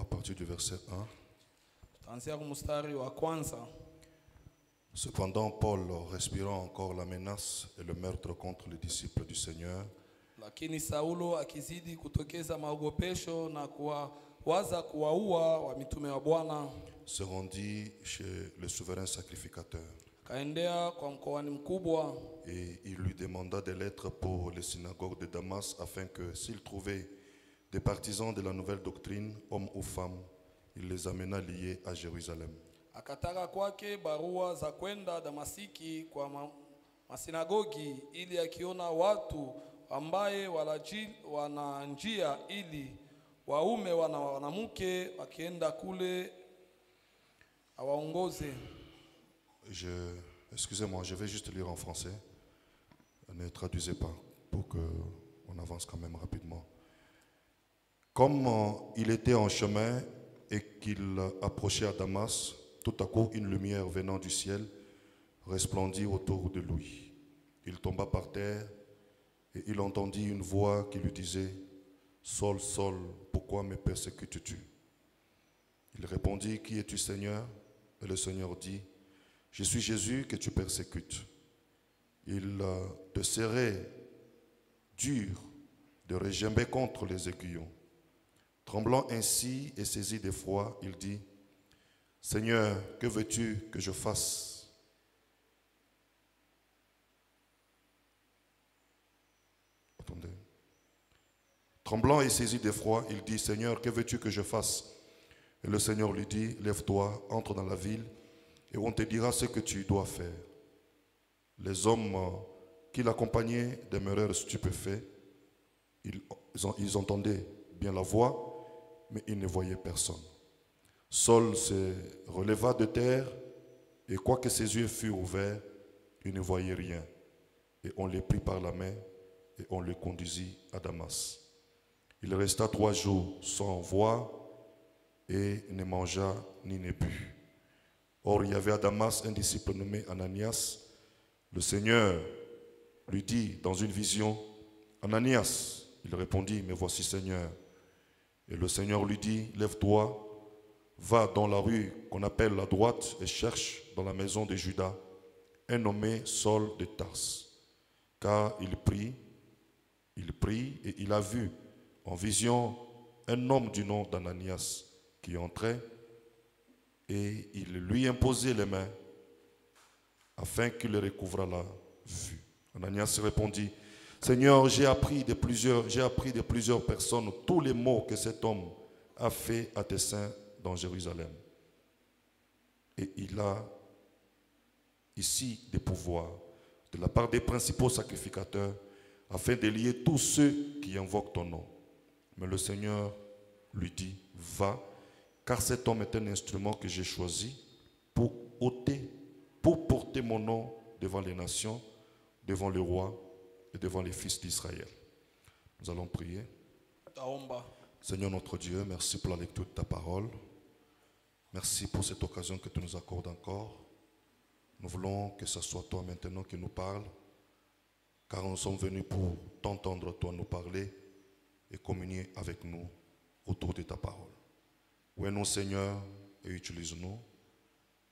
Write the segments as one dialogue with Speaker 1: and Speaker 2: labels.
Speaker 1: à partir du verset 1.
Speaker 2: Tutaanzia mstari wa kwanza.
Speaker 1: Cependant, Paul, respirant encore la menace et le meurtre contre les disciples du Seigneur,
Speaker 2: Lakini Saulo akizidi kutokeza maogopesho na kuwaza kuwaua wa mitume wa Bwana,
Speaker 1: se rendit chez le souverain sacrificateur.
Speaker 2: kaendea kwa mkoani mkubwa,
Speaker 1: Et il lui demanda des lettres pour les synagogues de Damas, afin que, s'il trouvait des partisans de la nouvelle doctrine, hommes ou femmes, il les amena liés à Jérusalem.
Speaker 2: akataka kwake barua za kwenda Damasiki kwa masinagogi, ili akiona watu ambaye wana njia, ili waume wanamke wakienda kule awaongoze.
Speaker 1: Excusez-moi, je vais juste lire en français. Ne traduisez pas pour qu'on avance quand même rapidement. Comme il était en chemin et qu'il approchait à Damas, tout à coup une lumière venant du ciel resplendit autour de lui. Il tomba par terre et il entendit une voix qui lui disait « Saul, Saul, pourquoi me persécutes-tu » Il répondit « Qui es-tu, Seigneur » Et le Seigneur dit « Je suis Jésus que tu persécutes. Il te serait dur de regimber contre les aiguillons. » Tremblant ainsi et saisi d'effroi, il dit « Seigneur, que veux-tu que je fasse » Attendez. Tremblant et saisi d'effroi, il dit « Seigneur, que veux-tu que je fasse » Et le Seigneur lui dit « Lève-toi, entre dans la ville, et on te dira ce que tu dois faire. » Les hommes qui l'accompagnaient demeurèrent stupéfaits. Ils entendaient bien la voix, mais ils ne voyaient personne. Saul se releva de terre, et quoique ses yeux furent ouverts, il ne voyait rien. Et on le prit par la main, et on le conduisit à Damas. Il resta 3 jours sans voir, et ne mangea ni ne but. Or, il y avait à Damas un disciple nommé Ananias. Le Seigneur lui dit dans une vision, « Ananias » Il répondit, « Me voici, Seigneur. » Et le Seigneur lui dit, « Lève-toi, va dans la rue qu'on appelle la droite et cherche dans la maison de Judas un nommé Saul de Tarse. » Car il prie et il a vu en vision un homme du nom d'Ananias qui entrait et il lui imposait les mains afin qu'il recouvrât la vue. Ananias répondit, « Seigneur, j'ai appris de plusieurs personnes tous les maux que cet homme a fait à tes saints dans Jérusalem. Et il a ici des pouvoirs de la part des principaux sacrificateurs afin de lier tous ceux qui invoquent ton nom. » Mais le Seigneur lui dit, « Va, car cet homme est un instrument que j'ai choisi pour porter mon nom devant les nations, devant le roi et devant les fils d'Israël. » Nous allons prier. Seigneur notre Dieu, merci pour la lecture de ta parole. Merci pour cette occasion que tu nous accordes encore. Nous voulons que ce soit toi maintenant qui nous parles, car nous sommes venus pour t'entendre toi nous parler et communier avec nous autour de ta parole. Ouais-nous, Seigneur, et utilise-nous.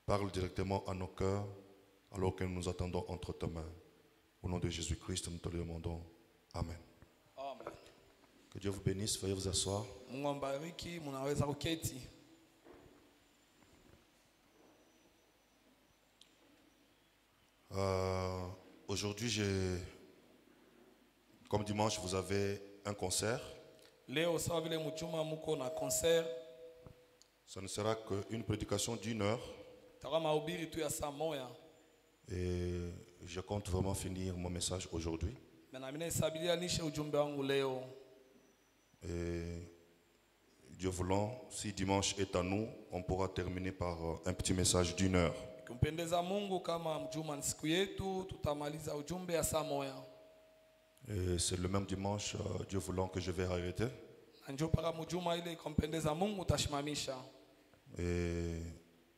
Speaker 1: Parle directement à nos cœurs alors que nous nous attendons entre tes mains. Au nom de Jésus-Christ, nous te le demandons. Amen.
Speaker 2: Amen.
Speaker 1: Que Dieu vous bénisse. Veuillez vous asseoir.
Speaker 2: Mungu ambariki, munaweza kuketi.
Speaker 1: Aujourd'hui, comme dimanche, vous avez un concert.
Speaker 2: Leo sawa vile mchuma muko na concert.
Speaker 1: Ça ne sera qu'une prédication d'1 heure.
Speaker 2: Tawa mahubiri tu ya saa moja.
Speaker 1: Et je compte vraiment finir mon message aujourd'hui.
Speaker 2: Na mimi nasabilia nishe ujumbe wangu leo.
Speaker 1: Et Dieu voulant, si dimanche est à nous, on pourra terminer par un petit message d'1 heure.
Speaker 2: Kumpendeza Mungu kama mjuma ni siku yetu, tutamaliza ujumbe ya saa moja.
Speaker 1: Et c'est le même dimanche, Dieu voulant, que je vais arrêter.
Speaker 2: Ndio paka mjuma ile kumpendeza Mungu tashimamisha.
Speaker 1: Et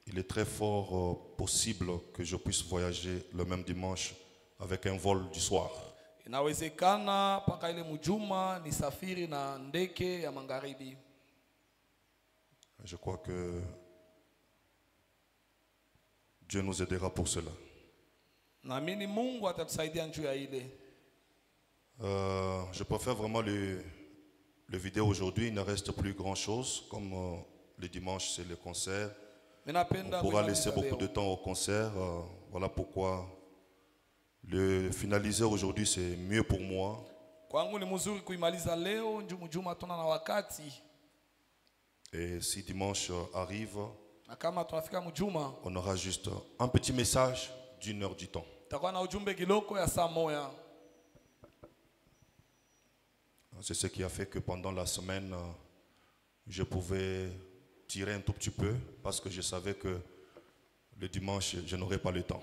Speaker 1: il est très fort possible que je puisse voyager le même dimanche avec un vol du soir.
Speaker 2: Inawezekana paka ile mjuma nisafiri na ndege ya magharibi.
Speaker 1: Je crois que Dieu nous aidera pour cela.
Speaker 2: Naamini Mungu atatusaidia njoo ya ile.
Speaker 1: Je préfère vraiment le vidéo aujourd'hui. Il ne reste plus grand chose. Comme le dimanche, c'est le concert. On pourra laisser beaucoup de temps au concert. Voilà pourquoi le finaliser aujourd'hui, c'est mieux pour moi. Et si dimanche arrive, on aura juste un petit message d'1 heure du temps. C'est ce qui a fait que pendant la semaine, je pouvais tirer un tout petit peu parce que je savais que le dimanche, je n'aurais pas le temps.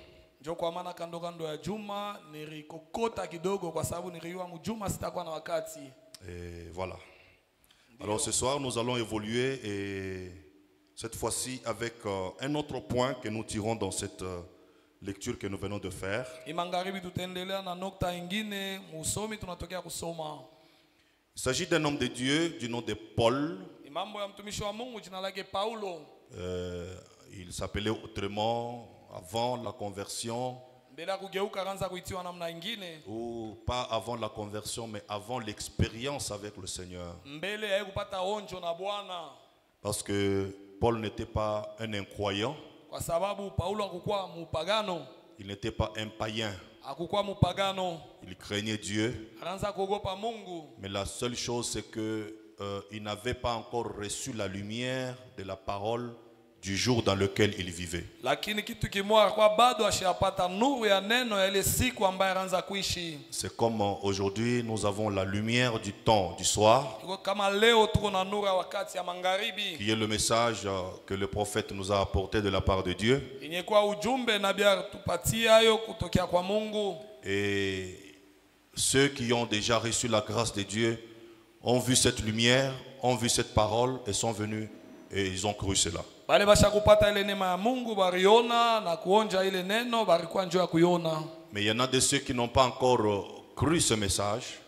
Speaker 1: Et voilà. Alors ce soir, nous allons évoluer et cette fois-ci avec un autre point que nous tirons dans cette lecture que nous venons de faire. Il s'agit d'un homme de Dieu du nom de Paul. Il s'appelait autrement avant la conversion, ou pas avant la conversion, mais avant l'expérience avec le Seigneur. Parce que Paul n'était pas un incroyant, il n'était pas un païen. Il craignait Dieu, mais la seule chose c'est que il n'avait pas encore reçu la lumière de la parole du jour dans lequel il vivait. C'est comme aujourd'hui nous avons la lumière du temps du soir, qui est le message que le prophète nous a apporté de la part de Dieu. Et ceux qui ont déjà reçu la grâce de Dieu ont vu cette lumière, ont vu cette parole et sont venus et ils ont cru cela. Mais il y en a de ceux qui n'ont pas encore cru ce message,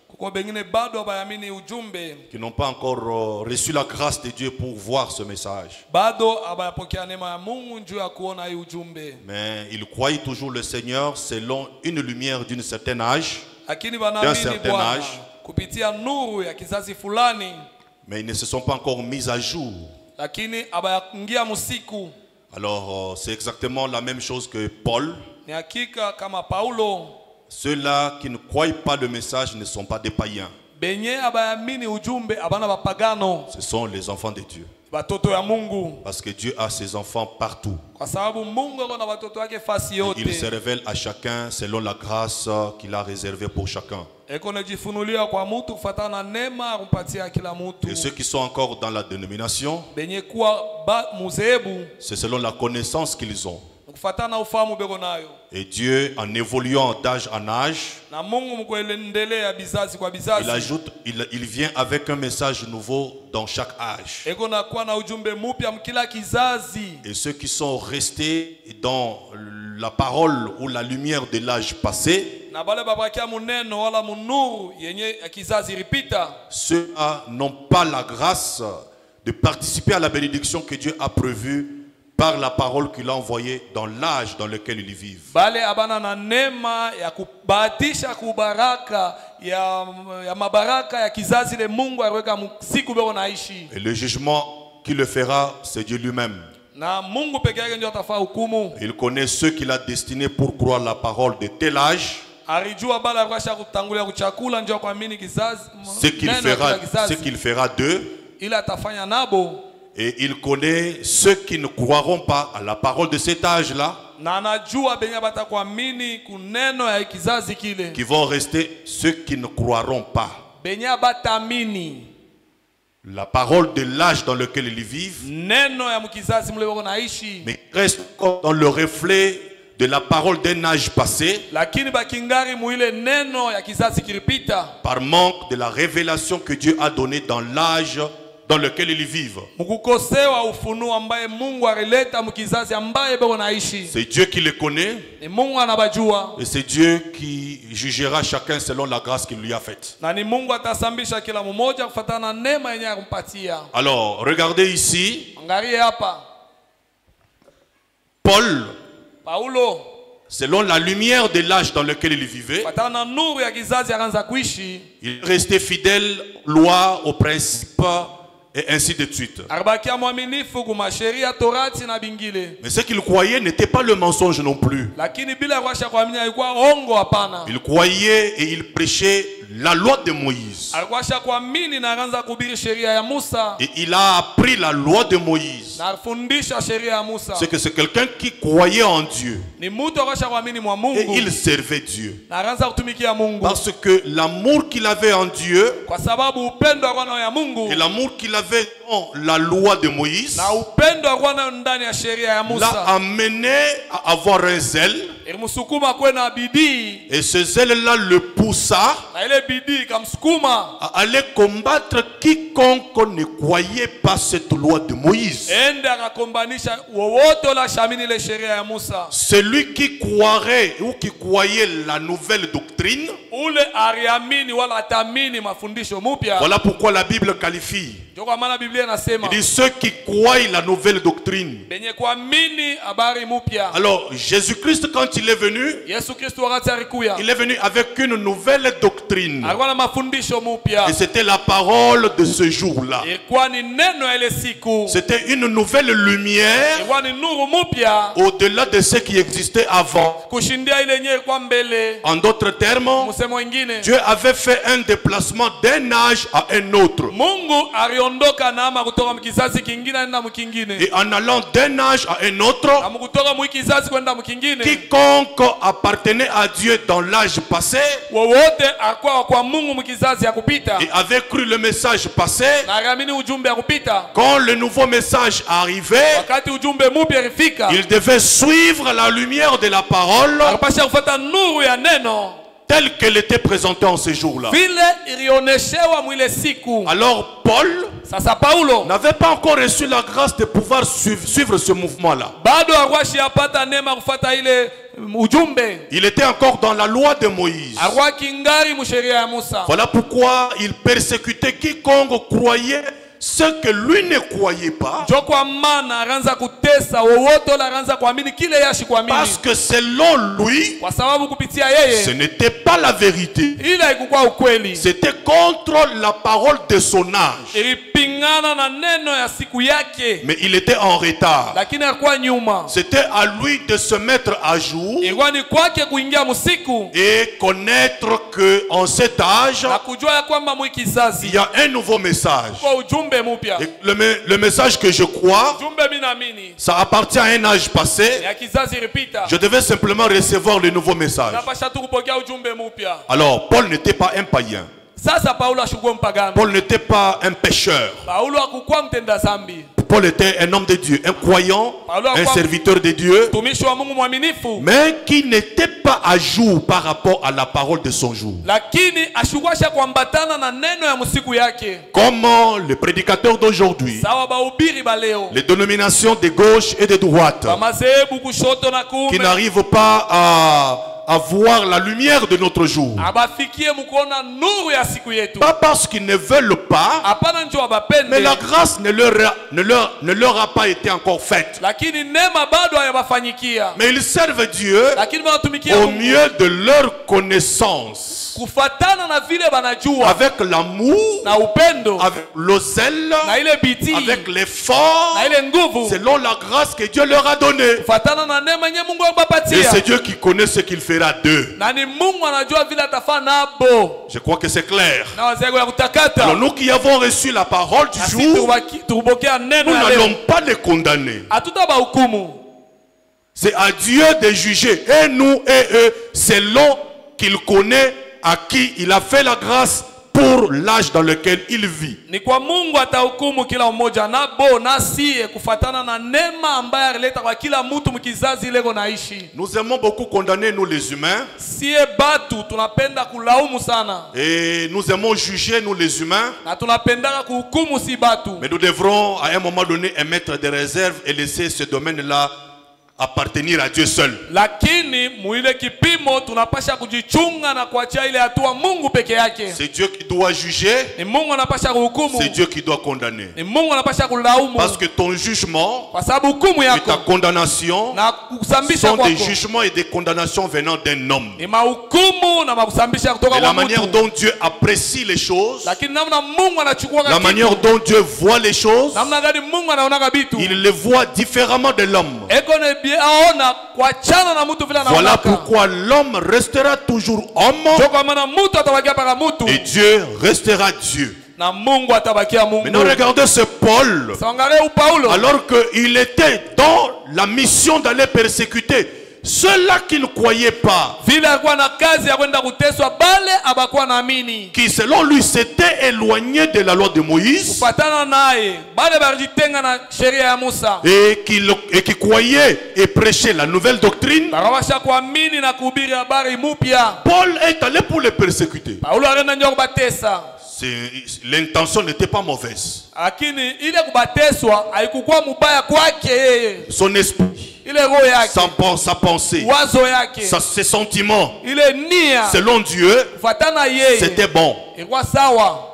Speaker 1: qui n'ont pas encore reçu la grâce de Dieu pour voir ce message. Mais ils croient toujours le Seigneur selon une lumière d'un certain âge. Mais ils ne se sont pas encore mis à jour. Alors c'est exactement la même chose que Paul. Ceux-là qui ne croient pas le message ne sont pas des païens. Ce sont les enfants de Dieu. Parce que Dieu a ses enfants partout. Il se révèle à chacun selon la grâce qu'il a réservée pour chacun. Et ceux qui sont encore dans la dénomination, c'est selon la connaissance qu'ils ont. Et Dieu, en évoluant d'âge en âge, il vient avec un message nouveau dans chaque âge. Et ceux qui sont restés dans la parole ou la lumière de l'âge passé, ceux-là n'ont pas la grâce de participer à la bénédiction que Dieu a prévue par la parole qu'il a envoyée dans l'âge dans lequel ils vivent. Et le jugement qui le fera, c'est Dieu lui-même. Il connaît ceux qu'il a destinés pour croire la parole de tel âge. Ce qu'il fera d'eux. Et il connaît ceux qui ne croiront pas à la parole de cet âge-là, qui vont rester ceux qui ne croiront pas. La parole de l'âge dans lequel ils vivent, mais restent dans le reflet de la parole d'un âge passé, par manque de la révélation que Dieu a donnée dans l'âge dans lequel ils vivent. C'est Dieu qui les connaît. Et c'est Dieu qui jugera chacun selon la grâce qu'il lui a faite. Alors, regardez ici.
Speaker 2: Angalie hapa.
Speaker 1: Paul,
Speaker 2: Paulo
Speaker 1: selon la lumière de l'âge dans lequel il vivait,
Speaker 2: kufatana na nuru ya kizazi akaanza kuishi.
Speaker 1: il restait fidèle, loi, aux principes, et ainsi de suite.
Speaker 2: Alibakia mwaminifu kwa sheria, torati na bingile.
Speaker 1: Mais ce qu'il croyait n'était pas le mensonge non plus.
Speaker 2: Lakini bila kuacha kuamini alikuwa ongo hapana.
Speaker 1: Il croyait et il prêchait la loi de Moïse.
Speaker 2: Alikuacha kuamini na akaanza kuhubiri sheria ya Musa.
Speaker 1: Et il a appris la loi de Moïse.
Speaker 2: Na alifundisha sheria ya Musa.
Speaker 1: C'est que c'est quelqu'un qui croyait en Dieu.
Speaker 2: Ni mtu akacha kuamini mwa Mungu.
Speaker 1: Et il servait Dieu.
Speaker 2: Na akaanza kutumikia Mungu.
Speaker 1: Parce que l'amour qu'il avait en Dieu,
Speaker 2: kwa sababu upendo alikuwa nao ya Mungu,
Speaker 1: et l'amour qu'il avait en la loi de Moïse,
Speaker 2: na upendo alikuwa nao ndani ya sheria ya Musa,
Speaker 1: l'a amené à avoir un zèle.
Speaker 2: ilimsukuma kuwa na bidii.
Speaker 1: Et ce zèle-là le poussa
Speaker 2: Na ile bidii ikamsukuma
Speaker 1: à aller combattre quiconque ne croyait pas cette loi de Moïse.
Speaker 2: ende akakombanisha wowote wala shamini ile sheria ya Musa.
Speaker 1: Celui qui croirait ou qui croyait la nouvelle doctrine,
Speaker 2: Ule ariamini wala atamini mafundisho mupya.
Speaker 1: voilà pourquoi la Bible qualifie.
Speaker 2: Ndio kwa maana Biblia inasema
Speaker 1: Il dit ceux qui croient la nouvelle doctrine.
Speaker 2: benye kuamini habari mupya.
Speaker 1: Alors Jésus-Christ, quand il est venu,
Speaker 2: Yesu Kristo wakati alikuya,
Speaker 1: il est venu avec une nouvelle doctrine.
Speaker 2: alikuwa na mafundisho mupya.
Speaker 1: Et c'était la parole de ce jour-là.
Speaker 2: Ilikuwa ni neno ya ile siku.
Speaker 1: C'était une nouvelle lumière
Speaker 2: Ilikuwa ni nuru mupya
Speaker 1: au-delà de ce qui existait avant.
Speaker 2: kushindia ile yenyewe kwa mbele.
Speaker 1: En d'autres termes,
Speaker 2: Msemo mwingine,
Speaker 1: Dieu avait fait un déplacement d'un âge à un autre.
Speaker 2: Mungu aliondoka na ama kutoka mkizazi kingine kwenda mkingine.
Speaker 1: Et en allant d'un âge à un autre,
Speaker 2: Na kutoka mkizazi kwenda mkingine,
Speaker 1: quiconque appartenait à Dieu dans l'âge passé
Speaker 2: wowote akwa kwa Mungu mkizazi ya kupita
Speaker 1: et avait cru le message passé,
Speaker 2: na aliamini ujumbe ya kupita,
Speaker 1: quand le nouveau message arrivait,
Speaker 2: wakati ujumbe mpya ulifika,
Speaker 1: il devait suivre la lumière de la parole
Speaker 2: akapasha kufuata nuru ya neno
Speaker 1: telle qu'elle était présentée en ces jours-là.
Speaker 2: vile ilioneshewa mwile siku.
Speaker 1: Alors Paul
Speaker 2: Sasa Paulo
Speaker 1: n'avait pas encore reçu la grâce de pouvoir suivre ce mouvement-là.
Speaker 2: bado akwashi apata neema kufuata ile ujumbe,
Speaker 1: Il était encore dans la loi de Moïse.
Speaker 2: akwa kingari msheria ya Musa.
Speaker 1: Voilà pourquoi il persécutait quiconque croyait ce que lui ne croyait pas.
Speaker 2: Njo kwa maana akaanza kutesa wowote wala akaanza kuamini kile yashi kuamini,
Speaker 1: Parce que selon lui,
Speaker 2: kwa sababu kupitia
Speaker 1: ce
Speaker 2: yeye
Speaker 1: n'était pas la vérité.
Speaker 2: ile haikuwa ukweli,
Speaker 1: C'était contre la parole de son âge.
Speaker 2: ilipingana na neno ya siku yake,
Speaker 1: Mais il était en retard.
Speaker 2: lakini alikuwa nyuma.
Speaker 1: C'était à lui de se mettre à jour
Speaker 2: Ilikuwa ni kwake kuingia msiku
Speaker 1: et connaître que en cet âge,
Speaker 2: na kujua ya kwamba mwi
Speaker 1: il
Speaker 2: kizazi
Speaker 1: y a un nouveau message.
Speaker 2: kwa ujumbe mpya.
Speaker 1: Et le message que je crois,
Speaker 2: Ujumbe mimi naamini
Speaker 1: ça appartient à un âge passé.
Speaker 2: ya kizazi ilipita,
Speaker 1: Je devais simplement recevoir le nouveau message.
Speaker 2: napasha tu kupokea ujumbe mpya.
Speaker 1: Alors, Paul n'était pas un païen.
Speaker 2: Sasa Paulo ashukua mpagano.
Speaker 1: Paul n'était pas un pécheur.
Speaker 2: Paulo hakukuwa mtenda zambi.
Speaker 1: Paul était un homme de Dieu, un croyant,
Speaker 2: Paulo
Speaker 1: un
Speaker 2: hakuwa
Speaker 1: serviteur de Dieu,
Speaker 2: mtumishi wa Mungu mwaminifu,
Speaker 1: mais qui n'était pas à jour par rapport à la parole de son jour.
Speaker 2: lakini ashukwasha kuambatana na neno ya msiku yake.
Speaker 1: Comment les prédicateurs d'aujourd'hui,
Speaker 2: Sawa bahubiri ba leo,
Speaker 1: les dénominations de gauche et de droite,
Speaker 2: ba madhehebu kushoto na
Speaker 1: qui
Speaker 2: kuume,
Speaker 1: n'arrivent pas à voir la lumière de notre jour.
Speaker 2: abafikie mkuona nuru ya siku yetu.
Speaker 1: Pas parce qu'ils ne veulent pas,
Speaker 2: Hapana njo
Speaker 1: mais
Speaker 2: abapende,
Speaker 1: la grâce ne leur a pas été encore faite.
Speaker 2: lakini neema bado hayabafanyikia,
Speaker 1: Mais ils servent Dieu
Speaker 2: lakini wanatumikia
Speaker 1: au
Speaker 2: Mungu
Speaker 1: mieux de leur connaissance,
Speaker 2: kufatana na vile banajua,
Speaker 1: avec l'amour,
Speaker 2: na upendo,
Speaker 1: avec le zèle,
Speaker 2: na ile bidii,
Speaker 1: avec l'effort,
Speaker 2: na ile nguvu,
Speaker 1: selon la grâce que Dieu leur a donnée.
Speaker 2: kufatana na neema yenye Mungu
Speaker 1: Et
Speaker 2: amepatia.
Speaker 1: c'est Dieu qui connaît ce qu'il fera d'eux.
Speaker 2: Na ni Mungu anajua vile atafanya nabo.
Speaker 1: Je crois que c'est clair.
Speaker 2: Na wazee ya kutakata.
Speaker 1: Alors nous qui avons reçu la parole du
Speaker 2: Asi
Speaker 1: jour,
Speaker 2: tubokea neno
Speaker 1: nous
Speaker 2: ya
Speaker 1: n'allons
Speaker 2: leo.
Speaker 1: pas les condamner.
Speaker 2: Hatutaba hukumu.
Speaker 1: C'est à Dieu de juger, et nous et eux, selon qu'il connaît à qui il a fait la grâce pour l'âge dans lequel il vit.
Speaker 2: Ni kwa Mungu atahukumu kila mmoja nabo nasiye kufatana na neema ambaye alileta kwa kila mtu mkizazi lego naishi.
Speaker 1: Nous aimons beaucoup condamner, nous les humains,
Speaker 2: Sie batu tunapenda kulaumu sana.
Speaker 1: et nous aimons juger, nous les humains,
Speaker 2: Na tunapendaka kuhukumu si batu.
Speaker 1: mais nous devrons à un moment donné émettre des réserves et laisser ce domaine-là appartenir à Dieu seul.
Speaker 2: Lakini muile kipimo tunapasha kujichunga na kuachia ile hatua Mungu peke yake.
Speaker 1: C'est Dieu qui doit juger.
Speaker 2: Ni Mungu anapasha kuhukumu.
Speaker 1: C'est Dieu qui doit condamner.
Speaker 2: Ni Mungu anapasha kulaumu.
Speaker 1: Parce que ton jugement
Speaker 2: Kwa sababu hukumu
Speaker 1: et
Speaker 2: yako
Speaker 1: ta condamnation
Speaker 2: na kusambisha
Speaker 1: sont des
Speaker 2: kwako
Speaker 1: jugements et des condamnations venant d'un homme.
Speaker 2: ni mahukumu na makusambisha kutoka
Speaker 1: Et la
Speaker 2: kwa
Speaker 1: manière
Speaker 2: mtu.
Speaker 1: dont Dieu apprécie les choses,
Speaker 2: Lakini namna Mungu anachukua
Speaker 1: la manière dont Dieu voit les choses,
Speaker 2: namna gani Mungu anaona vitu.
Speaker 1: il les voit différemment de l'homme.
Speaker 2: Eko ne bien aona kuachana na mtu vile anaona.
Speaker 1: Voilà pourquoi l'homme restera toujours homme
Speaker 2: Kwa maana mtu atabakia paka mtu
Speaker 1: et Dieu restera Dieu.
Speaker 2: na Mungu atabakia Mungu.
Speaker 1: Maintenant regardez ce Paul,
Speaker 2: Sangalau Paulo
Speaker 1: alors qu'il était dans la mission d'aller persécuter ceux-là qui ne croyaient pas,
Speaker 2: vile alikuwa na kazi ya kwenda kuteswa, bale abakuwa naamini
Speaker 1: qui selon lui s'étaient éloignés de la loi de Moïse
Speaker 2: kufatana naye, bale balijitenga na sheria ya Musa
Speaker 1: et qui croyaient et prêchaient la nouvelle doctrine.
Speaker 2: bakawasha kuamini na kuhubiri habari mupya.
Speaker 1: Paul est allé pour les persécuter.
Speaker 2: Paulo alienda ndio kubatesa,
Speaker 1: L'intention n'était pas mauvaise.
Speaker 2: lakini ile kubateswa haikukuwa mubaya kwake yeye.
Speaker 1: Son esprit,
Speaker 2: Ile roho yake,
Speaker 1: sa pensée,
Speaker 2: wazo yake,
Speaker 1: ses sentiments,
Speaker 2: ile nia
Speaker 1: selon Dieu,
Speaker 2: kufatana yeye
Speaker 1: c'était bon.
Speaker 2: ilikuwa sawa.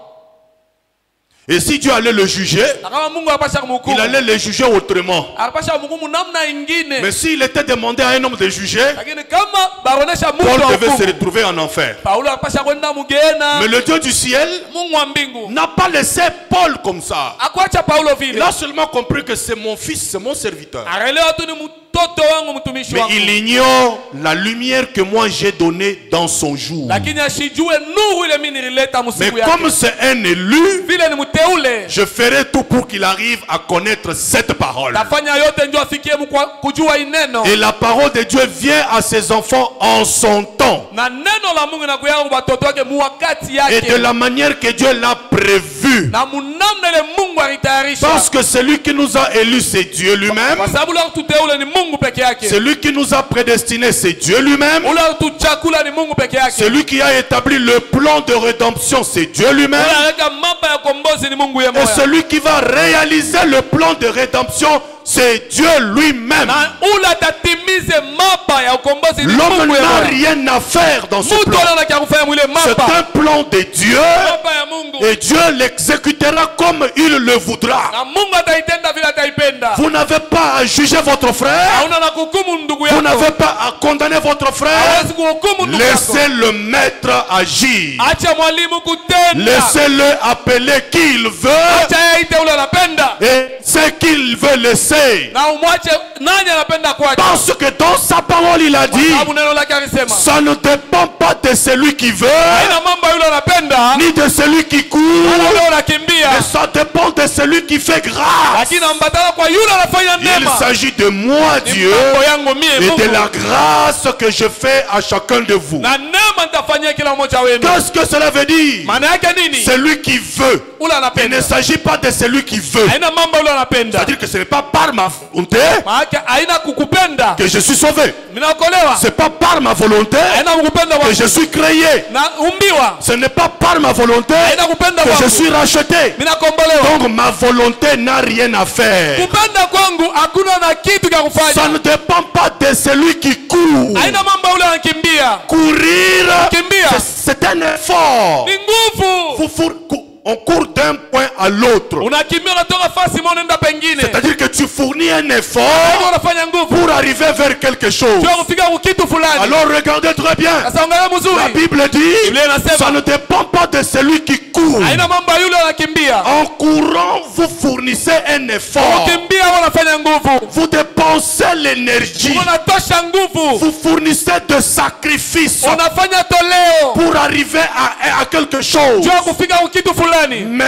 Speaker 1: Et si Dieu allait le juger,
Speaker 2: Na kama Mungu anapasha kumhukumu,
Speaker 1: il allait le juger autrement.
Speaker 2: anapasha kumhukumu namna ingine.
Speaker 1: Mais s'il était demandé à un homme de juger,
Speaker 2: Lakini kama baonesha mtu
Speaker 1: Paul
Speaker 2: wa
Speaker 1: devait se
Speaker 2: hukumu,
Speaker 1: retrouver en enfer.
Speaker 2: Paulo anapasha kwenda mugena.
Speaker 1: Mais le Dieu du ciel
Speaker 2: Mungu wa mbingu
Speaker 1: n'a pas laissé Paul comme ça.
Speaker 2: akuacha Paulo
Speaker 1: Il
Speaker 2: vile.
Speaker 1: a seulement compris que c'est mon fils, c'est mon serviteur.
Speaker 2: Akaelewa tu ni mtoto wangu, mtumishi
Speaker 1: Mais
Speaker 2: wangu.
Speaker 1: il ignore la lumière que moi j'ai donnée dans son jour.
Speaker 2: Lakini ashijue nuru ile mimi nilileta
Speaker 1: Mais
Speaker 2: msiku yake.
Speaker 1: comme c'est un élu,
Speaker 2: Vile ni mteule,
Speaker 1: je ferai tout pour qu'il arrive à connaître cette parole.
Speaker 2: tafanya yote ndio afikie kujua ineno.
Speaker 1: Et la parole de Dieu vient à ses enfants en son temps.
Speaker 2: Na neno la Mungu inakuya kwa watoto wake muwakati
Speaker 1: Et de
Speaker 2: yake.
Speaker 1: la manière que Dieu l'a prévu.
Speaker 2: Na munamna ile Mungu alitayarisha.
Speaker 1: Parce que celui qui nous a élus, c'est Dieu lui-même.
Speaker 2: Kwa sababu la tuteule ni Mungu peke yake.
Speaker 1: Celui qui nous a prédestinés, c'est Dieu lui-même.
Speaker 2: Ula tuchakula ni Mungu peke yake.
Speaker 1: Celui qui a établi le plan de rédemption, c'est Dieu lui-même.
Speaker 2: Ula aleka mapa ya kombozi ni Mungu yeye
Speaker 1: Et
Speaker 2: mwenyewe.
Speaker 1: celui qui va réaliser le plan de rédemption, c'est Dieu lui-même.
Speaker 2: Na ula tatimize mapa ya ukombozi ni
Speaker 1: L'homme
Speaker 2: Mungu yeye
Speaker 1: n'a
Speaker 2: mwenyewe.
Speaker 1: rien à faire dans ce
Speaker 2: Mtu
Speaker 1: plan.
Speaker 2: ana kia kufanya mwile
Speaker 1: C'est
Speaker 2: mapa.
Speaker 1: un plan de Dieu
Speaker 2: Mapa ya Mungu.
Speaker 1: et Dieu l'exécutera comme il le voudra.
Speaker 2: Na Mungu ataitenda vile ataipenda.
Speaker 1: Vous n'avez pas à juger votre frère.
Speaker 2: Hauna na kuhukumu ndugu
Speaker 1: Vous
Speaker 2: yako.
Speaker 1: n'avez pas à condamner votre frère.
Speaker 2: Hawezi kuhukumu ndugu yako.
Speaker 1: Laissez le maître agir.
Speaker 2: Acha mwalimu kutenda.
Speaker 1: Laissez-le appeler qui il veut
Speaker 2: Acha yeye ite ule anapenda.
Speaker 1: et ce qu'il veut laisser.
Speaker 2: Na umwache nani anapenda kuacha.
Speaker 1: Parce que dans sa parole, il a dit,
Speaker 2: Sababu neno lake alisema.
Speaker 1: ça ne dépend pas de celui qui veut,
Speaker 2: Haina mambo yule anapenda.
Speaker 1: ni de celui qui court,
Speaker 2: Wala yule
Speaker 1: mais
Speaker 2: unakimbia.
Speaker 1: ça dépend de celui qui fait grâce.
Speaker 2: Lakini ambatana kwa yule anafanya
Speaker 1: Il
Speaker 2: neema.
Speaker 1: s'agit de moi,
Speaker 2: Ni
Speaker 1: Dieu,
Speaker 2: mambo yangu mie
Speaker 1: et de
Speaker 2: Mungu.
Speaker 1: la grâce que je fais à chacun de vous.
Speaker 2: Na neema nitafanyia kila mmoja wenu.
Speaker 1: Qu'est-ce que cela veut dire?
Speaker 2: Maana yake nini?
Speaker 1: Celui qui veut.
Speaker 2: Ule
Speaker 1: Il
Speaker 2: anapenda.
Speaker 1: ne s'agit pas de celui qui veut.
Speaker 2: Haina mambo yule anapenda.
Speaker 1: C'est-à-dire que ce n'est pas par ma volonté
Speaker 2: Maana yake haina kukupenda.
Speaker 1: que je suis sauvé.
Speaker 2: Minaokolewa.
Speaker 1: Ce n'est pas par ma volonté
Speaker 2: Haina kukupenda
Speaker 1: que
Speaker 2: wangu.
Speaker 1: je suis créé.
Speaker 2: Na umbiwa.
Speaker 1: Ce n'est pas par ma volonté
Speaker 2: Haina kupenda
Speaker 1: que je
Speaker 2: wangu.
Speaker 1: suis racheté.
Speaker 2: Minakombolewa.
Speaker 1: Donc ma volonté n'a rien à faire.
Speaker 2: Kupenda kwangu hakuna na kitu cha
Speaker 1: Ça
Speaker 2: kufanya.
Speaker 1: ne dépend pas de celui qui court.
Speaker 2: Haina mambo yule anakimbia.
Speaker 1: Courir,
Speaker 2: Kimbia.
Speaker 1: c'est un effort.
Speaker 2: Ni nguvu.
Speaker 1: On court d'un point à l'autre.
Speaker 2: Unakimbia unatoka fasi moja unaenda pengine.
Speaker 1: C'est-à-dire que tu fournis un
Speaker 2: Haina
Speaker 1: effort
Speaker 2: unafanya nguvu.
Speaker 1: pour arriver vers quelque chose.
Speaker 2: Sio kufika kitu fulani.
Speaker 1: Alors regardez très bien.
Speaker 2: Sasa angalia
Speaker 1: La
Speaker 2: mzuri.
Speaker 1: Bible dit,
Speaker 2: Biblia inasema,
Speaker 1: ça ne dépend pas de celui qui court.
Speaker 2: Haina mambo yule anakimbia.
Speaker 1: En courant, vous fournissez un effort.
Speaker 2: Ukimbia wanafanya nguvu.
Speaker 1: Vous dépensez l'énergie.
Speaker 2: Unatosha nguvu.
Speaker 1: Vous fournissez de sacrifices
Speaker 2: Unafanya toleo.
Speaker 1: pour arriver à quelque chose.
Speaker 2: Sio kufika kitu fulani.
Speaker 1: Mais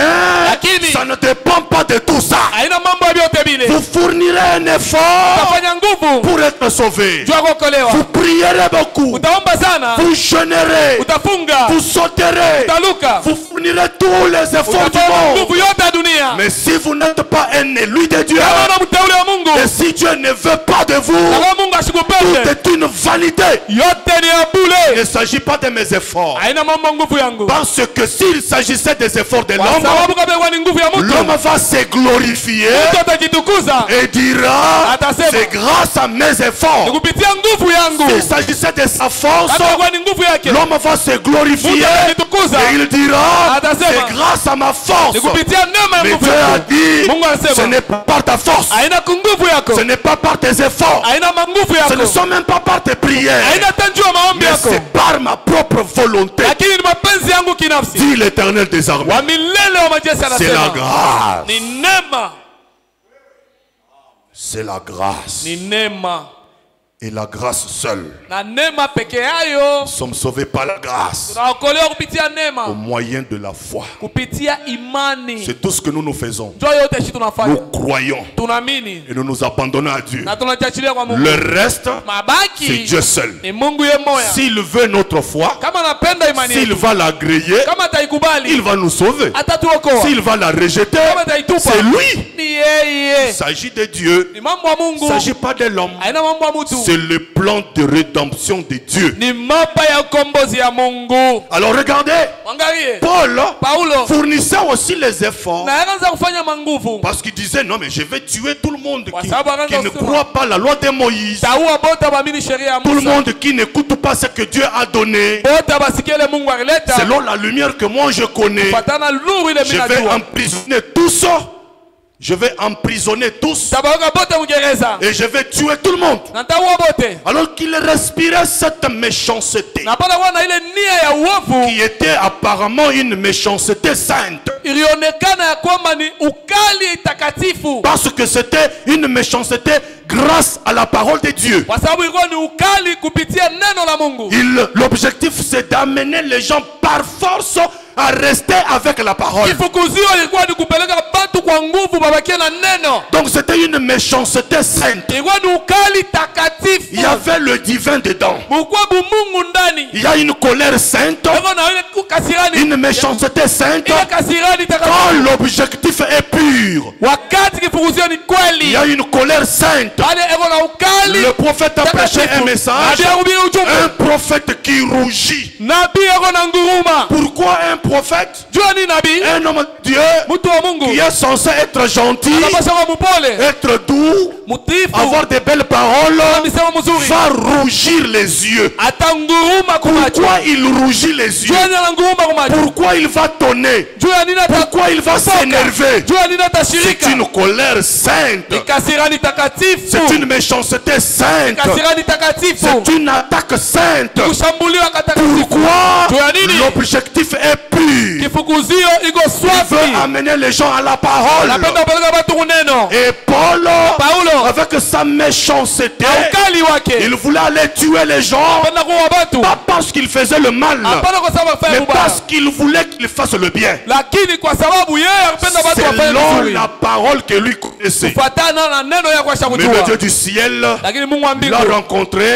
Speaker 2: Lakini,
Speaker 1: ça ne dépend pas de tout ça.
Speaker 2: Haina mambo yote bile.
Speaker 1: Vous fournirez un effort
Speaker 2: Utafanya nguvu.
Speaker 1: pour être sauvé.
Speaker 2: Sio kuokolewa.
Speaker 1: Vous prierez beaucoup.
Speaker 2: Utaomba sana.
Speaker 1: Vous jeûnerez.
Speaker 2: Utafunga.
Speaker 1: Vous sauterez.
Speaker 2: Utaluka.
Speaker 1: Vous fournirez tous les efforts du
Speaker 2: Utafanya
Speaker 1: monde.
Speaker 2: nguvu yote ya dunia.
Speaker 1: Mais si vous n'êtes pas un élu de Dieu,
Speaker 2: Kama una mteule wa Mungu.
Speaker 1: et si Dieu ne veut pas de vous,
Speaker 2: Kama Mungu Mungu
Speaker 1: Tout
Speaker 2: asikupende.
Speaker 1: est une vanité.
Speaker 2: Yote ni ya
Speaker 1: Il
Speaker 2: bure.
Speaker 1: ne s'agit pas de mes efforts.
Speaker 2: Haina mambo nguvu yangu.
Speaker 1: Parce que s'il s'agissait des efforts de
Speaker 2: Kwa
Speaker 1: l'homme,
Speaker 2: sababu kama ilikuwa ni nguvu ya mtu,
Speaker 1: l'homme va se glorifier
Speaker 2: mtu atajitukuza.
Speaker 1: et dira,
Speaker 2: Atasema,
Speaker 1: c'est grâce à mes efforts.
Speaker 2: Ni kupitia nguvu yangu.
Speaker 1: S'il s'agissait de sa force,
Speaker 2: Kama ilikuwa ni nguvu yake,
Speaker 1: l'homme va se glorifier
Speaker 2: mtu atajitukuza.
Speaker 1: et il dira,
Speaker 2: Atasema,
Speaker 1: c'est grâce à ma force.
Speaker 2: Ni kupitia neema ya
Speaker 1: Mais
Speaker 2: nguvu
Speaker 1: Dieu a
Speaker 2: yangu.
Speaker 1: dit,
Speaker 2: Mungu anasema,
Speaker 1: ce n'est pas par ta force,
Speaker 2: haina nguvu yako.
Speaker 1: ce n'est pas par tes efforts,
Speaker 2: Haina manguvu
Speaker 1: ce ne
Speaker 2: yako.
Speaker 1: sont même pas par tes prières,
Speaker 2: Haina tanjua maombi
Speaker 1: mais
Speaker 2: yako.
Speaker 1: c'est par ma propre volonté,
Speaker 2: Lakini ni mapenzi yangu kinafsi.
Speaker 1: dit l'Éternel des armées.
Speaker 2: Wa milele wa majeshi
Speaker 1: C'est la
Speaker 2: anasema.
Speaker 1: grâce.
Speaker 2: Ni neema.
Speaker 1: C'est la grâce.
Speaker 2: Ni neema.
Speaker 1: Et la grâce seule.
Speaker 2: Na neema peke yayo.
Speaker 1: Nous sommes sauvés par la grâce.
Speaker 2: Tunaokolewa kupitia
Speaker 1: Au
Speaker 2: neema.
Speaker 1: moyen de la foi.
Speaker 2: Kupitia imani.
Speaker 1: C'est tout ce que nous faisons.
Speaker 2: Ndio yote shi tunafanya.
Speaker 1: Nous croyons.
Speaker 2: Tunaamini.
Speaker 1: Et nous nous abandonnons à Dieu.
Speaker 2: Na tunachachilia kwa Mungu.
Speaker 1: Le reste,
Speaker 2: Mabaki.
Speaker 1: c'est Dieu seul.
Speaker 2: Ni Mungu yeye moya.
Speaker 1: S'il veut notre foi,
Speaker 2: Kama anapenda imani
Speaker 1: s'il
Speaker 2: yetu.
Speaker 1: va l'agréer,
Speaker 2: Kama ataikubali.
Speaker 1: il va nous sauver.
Speaker 2: Atatuokoa.
Speaker 1: S'il va la rejeter,
Speaker 2: Kama ataitupa.
Speaker 1: c'est lui.
Speaker 2: Ni yeye.
Speaker 1: Il s'agit de Dieu.
Speaker 2: Ni mambo ya
Speaker 1: Il
Speaker 2: Mungu.
Speaker 1: ne s'agit pas de l'homme.
Speaker 2: Haina mambo ya mtu.
Speaker 1: C'est le plan de rédemption de Dieu.
Speaker 2: Ni mapa ya ukombozi ya Mungu.
Speaker 1: Alors regardez,
Speaker 2: Angalie.
Speaker 1: Paulo fournissait aussi les efforts.
Speaker 2: Na anaanza kufanya manguvu.
Speaker 1: Parce qu'il disait, non mais je vais tuer tout le monde qui
Speaker 2: Sababu
Speaker 1: ne
Speaker 2: anaanza
Speaker 1: croit pas la loi de Moïse.
Speaker 2: Taua bota baamini sheria ya
Speaker 1: Tout le
Speaker 2: Musa.
Speaker 1: monde qui n'écoute pas ce que Dieu a donné.
Speaker 2: Bota basikele Mungu alileta.
Speaker 1: Selon la lumière que moi je connais,
Speaker 2: Patana luru ile
Speaker 1: je
Speaker 2: mimi
Speaker 1: vais
Speaker 2: najua.
Speaker 1: emprisonner tous. Je vais emprisonner tous.
Speaker 2: Tabaoka bota Muingereza.
Speaker 1: Et je vais tuer tout le monde.
Speaker 2: Na taua bote.
Speaker 1: Alors qu'il respirait cette méchanceté.
Speaker 2: Na pala wana ile nia ya uovu.
Speaker 1: Qui était apparemment une méchanceté sainte.
Speaker 2: Ilionekana ya kwamba ni ukali takatifu.
Speaker 1: Parce que c'était une méchanceté grâce à la parole de Dieu.
Speaker 2: Kwa sababu ilikuwa ni ukali kupitia neno la Mungu.
Speaker 1: L'objectif c'est d'amener les gens par force à rester avec la parole.
Speaker 2: Kifukuzio ilikuwa ni kupeleka watu kwa nguvu babakie na neno.
Speaker 1: Donc c'était une méchanceté sainte.
Speaker 2: Ilikuwa ni ukali takatifu.
Speaker 1: Il y avait le divin dedans.
Speaker 2: Mukwa Mungu ndani.
Speaker 1: Il y a une colère sainte. Une méchanceté sainte. Quand l'objectif est pur. Il y a une colère sainte. Le prophète a prêché un message. Un prophète qui rougit. Pourquoi un prophète? Un homme de Dieu qui est censé être gentil, être doux, avoir des belles paroles, va rougir les yeux. Pourquoi il rougit les yeux? Pourquoi il va tonner? Pourquoi il va s'énerver? C'est une colère sainte. C'est une méchanceté sainte. C'est une attaque sainte. Pourquoi? L'objectif est pur. Il veut amener les gens à la parole. Et Paul, avec sa méchanceté, il voulait aller tuer les gens, pas parce qu'il faisait le mal, mais parce qu'il voulait qu'ils fassent le bien. Selon la parole que lui connaissait. Mais le Dieu du ciel l'a rencontré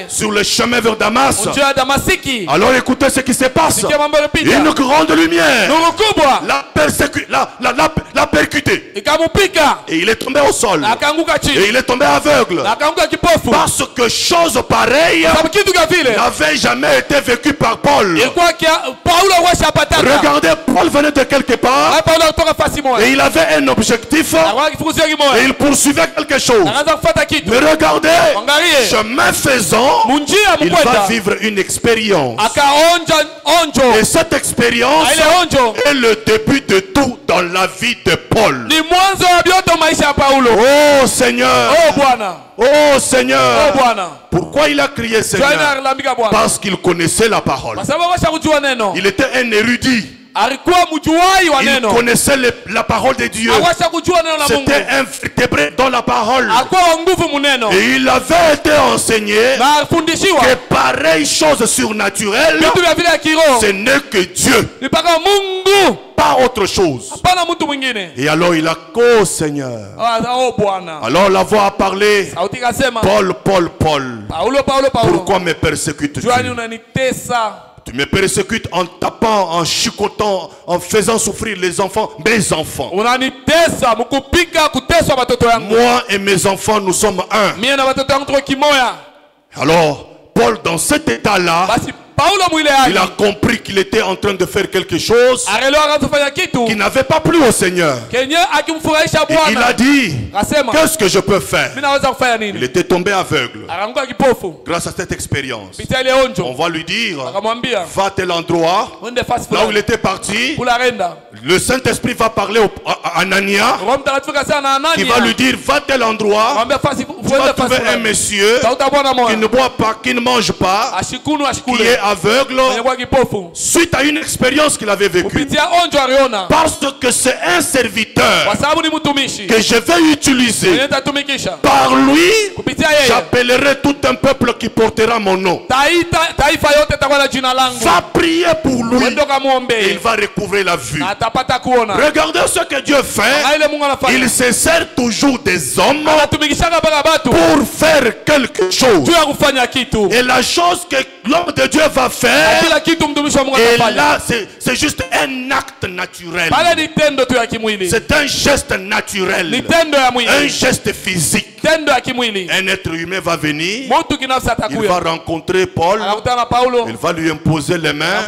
Speaker 1: sur le chemin vers Damas. Alors écoutez ce qui se passe. Une grande lumière l'a percuté. Et il est tombé au sol. Et il est tombé aveugle. Parce que chose pareille n'avait jamais été vécue par Paul. Regardez, Paul venait de quelque part. Et il avait un objectif. Et il poursuivait quelque chose. Mais regardez, chemin faisant, il va vivre une expérience. Et cette expérience est le début de tout dans la vie de Paul. Oh Seigneur. Oh Seigneur. Pourquoi il a crié Seigneur? Parce qu'il connaissait la parole. Il était un érudit. Il connaissait la parole de Dieu. C'était un vertébré dans la parole. Et il avait été enseigné que pareille chose surnaturelle, ce n'est que Dieu, pas autre chose. Et alors il a oh Seigneur. Alors la voix a parlé. Paul, Paul, Paul, pourquoi me persécutes-tu? Tu Tu me persécutes en tapant, en chicotant, en faisant souffrir les enfants, mes enfants.
Speaker 2: Unanitesa mukupika kuteswa watoto yangu.
Speaker 1: Moi et mes enfants, nous sommes un.
Speaker 2: Mimi na watoto yangu tuko kimoya.
Speaker 1: Alors, Paul, dans cet état-là,
Speaker 2: Basi Paulo mwile
Speaker 1: il a compris qu'il était en train de faire quelque chose qui n'avait pas plu au Seigneur. Et il a dit, qu'est-ce que je peux faire? Il était tombé aveugle. Grâce à cette expérience, on va lui dire, va à tel endroit, là où il était parti. Le Saint-Esprit va parler à Anania, qui va lui dire, va à tel endroit, tu vas trouver un monsieur qui ne boit pas, qui ne mange pas, qui est aveugle, suite à une expérience qu'il avait vécue. Parce que c'est un serviteur que je vais utiliser. Par lui, j'appellerai tout un peuple qui portera mon nom. Va prier pour lui et il va recouvrer la vue. Regardez ce que Dieu fait. Il se sert toujours des hommes pour faire quelque chose. Et la chose que l'homme de Dieu va faire, et là c'est juste un acte naturel. C'est un geste naturel, un geste physique. Un être humain va venir, il va rencontrer Paul, il va lui imposer les mains.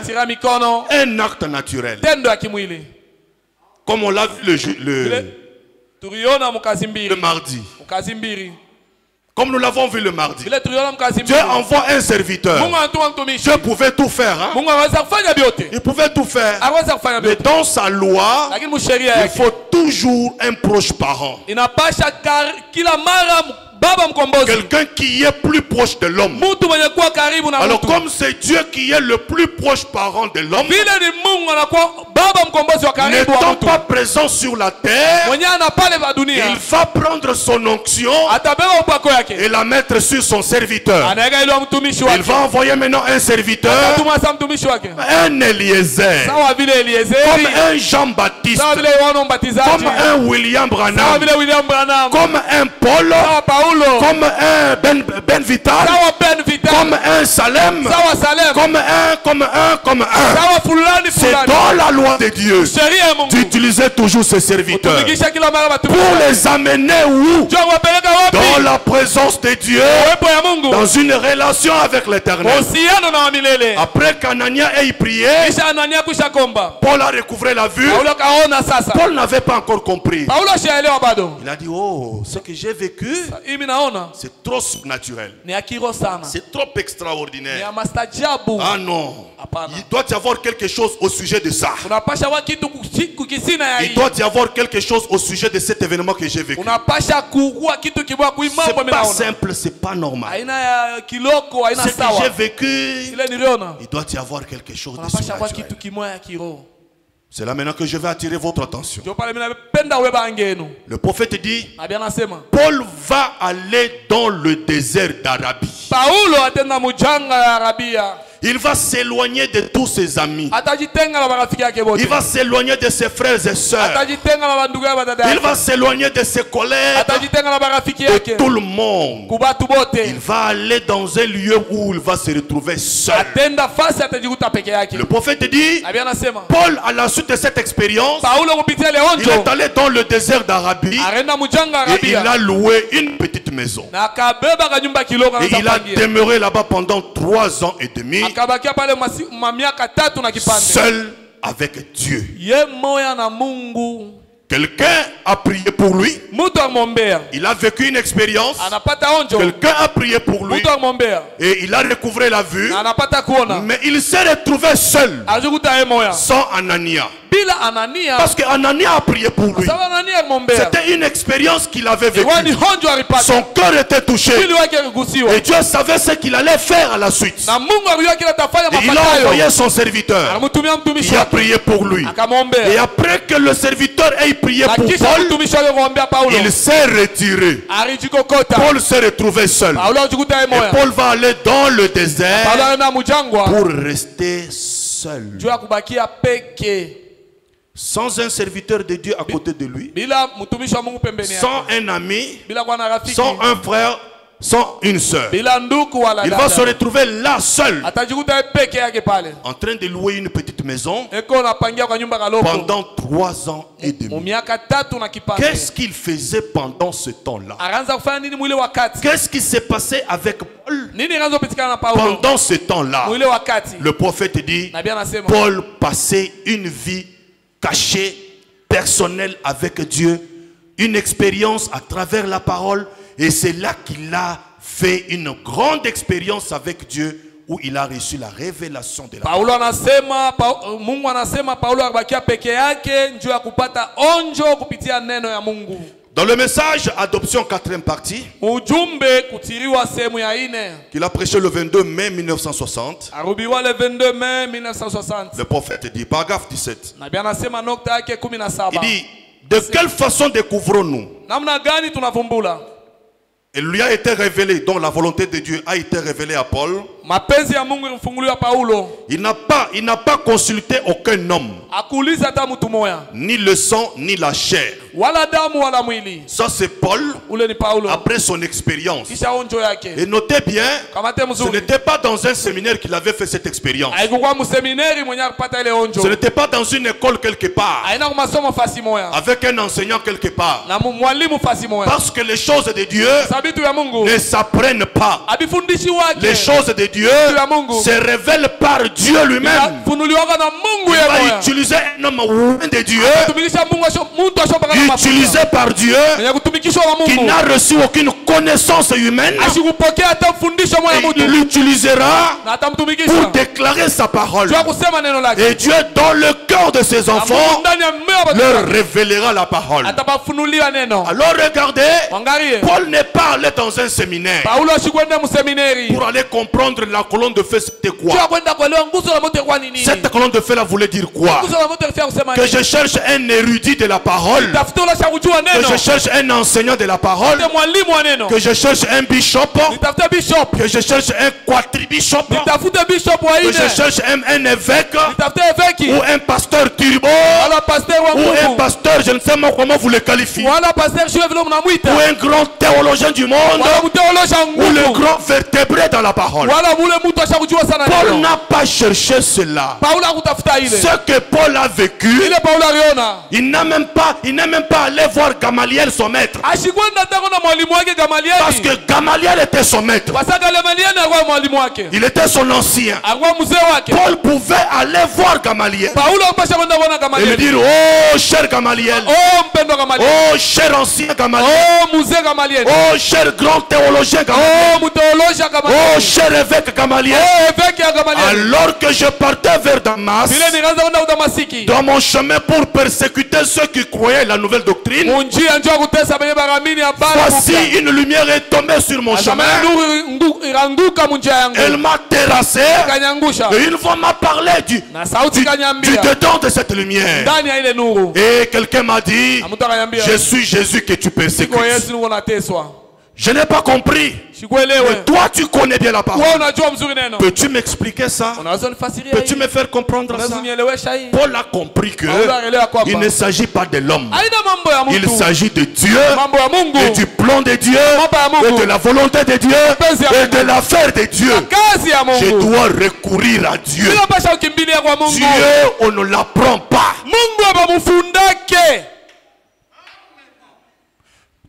Speaker 1: Un acte naturel. Comme on l'a vu le mardi. Comme nous l'avons vu le mardi, Dieu envoie un serviteur. Dieu pouvait tout faire. Hein? Il pouvait tout faire. Mais dans sa loi, il faut toujours un proche parent. Quelqu'un qui est plus proche de l'homme. Alors comme c'est Dieu qui est le plus proche parent de l'homme, n'étant pas présent sur la terre, il va prendre son onction et la mettre sur son serviteur. Il va envoyer maintenant un serviteur, un Eliezer, comme un Jean-Baptiste, comme un William Branham, comme un Paul, comme un Ben Vital, comme un Salem, comme un. C'est dans la loi de Dieu d'utiliser toujours ses serviteurs pour les amener où? Dans la présence de Dieu, dans une relation avec l'Éternel. Après qu'Anania ait prié, Paul a recouvré la vue. Paul n'avait pas encore compris. Il a dit, oh, ce que j'ai vécu, c'est trop surnaturel. C'est trop extraordinaire. Ah non. Il doit y avoir quelque chose au sujet de ça. Il doit y avoir quelque chose au sujet de cet événement que j'ai vécu. C'est pas simple, c'est pas normal. Ce que j'ai vécu, il doit y avoir quelque chose de surnaturel. C'est là maintenant que je vais attirer votre attention. Le prophète dit, Paul va aller dans le désert d'Arabie. Il va s'éloigner de tous ses amis. Il va s'éloigner de ses frères et sœurs. Il va s'éloigner de ses collègues, de tout le monde. Il va aller dans un lieu où il va se retrouver seul. Le prophète dit, Paul, à la suite de cette expérience, il est allé dans le désert d'Arabie et il a loué une petite maison. Et il a demeuré là-bas pendant 3 ans et demi. Seul avec Dieu. Quelqu'un a prié pour lui. Il a vécu une expérience. Quelqu'un a prié pour lui. Et il a recouvré la vue. Mais il s'est retrouvé seul. Sans Anania. Parce qu'Anania a prié pour lui. C'était une expérience qu'il avait vécue. Son cœur était touché. Et Dieu savait ce qu'il allait faire à la suite. Et il a envoyé son serviteur. Il a prié pour lui. Et après que le serviteur ait prié pour Paul, il s'est retiré. Paul s'est retrouvé seul. Et Paul va aller dans le désert pour rester seul. Sans un serviteur de Dieu à côté de lui, sans un ami, sans un frère sans une sœur.
Speaker 2: bila nduku wala
Speaker 1: Il
Speaker 2: dada.
Speaker 1: va se retrouver là seul,
Speaker 2: Atajikuta peke yake pale.
Speaker 1: en train de louer une petite maison
Speaker 2: Eko napangia kwa nyumba kaloko.
Speaker 1: pendant 3 ans et
Speaker 2: Mu
Speaker 1: demi.
Speaker 2: miaka 3 na kipande.
Speaker 1: Qu'est-ce qu'il faisait pendant ce temps-là?
Speaker 2: Akaanza kufanya nini mwile wakati?
Speaker 1: Qu'est-ce qui s'est passé avec Paul
Speaker 2: Nini ikaanza kupitikana na Paulo?
Speaker 1: pendant ce temps-là?
Speaker 2: Mwile wakati.
Speaker 1: Le prophète dit,
Speaker 2: Nabii anasema
Speaker 1: Paul passait une vie cachée, personnelle avec Dieu, une expérience à travers la parole, et c'est là qu'il a fait une grande expérience avec Dieu, où il a reçu la révélation de la parole.
Speaker 2: Paulo anasema Mungu anasema Paulo abakia peke yake njoo ya kupata onjo kupitia neno ya Mungu.
Speaker 1: Dans le message Adoption 4e partie,
Speaker 2: Ujumbe kutiriwa sehemu ya 4
Speaker 1: qu'il a prêché le 22 mai 1960,
Speaker 2: arubiwa le 22 mai 1960.
Speaker 1: le prophète dit, paragraphe 17,
Speaker 2: Nabii anasema nokta yake 17.
Speaker 1: il dit, de quelle façon découvrons-nous?
Speaker 2: Namna gani tunavumbula?
Speaker 1: Il lui a été révélé, donc la volonté de Dieu a été révélée à Paul.
Speaker 2: Mapenzi ya Mungu ilifunguliwa Paulo.
Speaker 1: Il n'a pas consulté aucun homme,
Speaker 2: Akuuliza hata mtu moya.
Speaker 1: ni le sang, ni la chair.
Speaker 2: Wala damu wala mwili.
Speaker 1: Ça c'est Paul,
Speaker 2: Ule ni Paulo.
Speaker 1: après son expérience.
Speaker 2: Kisha onjo yake.
Speaker 1: Et notez bien,
Speaker 2: Kamate
Speaker 1: ce
Speaker 2: mzuri.
Speaker 1: n'était pas dans un séminaire qu'il avait fait cette expérience.
Speaker 2: Haikuwa mseminari mwenye kupata ile onjo.
Speaker 1: Ce n'était pas dans une école quelque part,
Speaker 2: Haina kwa masomo fasi moya.
Speaker 1: avec un enseignant quelque part.
Speaker 2: Na mwalimu fasi moya.
Speaker 1: Parce que les choses de Dieu
Speaker 2: Sabitu ya Mungu.
Speaker 1: ne s'apprennent pas.
Speaker 2: Abifundishi wake.
Speaker 1: Les choses de Dieu
Speaker 2: ya Mungu
Speaker 1: se révèlent par Dieu lui-même.
Speaker 2: funuliwa na Mungu
Speaker 1: Il
Speaker 2: yeye
Speaker 1: va
Speaker 2: moya.
Speaker 1: utiliser un homme loin de Dieu,
Speaker 2: Tumikisha Mungu mtu ashopaka na mafuta.
Speaker 1: utilisé par Dieu,
Speaker 2: Mwenye kutumikishwa na
Speaker 1: qui
Speaker 2: Mungu.
Speaker 1: n'a reçu aucune connaissance humaine.
Speaker 2: Ashikupokea hata fundisho moya
Speaker 1: Et
Speaker 2: mtu.
Speaker 1: il l'utilisera
Speaker 2: Na atamtumikisha.
Speaker 1: pour déclarer sa parole.
Speaker 2: Jua kusema neno lake.
Speaker 1: Et Dieu, dans le cœur de ses enfants,
Speaker 2: Ndani ya mmea
Speaker 1: leur révélera la parole.
Speaker 2: atabafunuliwa neno.
Speaker 1: Alors regardez,
Speaker 2: Angalie.
Speaker 1: Paul n'est pas allé dans un séminaire
Speaker 2: Paulo ashikwenda mseminari.
Speaker 1: pour aller comprendre la colonne de feu c'était quoi.
Speaker 2: Jua kwenda kuelewa nguzo la moto kwa nini.
Speaker 1: Cette colonne de feu là voulait dire quoi?
Speaker 2: Nguzo la moto ilifia kusema
Speaker 1: Que
Speaker 2: nini?
Speaker 1: je cherche un érudit de la parole,
Speaker 2: Tafuta ule cha kujua
Speaker 1: que
Speaker 2: neno.
Speaker 1: je cherche un enseignant de la parole,
Speaker 2: Tafute mwalimu wa neno.
Speaker 1: que je cherche un bishop,
Speaker 2: Nitafute bishop.
Speaker 1: que je cherche un quadribishop,
Speaker 2: Nitafute bishop wa
Speaker 1: que je
Speaker 2: ine.
Speaker 1: cherche un évêque
Speaker 2: Nitafute eveki.
Speaker 1: ou un pasteur turbo
Speaker 2: Wala pasteur wa
Speaker 1: ou un
Speaker 2: Mungu.
Speaker 1: pasteur, je ne sais pas comment vous le qualifiez,
Speaker 2: Wala pasteur shwe vile mnamuita.
Speaker 1: ou un grand théologien du monde,
Speaker 2: Wala mteolosha
Speaker 1: ou le
Speaker 2: nguvu.
Speaker 1: grand vertébré dans la parole.
Speaker 2: Wala mule mtu ashakujua sana
Speaker 1: Paul
Speaker 2: neno.
Speaker 1: n'a pas cherché cela.
Speaker 2: Paulo hakutafuta ile.
Speaker 1: Ce que Paul a vécu,
Speaker 2: Ile Paulo aliona.
Speaker 1: il n'est même pas allé voir Gamaliel son maître.
Speaker 2: Ashikwenda tako na mwalimu wake Gamalieli.
Speaker 1: Parce que Gamaliel était son maître.
Speaker 2: Kwa sababu Gamalieli alikuwa mwalimu wake.
Speaker 1: Il était son ancien.
Speaker 2: Alikuwa mzee wake.
Speaker 1: Paul pouvait aller voir Gamaliel
Speaker 2: Paulo alipasha kwenda kuona
Speaker 1: et lui
Speaker 2: Gamalieli.
Speaker 1: dire, oh cher Gamaliel,
Speaker 2: Oh mpendwa Gamalieli.
Speaker 1: oh cher ancien Gamaliel,
Speaker 2: Oh mzee Gamalieli.
Speaker 1: oh cher grand théologien Gamaliel,
Speaker 2: Oh mteolosha
Speaker 1: oh
Speaker 2: Gamalieli.
Speaker 1: cher évêque Gamaliel.
Speaker 2: Oh eveki ya Gamalieli.
Speaker 1: Alors que je partais vers Damas,
Speaker 2: Vile nikaanza kwenda Damasiki.
Speaker 1: dans mon chemin pour persécuter ceux qui croyaient la nouvelle doctrine,
Speaker 2: Munjia njoo kutesa benye baramini habari.
Speaker 1: voici une lumière est tombée sur mon chemin.
Speaker 2: Nuru iranguka munjia yangu.
Speaker 1: Elle m'a terrassé
Speaker 2: Kanyangusha.
Speaker 1: et une fois m'a parlé
Speaker 2: Na sauti
Speaker 1: du
Speaker 2: kanyambia.
Speaker 1: dedans de cette lumière.
Speaker 2: Ndani ya ile nuru.
Speaker 1: Et quelqu'un m'a dit,
Speaker 2: Na mtu akanyambia.
Speaker 1: je suis Jésus que tu
Speaker 2: Siko
Speaker 1: persécutes.
Speaker 2: Yesu niko nateswa.
Speaker 1: Je n'ai pas compris.
Speaker 2: Sikuelewe.
Speaker 1: Mais toi, tu connais bien la parole.
Speaker 2: Wewe unajua mzuri neno.
Speaker 1: Peux-tu m'expliquer ça?
Speaker 2: Unaweza nifasiria
Speaker 1: Peux-tu
Speaker 2: hii?
Speaker 1: me faire comprendre ça?
Speaker 2: Unaweza nielewesha hii?
Speaker 1: Paul a compris que
Speaker 2: Paulo alielewa kwamba
Speaker 1: il ne s'agit pas de l'homme.
Speaker 2: haina mambo ya
Speaker 1: Il
Speaker 2: mtu.
Speaker 1: s'agit de Dieu
Speaker 2: Mambo ya Mungu.
Speaker 1: et du plan de Dieu
Speaker 2: Mambo ya
Speaker 1: et
Speaker 2: Mungu.
Speaker 1: de la volonté de Dieu
Speaker 2: Mapenzi ya
Speaker 1: et de
Speaker 2: Mungu.
Speaker 1: l'affaire de Dieu.
Speaker 2: Kazi ya
Speaker 1: Je
Speaker 2: Mungu.
Speaker 1: dois recourir à Dieu.
Speaker 2: Bila pasha ukimbilia kwa Mungu.
Speaker 1: Dieu, on ne l'apprend pas.
Speaker 2: Mungu abamufundake.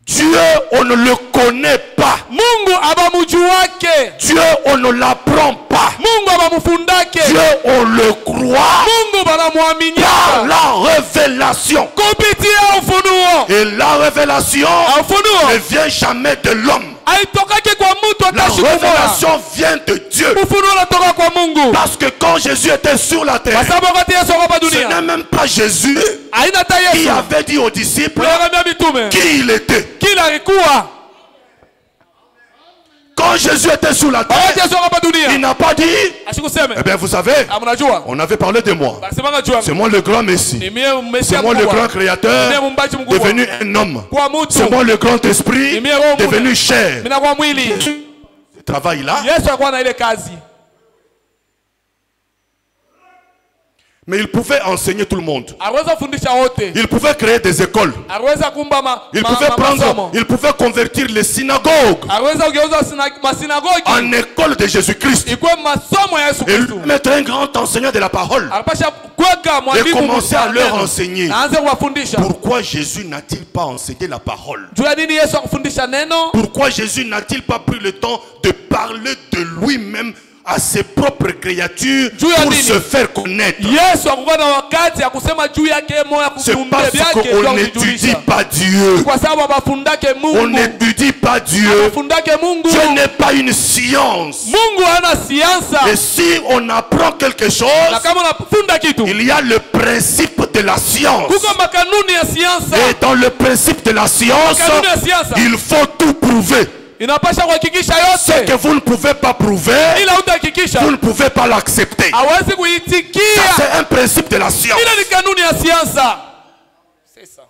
Speaker 1: Dieu, on ne le connaît pas.
Speaker 2: Mungu abamujuake.
Speaker 1: Dieu, on ne l'apprend pas.
Speaker 2: Mungu abamufundake.
Speaker 1: Dieu, on le croit
Speaker 2: Mungu
Speaker 1: par
Speaker 2: banamwaminia.
Speaker 1: la révélation.
Speaker 2: Kupitia ufunuo.
Speaker 1: Et la révélation
Speaker 2: Ufunuo
Speaker 1: ne vient jamais de l'homme.
Speaker 2: haitokake kwa mtu
Speaker 1: La
Speaker 2: hata siku moja.
Speaker 1: révélation vient de Dieu.
Speaker 2: Ufunuo unatoka kwa Mungu.
Speaker 1: Parce que quand Jésus était sur la terre,
Speaker 2: Kwa sababu wakati Yesu hapa
Speaker 1: ce
Speaker 2: dunia
Speaker 1: n'est même pas Jésus
Speaker 2: haina hata
Speaker 1: qui
Speaker 2: Yesu.
Speaker 1: avait dit aux disciples
Speaker 2: Aliwaambia mitume
Speaker 1: qui il était.
Speaker 2: kila alikuwa.
Speaker 1: Quand Jésus était sur la
Speaker 2: Wakati
Speaker 1: terre,
Speaker 2: Yesu hapa
Speaker 1: il
Speaker 2: dunia
Speaker 1: n'a pas dit,
Speaker 2: asikuseme.
Speaker 1: eh bien vous savez,
Speaker 2: Mnajua?
Speaker 1: on avait parlé de moi.
Speaker 2: Basemanga jua.
Speaker 1: C'est moi le grand Messie.
Speaker 2: Ni mie Mesia
Speaker 1: C'est moi le grand
Speaker 2: mkubwa.
Speaker 1: créateur,
Speaker 2: Mie mumbaji mkubwa.
Speaker 1: devenu un homme.
Speaker 2: Kwa mtu.
Speaker 1: C'est moi le grand esprit,
Speaker 2: Mie roho
Speaker 1: devenu
Speaker 2: mune.
Speaker 1: chair.
Speaker 2: Mina kwa mwili.
Speaker 1: Ce travail-là.
Speaker 2: Yesu alikuwa na ile kazi.
Speaker 1: Mais il pouvait enseigner tout le monde.
Speaker 2: Aliweza kufundisha wote.
Speaker 1: Il pouvait créer des écoles.
Speaker 2: Aliweza kuumba
Speaker 1: Il pouvait convertir les synagogues
Speaker 2: aliweza kugeuza masinagogi
Speaker 1: en école de Jésus-Christ.
Speaker 2: ikuwe masomo ya Yesu
Speaker 1: Et
Speaker 2: Kristo.
Speaker 1: mettre un grand enseignant de la parole.
Speaker 2: Alipasha kuweka
Speaker 1: Et
Speaker 2: mwalimu
Speaker 1: commencer à leur enseigner.
Speaker 2: aanze kuwafundisha.
Speaker 1: Pourquoi Jésus n'a-t-il pas enseigné la parole?
Speaker 2: Juu ya nini Yesu akufundisha neno?
Speaker 1: Pourquoi Jésus n'a-t-il pas pris le temps de parler de lui-même à ses propres créatures pour se faire connaître?
Speaker 2: Yesu akuwa na wakati ya kusema juu yake moyo
Speaker 1: C'est
Speaker 2: kuviumbe
Speaker 1: parce
Speaker 2: vyake
Speaker 1: qu'on n'étudie pas Dieu.
Speaker 2: kwa sababu abafundake
Speaker 1: On
Speaker 2: Mungu.
Speaker 1: n'étudie pas Dieu.
Speaker 2: Abafundake Mungu.
Speaker 1: Dieu n'est pas une science.
Speaker 2: Mungu hana siansa.
Speaker 1: Et si on apprend quelque chose,
Speaker 2: Na kama unafunda kitu,
Speaker 1: il y a le principe de la science.
Speaker 2: kuko makanuni ya siansa.
Speaker 1: Et dans le principe de la science,
Speaker 2: Makanuni ya siansa
Speaker 1: il faut tout prouver.
Speaker 2: inapasha kuhakikisha
Speaker 1: Ce
Speaker 2: yote.
Speaker 1: que vous ne pouvez pas prouver,
Speaker 2: Ila utahakikisha
Speaker 1: vous ne pouvez pas l'accepter.
Speaker 2: hawezi
Speaker 1: Ça,
Speaker 2: kuitikia.
Speaker 1: c'est un principe de la science.
Speaker 2: Ile ni kanuni ya siansa. C'est ça.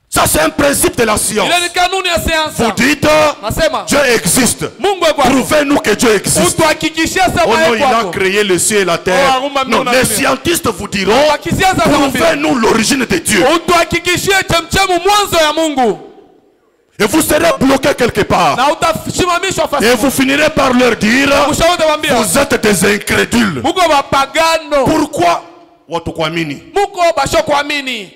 Speaker 1: Ça, c'est un principe de la science.
Speaker 2: Ile ni kanuni ya siansa.
Speaker 1: Vous dites,
Speaker 2: Nasema
Speaker 1: Dieu existe.
Speaker 2: Mungu yuko hapo.
Speaker 1: Prouvez-nous que Dieu existe.
Speaker 2: Utuhakikishie
Speaker 1: Oh
Speaker 2: sema
Speaker 1: non, il
Speaker 2: yuko
Speaker 1: a
Speaker 2: hapo.
Speaker 1: créé le ciel et la terre. Non, les scientistes vous diront,
Speaker 2: Wakisiasa wanambia,
Speaker 1: prouvez-nous l'origine de Dieu.
Speaker 2: utuhakikishie chemchemu mwanzo ya Mungu.
Speaker 1: Et vous serez bloqué quelque part.
Speaker 2: Na utasimamishwa fasi.
Speaker 1: Et vous finirez par leur dire,
Speaker 2: Ushauri wambia,
Speaker 1: vous êtes des incrédules.
Speaker 2: muko bapagano.
Speaker 1: Pourquoi? Watu kuamini.
Speaker 2: Muko basho kuamini.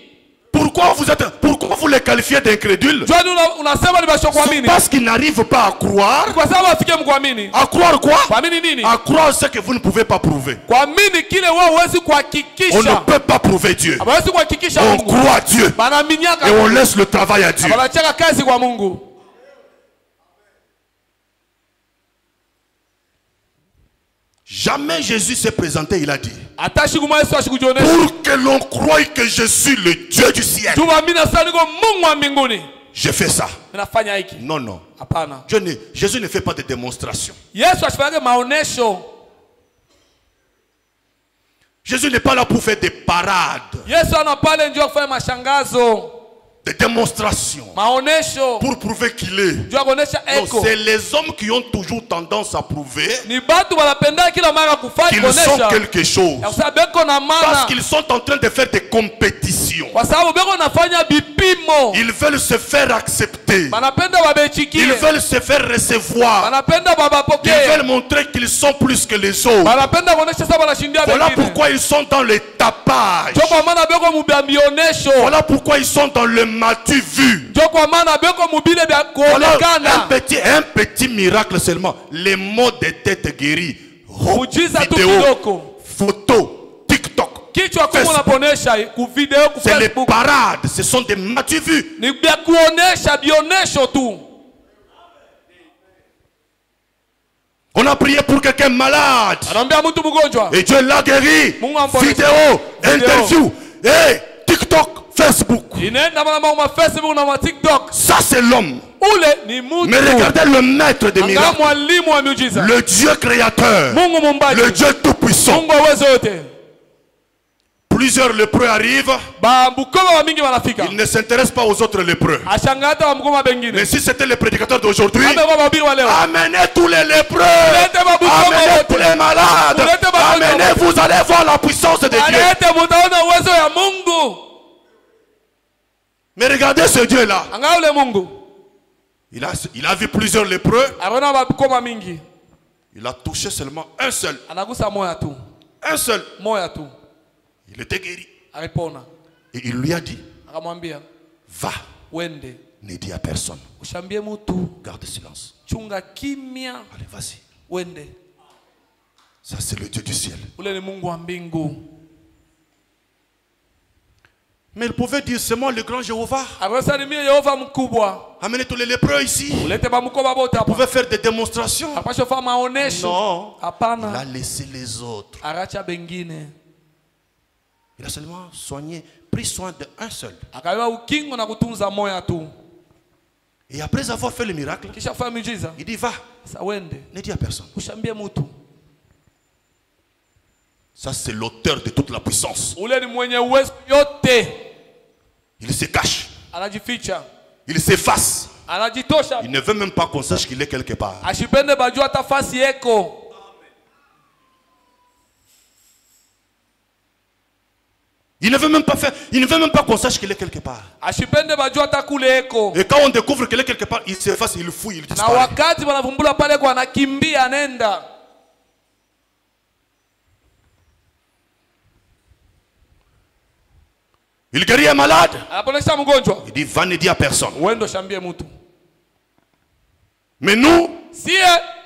Speaker 1: Pourquoi vous les qualifiez d'incrédules?
Speaker 2: Jwani unasema ni basho kuamini.
Speaker 1: Parce qu'ils n'arrivent pas à croire.
Speaker 2: Kwa sababu afike mkuamini.
Speaker 1: À croire quoi?
Speaker 2: Kuamini nini?
Speaker 1: À croire ce que vous ne pouvez pas prouver.
Speaker 2: Kuamini kile wewe huwezi
Speaker 1: On ne
Speaker 2: kuhakikisha.
Speaker 1: peut pas prouver Dieu.
Speaker 2: Hawezi kuhakikisha
Speaker 1: On
Speaker 2: Mungu.
Speaker 1: croit Dieu.
Speaker 2: Banaminyaka.
Speaker 1: Et on laisse le travail à Dieu.
Speaker 2: Wanacheka kazi kwa Mungu.
Speaker 1: Jamais Jésus s'est présenté, il a dit,
Speaker 2: Atashi kuma Yesu ashikujionesha.
Speaker 1: pour que l'on croie que je suis le Dieu du ciel,
Speaker 2: Tuamini sana niko Mungu wa mbinguni.
Speaker 1: je fais ça.
Speaker 2: Ninafanya hiki.
Speaker 1: Non, non.
Speaker 2: Hapana.
Speaker 1: Jésus ne fait pas de démonstration.
Speaker 2: Yesu ashifanyage maonesho.
Speaker 1: Jésus n'est pas là pour faire des parades,
Speaker 2: Yesu ana pale njoo kufanya mashangazo,
Speaker 1: des démonstrations,
Speaker 2: maonesho,
Speaker 1: pour prouver qu'il est.
Speaker 2: njoo kuonesha
Speaker 1: Non,
Speaker 2: eko.
Speaker 1: c'est les hommes qui ont toujours tendance à prouver
Speaker 2: Ni batu wanapenda kila mara kufanya
Speaker 1: qu'ils sont
Speaker 2: kuonesha.
Speaker 1: quelque chose.
Speaker 2: Ya kusema beko na
Speaker 1: Parce
Speaker 2: maana.
Speaker 1: qu'ils sont en train de faire des compétitions.
Speaker 2: Kwa sababu beko nafanya bipimo.
Speaker 1: Ils veulent se faire accepter.
Speaker 2: Banapenda wabechikie.
Speaker 1: Ils veulent se faire recevoir.
Speaker 2: Banapenda
Speaker 1: Ils
Speaker 2: babapokee.
Speaker 1: veulent montrer qu'ils sont plus que les autres.
Speaker 2: Banapenda kuonesha sasa wanashindia
Speaker 1: Voilà
Speaker 2: wengine.
Speaker 1: pourquoi ils sont dans le tapage.
Speaker 2: Njoo kwa maana beko mubionesho.
Speaker 1: Voilà pourquoi ils sont dans le matu vu.
Speaker 2: Njoo kwa maana beko mubile bya
Speaker 1: Voilà
Speaker 2: kuonekana.
Speaker 1: un petit miracle seulement. Les maux des têtes guéries.
Speaker 2: Muujiza tu
Speaker 1: Vidéo,
Speaker 2: kidogo.
Speaker 1: photo, TikTok.
Speaker 2: Kichwa kama
Speaker 1: Facebook.
Speaker 2: unaponesha ku video ku
Speaker 1: C'est les
Speaker 2: Facebook.
Speaker 1: parades. Ce sont des matu vus.
Speaker 2: Ni vya kuonesha bionesho tu.
Speaker 1: On a prié pour quelqu'un malade.
Speaker 2: Anaambia mtu mgonjwa.
Speaker 1: Et Dieu l'a guéri.
Speaker 2: Mungu amponesha.
Speaker 1: Vidéo, interview. Et TikTok, Facebook.
Speaker 2: Inaenda ma Facebook na ma TikTok.
Speaker 1: Ça, c'est l'homme.
Speaker 2: Ule ni mtu.
Speaker 1: Mais regardez le maître des
Speaker 2: Angalia
Speaker 1: miracles.
Speaker 2: mwalimu wa miujiza.
Speaker 1: Le Dieu créateur.
Speaker 2: Mungu mumbaji.
Speaker 1: Le Dieu tout-puissant.
Speaker 2: Mungu uwezo wote.
Speaker 1: Plusieurs lépreux arrivent.
Speaker 2: Ba mkoma wa mingi wanafika.
Speaker 1: Ils ne s'intéressent pas aux autres lépreux.
Speaker 2: Ashangata wa mkoma bengine.
Speaker 1: Mais si c'était le prédicateur d'aujourd'hui,
Speaker 2: Ame kwa mabiri wa leo.
Speaker 1: amenez tous les lépreux.
Speaker 2: Amenez
Speaker 1: Amenez tous les malades. Amenez, vous allez voir la puissance de Dieu.
Speaker 2: Alete mutaona uwezo ya Mungu.
Speaker 1: Mais regardez ce Dieu-là.
Speaker 2: Angalia ule Mungu.
Speaker 1: Il a vu plusieurs lépreux.
Speaker 2: Arona ba mkoma mingi.
Speaker 1: Il a touché seulement un seul.
Speaker 2: Anagusa moya tu.
Speaker 1: Un seul.
Speaker 2: Moya tu.
Speaker 1: Il était guéri.
Speaker 2: Alipona.
Speaker 1: Et il lui a dit,
Speaker 2: Akamwambia,
Speaker 1: va,
Speaker 2: wende,
Speaker 1: ne dis à personne.
Speaker 2: ushambie mtu,
Speaker 1: Garde silence.
Speaker 2: chunga kimya,
Speaker 1: Allez, vas-y.
Speaker 2: wende.
Speaker 1: Ça, c'est le Dieu du ciel.
Speaker 2: Ule ni Mungu wa mbingu.
Speaker 1: Mais il pouvait dire, c'est moi le grand Jéhovah.
Speaker 2: Akasema ni mimi Yehova mkubwa.
Speaker 1: Amenez tous les lépreux ici.
Speaker 2: Ulete ba mkoma bote
Speaker 1: Il
Speaker 2: hapa.
Speaker 1: pouvait faire des démonstrations.
Speaker 2: Apasha fanya maonesho.
Speaker 1: Non. Il
Speaker 2: Hapana.
Speaker 1: a laissé les autres.
Speaker 2: Aracha bengine.
Speaker 1: Il a seulement soigné, pris soin d'un seul.
Speaker 2: Akawa ukingo na kutunza moya tu.
Speaker 1: Et après avoir fait le miracle,
Speaker 2: Kisha fanya miujiza.
Speaker 1: il dit, va,
Speaker 2: Sasa wende,
Speaker 1: ne dis à personne.
Speaker 2: ushambie mtu.
Speaker 1: Ça, c'est l'auteur de toute la puissance.
Speaker 2: Ule ni mwenye uwezo yote.
Speaker 1: Il se cache.
Speaker 2: Anajificha.
Speaker 1: Il s'efface.
Speaker 2: Anajitosha.
Speaker 1: Il ne veut même pas qu'on sache qu'il est quelque part.
Speaker 2: Ashipende bajua hata fasi yeko.
Speaker 1: Il ne veut même pas faire, il ne veut même pas qu'on sache qu'il est quelque part.
Speaker 2: ashipende bajua hata kule eko.
Speaker 1: Et quand on découvre qu'il est quelque part, il s'efface, il fouille, il
Speaker 2: Na
Speaker 1: disparaît.
Speaker 2: wakati wanavumbula pale kwa anakimbia anenda.
Speaker 1: Il guérit un malade.
Speaker 2: Anaponesha mgonjwa.
Speaker 1: Il dit, va ne dire à personne.
Speaker 2: Uendo shambie mtu.
Speaker 1: Mais nous,
Speaker 2: Sie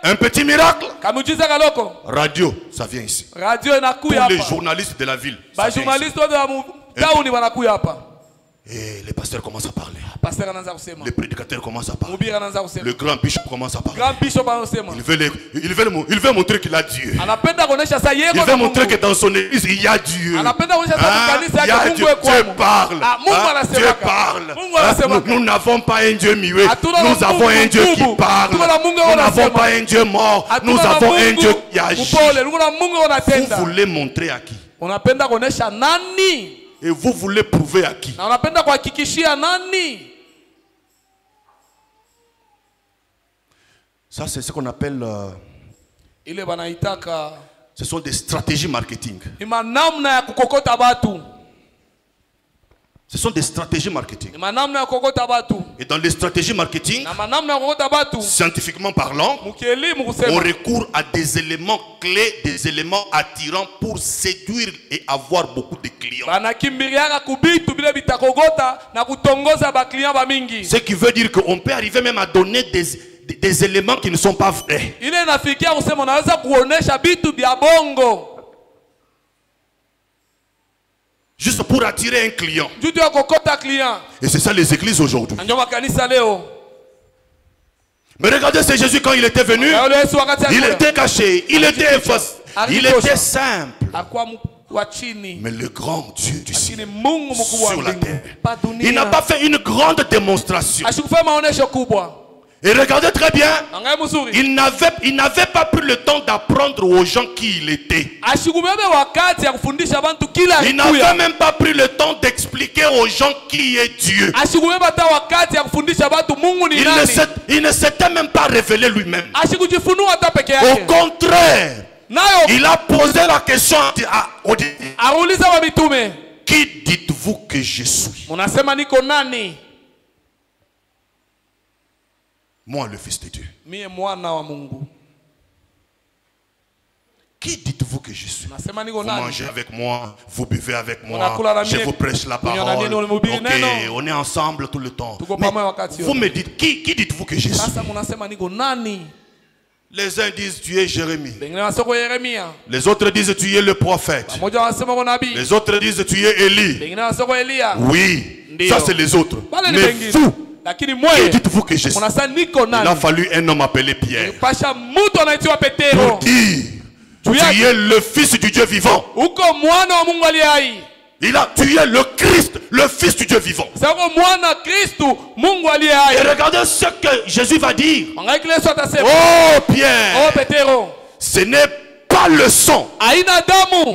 Speaker 1: un petit miracle.
Speaker 2: kamujiza kaloko.
Speaker 1: Radio, ça vient ici.
Speaker 2: Radio inakuya
Speaker 1: Tous les
Speaker 2: hapa.
Speaker 1: journalistes de la ville.
Speaker 2: Ba
Speaker 1: ça vient ici.
Speaker 2: journaliste wote wa mtauni wanakuya hapa.
Speaker 1: Et les pasteurs commencent à parler.
Speaker 2: Pasteur anaanza kusema.
Speaker 1: Les prédicateurs commencent à parler.
Speaker 2: Mhubiri anaanza kusema.
Speaker 1: Le grand bishop commence à parler.
Speaker 2: Grand bishop anasema.
Speaker 1: Il veut montrer qu'il a Dieu.
Speaker 2: Anapenda kuonesha sasa yeye
Speaker 1: Il veut montrer que dans son église, il y a Dieu.
Speaker 2: Anapenda kuonesha sasa kanisa
Speaker 1: il y a
Speaker 2: yake
Speaker 1: Dieu.
Speaker 2: Mungu
Speaker 1: Dieu parle.
Speaker 2: Mungu
Speaker 1: Dieu
Speaker 2: anasema.
Speaker 1: parle.
Speaker 2: Mungu anasema.
Speaker 1: Nous n'avons pas un Dieu muet.
Speaker 2: Hatuna
Speaker 1: Nous avons un Dieu qui
Speaker 2: Mungu.
Speaker 1: parle.
Speaker 2: Hatuna Mungu
Speaker 1: Nous n'avons
Speaker 2: anasema.
Speaker 1: pas un Dieu mort. Nous
Speaker 2: Hatuna
Speaker 1: avons un
Speaker 2: Mungu
Speaker 1: Dieu qui agit.
Speaker 2: Upole, Mungu Mungu
Speaker 1: Vous
Speaker 2: anatenda.
Speaker 1: voulez montrer à qui?
Speaker 2: Unapenda kuonesha nani?
Speaker 1: Et vous voulez prouver à qui?
Speaker 2: Na unapenda kuhakikishia nani?
Speaker 1: Ça, c'est ce qu'on appelle...
Speaker 2: Ile banaitaka
Speaker 1: ce sont des stratégies marketing.
Speaker 2: ni manamna ya kukokota watu.
Speaker 1: Ce sont des stratégies marketing.
Speaker 2: Ni manamna ya kukokota watu.
Speaker 1: Et dans les stratégies marketing,
Speaker 2: Na manamna ya kukokota watu.
Speaker 1: scientifiquement parlant,
Speaker 2: Mukielimu
Speaker 1: on
Speaker 2: kusema.
Speaker 1: recourt à des éléments clés, des éléments attirants pour séduire et avoir beaucoup de clients.
Speaker 2: Banakimbiliaka kubitu bile bitakogota na kutongoza ba client ba mingi.
Speaker 1: Ce qui veut dire qu'on peut arriver même à donner des éléments qui ne sont pas vrais.
Speaker 2: Ile inafikia kusema unaweza kuonesha bitu bya bongo.
Speaker 1: Juste pour attirer un client.
Speaker 2: Jutu ya kokota client.
Speaker 1: Et c'est ça les églises aujourd'hui.
Speaker 2: Ndio makanisa leo.
Speaker 1: Mais regardez, c'est Jésus quand il était venu. Il était caché, il était effacé, il était simple. Mais le grand Dieu du ciel sur la terre, il n'a pas fait une grande démonstration. Et regardez très bien, il n'avait pas pris le temps d'apprendre aux gens qui il était. Il n'avait même pas pris le temps d'expliquer aux gens qui est Dieu. Il ne s'était même pas révélé lui-même. Au contraire, il a posé la question au qui dites-vous que je suis? Moi, le Fils de Dieu. Qui dites-vous que je suis? Vous mangez avec moi, vous buvez avec moi, je vous prêche la parole. Ok, on est ensemble tout le temps. Mais vous me dites, qui dites-vous que je suis? Les uns disent tu es Jérémie. Les autres disent tu es le prophète. Les autres disent tu es Élie. Oui, ça c'est les autres. Mais vous, qui dites-vous que je suis? Il a fallu un homme appelé Pierre pour dire tu es le Fils du Dieu vivant. Tu es le Christ, le Fils du Dieu vivant. Et regardez ce que Jésus va dire. Oh Pierre, ce n'est pas le sang,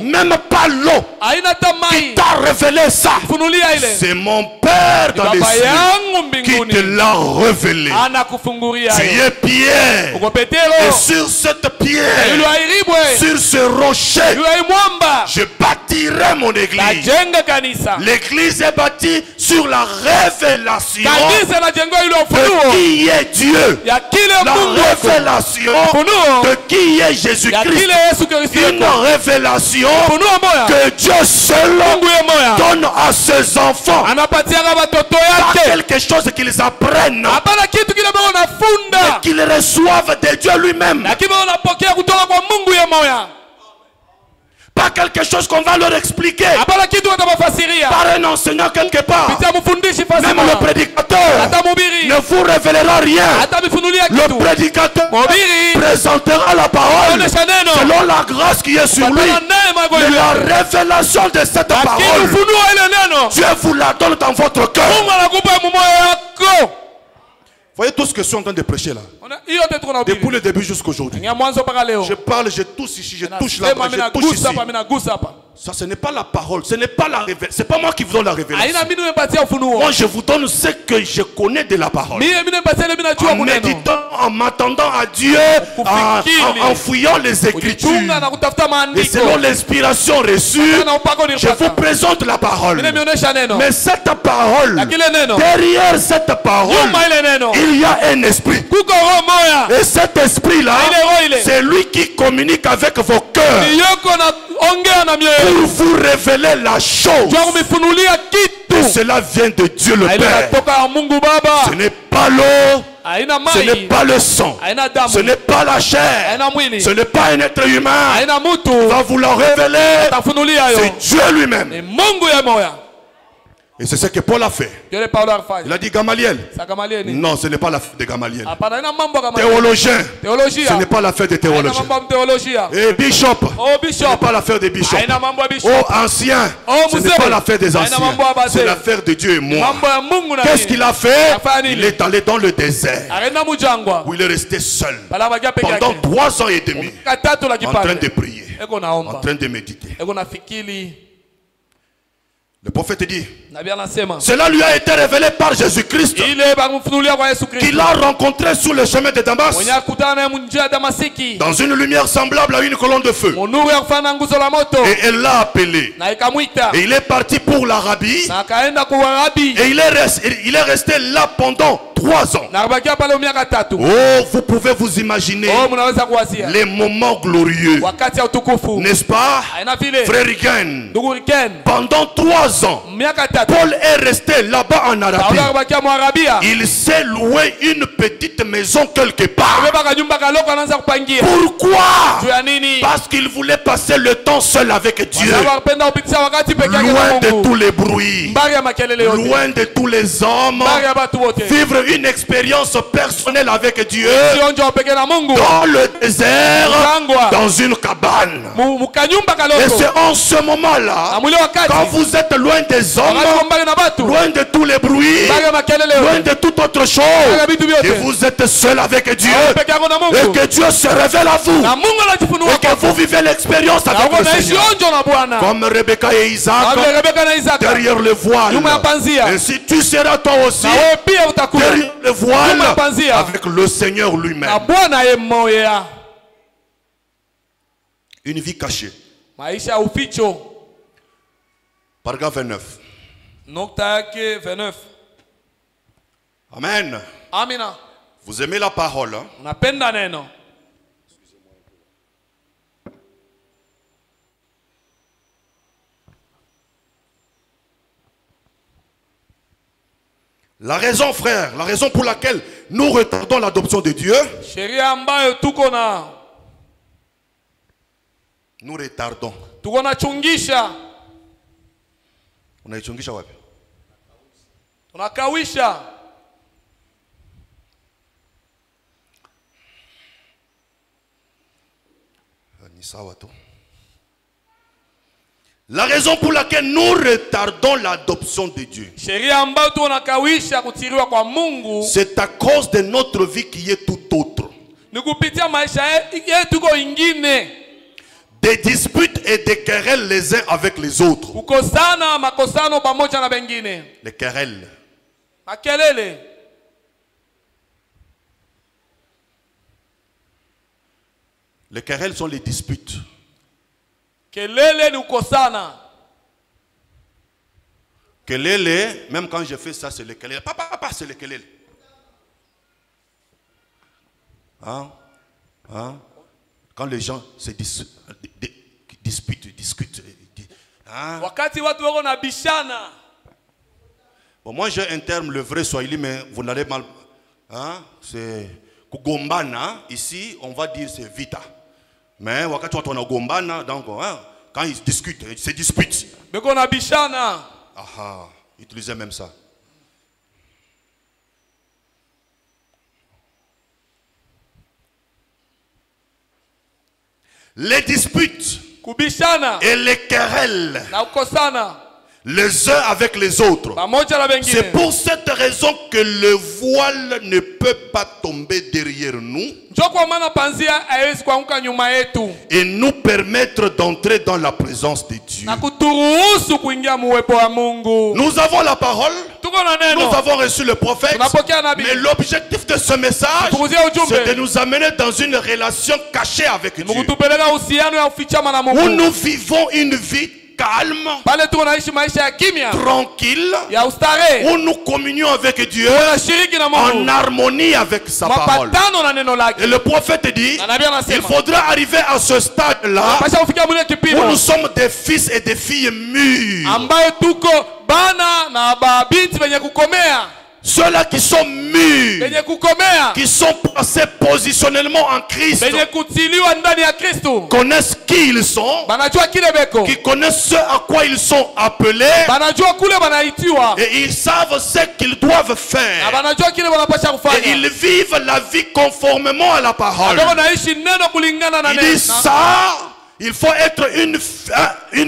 Speaker 1: même pas l'eau qui t'a révélé ça. C'est mon Père dans les cieux qui te l'a révélé. Tu es Pierre. Et sur cette pierre, sur ce rocher, je bâtirai mon église. L'église est bâtie sur la révélation de qui est Dieu. La révélation de qui est Jésus-Christ. Une révélation que Dieu seul donne à ses enfants. Pas quelque chose qu'ils apprennent, mais qu'ils reçoivent de Dieu lui-même. Pas quelque chose qu'on va leur expliquer par un enseignant quelque part. Même le prédicateur ne vous révélera rien. Le prédicateur présentera la parole selon la grâce qui est sur lui. Mais la révélation de cette parole, Dieu vous la donne dans votre cœur. Voyez tout ce que je suis en train de prêcher là. Depuis le début jusqu'à aujourd'hui. Je parle, je touche ici, je touche là-bas, je touche ici. Ça, ce n'est pas la parole, ce n'est pas la révélation. C'est pas moi qui vous donne la révélation.
Speaker 2: Haina mimi nimepatia ufunuo.
Speaker 1: Moi, je vous donne ce que je connais de la parole.
Speaker 2: Mimi nimepatia ile mimi najua
Speaker 1: En
Speaker 2: kuneno.
Speaker 1: méditant, en m'attendant à Dieu, en fouillant les Écritures.
Speaker 2: Ujichunga na kutafuta
Speaker 1: Et
Speaker 2: maandiko.
Speaker 1: selon l'inspiration reçue,
Speaker 2: Na upako
Speaker 1: je vous
Speaker 2: nilipata.
Speaker 1: présente la parole.
Speaker 2: Mimi nimeonyesha neno.
Speaker 1: Mais cette parole,
Speaker 2: Lakini neno.
Speaker 1: derrière cette parole,
Speaker 2: Nyuma ile neno.
Speaker 1: il y a un esprit.
Speaker 2: Kuko roho moya.
Speaker 1: Et cet esprit-là, c'est lui qui communique avec vos cœurs
Speaker 2: Niyoko na ongea na mioyo.
Speaker 1: pour vous révéler la chose.
Speaker 2: Jua kumifunulia kitu.
Speaker 1: Et cela vient de Dieu le
Speaker 2: Ile
Speaker 1: Père.
Speaker 2: natoka Mungu Baba.
Speaker 1: Ce n'est pas l'eau,
Speaker 2: Haina
Speaker 1: ce n'est
Speaker 2: mai.
Speaker 1: pas le sang,
Speaker 2: Haina damu.
Speaker 1: ce n'est pas la chair,
Speaker 2: Haina mwili.
Speaker 1: ce n'est pas un être humain.
Speaker 2: Haina
Speaker 1: Il
Speaker 2: mtu.
Speaker 1: va vous le révéler.
Speaker 2: Tafunulia yo.
Speaker 1: C'est Dieu lui-même.
Speaker 2: Ni Mungu ya moya.
Speaker 1: Et c'est ce que Paul a fait.
Speaker 2: Yule Paulo alifanya.
Speaker 1: Il a dit Gamaliel.
Speaker 2: Sakamalie ni.
Speaker 1: Non, ce n'est pas l'affaire de Gamaliel.
Speaker 2: Hapana, ina mambo kama
Speaker 1: Théologien.
Speaker 2: teolojia.
Speaker 1: Ce n'est pas l'affaire de
Speaker 2: Haina
Speaker 1: théologien.
Speaker 2: mambo ya teolojia.
Speaker 1: Et bishop.
Speaker 2: Oh
Speaker 1: Ce n'est
Speaker 2: bishop.
Speaker 1: pas l'affaire des bishops.
Speaker 2: Haina mambo ya bishop.
Speaker 1: Oh ancien.
Speaker 2: Oh,
Speaker 1: Ce n'est
Speaker 2: mzee.
Speaker 1: pas l'affaire des
Speaker 2: Haina
Speaker 1: anciens.
Speaker 2: mambo ya bazee.
Speaker 1: C'est l'affaire de Dieu et moi.
Speaker 2: Mambo ya Mungu na
Speaker 1: Qu'est-ce qu'il a fait?
Speaker 2: Afanya nini?
Speaker 1: Il est allé dans le désert
Speaker 2: Akaenda mujangwa.
Speaker 1: où il est resté seul
Speaker 2: Bala bakia peke
Speaker 1: pendant
Speaker 2: yake.
Speaker 1: 3 ans et demi
Speaker 2: Katatu la
Speaker 1: en train de
Speaker 2: kipande.
Speaker 1: prier,
Speaker 2: Eko
Speaker 1: en
Speaker 2: naomba.
Speaker 1: train de méditer.
Speaker 2: Eko nafikiri.
Speaker 1: Le prophète dit,
Speaker 2: Nabii anasema.
Speaker 1: cela lui a été révélé par Jésus-Christ
Speaker 2: Ile bakumfunulia kwa Yesu
Speaker 1: qu'il
Speaker 2: Kristo.
Speaker 1: a rencontré sur le chemin de Damas
Speaker 2: Mwenye akutana naye munjia ya Damasiki.
Speaker 1: dans une lumière semblable à une colonne de feu.
Speaker 2: Munuru ya kufana nguzo la moto.
Speaker 1: Et elle l'a appelé.
Speaker 2: Na ikamwita.
Speaker 1: Et il est parti pour l'Arabie.
Speaker 2: Na akaenda kwa Arabi.
Speaker 1: Et il est resté là pendant 3 ans.
Speaker 2: Na akabakia pale miaka 3.
Speaker 1: Oh, vous pouvez vous imaginer
Speaker 2: Oh, mnaweza kuwazia.
Speaker 1: les moments glorieux.
Speaker 2: Wakati ya utukufu.
Speaker 1: N'est-ce pas?
Speaker 2: Haina vile.
Speaker 1: Frère Rigen,
Speaker 2: Ndugu Riken.
Speaker 1: pendant 3 ans,
Speaker 2: Miaka 3.
Speaker 1: Paul est resté là-bas en
Speaker 2: Paulo
Speaker 1: Arabie.
Speaker 2: akabakia Mwarabia.
Speaker 1: Il s'est loué une petite maison quelque part.
Speaker 2: Amebeba kanyumba kaloko anaanza kupangia.
Speaker 1: Pourquoi?
Speaker 2: Juu ya nini?
Speaker 1: Parce qu'il voulait passer le temps seul avec Dieu.
Speaker 2: Sababu anapenda kupitisha wakati peke yake na
Speaker 1: Loin de
Speaker 2: Mungu.
Speaker 1: tous les bruits.
Speaker 2: Mbali ya makelele yote.
Speaker 1: Loin de tous les hommes.
Speaker 2: Mbali ya watu wote.
Speaker 1: Vivre une expérience personnelle avec Dieu.
Speaker 2: Sionjo peke na Mungu.
Speaker 1: Dans le désert.
Speaker 2: Jangwa.
Speaker 1: Dans une cabane.
Speaker 2: Mukanyumba
Speaker 1: Et
Speaker 2: kaloko.
Speaker 1: c'est en ce moment-là,
Speaker 2: Na mwile wakati.
Speaker 1: quand vous êtes loin des hommes,
Speaker 2: Wakati mbali na watu.
Speaker 1: loin de tous les bruits,
Speaker 2: Mbali ya makelele
Speaker 1: loin
Speaker 2: yote.
Speaker 1: de toute autre chose,
Speaker 2: Mbali vitu vyote.
Speaker 1: et vous êtes seul avec Dieu,
Speaker 2: Peke yako na
Speaker 1: et
Speaker 2: Mungu.
Speaker 1: que Dieu se révèle à vous,
Speaker 2: Na Mungu anajifunua
Speaker 1: et que
Speaker 2: kwako.
Speaker 1: vous vivez l'expérience
Speaker 2: Na
Speaker 1: avec
Speaker 2: uko
Speaker 1: le
Speaker 2: naishi
Speaker 1: Seigneur.
Speaker 2: onjo na Bwana.
Speaker 1: Comme Rebecca et Isaac,
Speaker 2: Kama Rebeka na Isaka.
Speaker 1: derrière le voile.
Speaker 2: Nyuma ya panzia.
Speaker 1: Ainsi tu seras toi aussi,
Speaker 2: Na wewe pia utakuwa.
Speaker 1: derrière le voile,
Speaker 2: Nyuma ya panzia.
Speaker 1: avec le Seigneur
Speaker 2: Na
Speaker 1: lui-même.
Speaker 2: Bwana yeye mmoja.
Speaker 1: Une vie cachée.
Speaker 2: Maisha ya uficho.
Speaker 1: Paragraphe 29.
Speaker 2: Nukta yake 29.
Speaker 1: Amen.
Speaker 2: Amina.
Speaker 1: Vous aimez la parole, hein?
Speaker 2: Unapenda neno.
Speaker 1: La raison, frère, la raison pour laquelle nous retardons l'adoption de Dieu,
Speaker 2: Sheria ambayo tuko
Speaker 1: nous retardons.
Speaker 2: nachungisha.
Speaker 1: Unaichungisha wapi?
Speaker 2: Tunakawisha.
Speaker 1: Ni sawa tu. La raison pour laquelle nous retardons l'adoption de Dieu,
Speaker 2: Sheria ambayo tunakawisha kutiriwa kwa Mungu
Speaker 1: c'est à cause de notre vie qui est tout autre.
Speaker 2: ni kupitia maisha yetu ko ingine.
Speaker 1: Des disputes et des querelles les uns avec les autres.
Speaker 2: Kukosana makosano pamoja na bengine.
Speaker 1: Les querelles.
Speaker 2: Makelele.
Speaker 1: Les querelles sont les disputes.
Speaker 2: Kelele ni kukosana.
Speaker 1: Kelele, même quand je fais ça, c'est les kelele. Papa, c'est les kelele. Hein? Hein? Quand les gens se disputent. Hein?
Speaker 2: Wakati watu wako na bishana.
Speaker 1: Bon, moi j'ai un terme, le vrai swahili, mais vous l'allez mal. Hein? C'est kugombana. Ici, on va dire c'est vita. Mais wakati watu wanagombana, donc hein, quand ils discutent, ils se disputent.
Speaker 2: Beko na bishana.
Speaker 1: Aha, utilisez même ça. Les disputes
Speaker 2: Kubishana.
Speaker 1: et les querelles
Speaker 2: Na kukosana.
Speaker 1: les uns avec les autres.
Speaker 2: Pamoja na bengine.
Speaker 1: C'est pour cette raison que le voile ne peut pas tomber derrière nous
Speaker 2: Njoo kwa maana panzia haiwezi kuanguka nyuma yetu.
Speaker 1: et nous permettre d'entrer dans la présence de Dieu. Dieu.
Speaker 2: na kuturuhusu kuingia muwepo wa Mungu.
Speaker 1: Nous avons la parole,
Speaker 2: Tuko na neno.
Speaker 1: nous avons reçu le prophète,
Speaker 2: Tunapokea nabii.
Speaker 1: mais l'objectif de ce message,
Speaker 2: Tukuzia ujumbe.
Speaker 1: c'est de nous amener dans une relation cachée avec Dieu,
Speaker 2: Mukutupeleka uhusiano ya ufichama na
Speaker 1: où
Speaker 2: Mungu.
Speaker 1: nous vivons une vie calme,
Speaker 2: Pale tuko naishi maisha ya kimya,
Speaker 1: tranquille,
Speaker 2: ya ustarehe.
Speaker 1: où nous communions avec Dieu
Speaker 2: Tunashiriki na
Speaker 1: en
Speaker 2: Mungu.
Speaker 1: harmonie avec sa parole.
Speaker 2: Mapatano na neno
Speaker 1: Et
Speaker 2: lake.
Speaker 1: le prophète dit,
Speaker 2: Na nabii
Speaker 1: il
Speaker 2: anasema,
Speaker 1: faudra arriver à ce stade-là
Speaker 2: pasha kufikia mule
Speaker 1: où
Speaker 2: kipimo
Speaker 1: nous sommes des fils et des filles mûrs.
Speaker 2: ambayo tuko bana na babinti benye kukomea,
Speaker 1: Ceux-là qui sont mûrs,
Speaker 2: benye kukomea,
Speaker 1: qui sont placés positionnellement en Christ,
Speaker 2: benye kutiliwa ndani ya Kristo.
Speaker 1: connaissent qui ils sont,
Speaker 2: Banajua kile beko,
Speaker 1: qui connaissent ce à quoi ils sont appelés,
Speaker 2: banajua kule banaitiwa,
Speaker 1: et ils savent ce qu'ils doivent
Speaker 2: na
Speaker 1: faire.
Speaker 2: banajua kile banapasha
Speaker 1: Et
Speaker 2: kufanya.
Speaker 1: ils vivent la vie conformément à la parole.
Speaker 2: Ndio naishi neno kulingana na
Speaker 1: Il
Speaker 2: neno.
Speaker 1: dit ça, il faut être une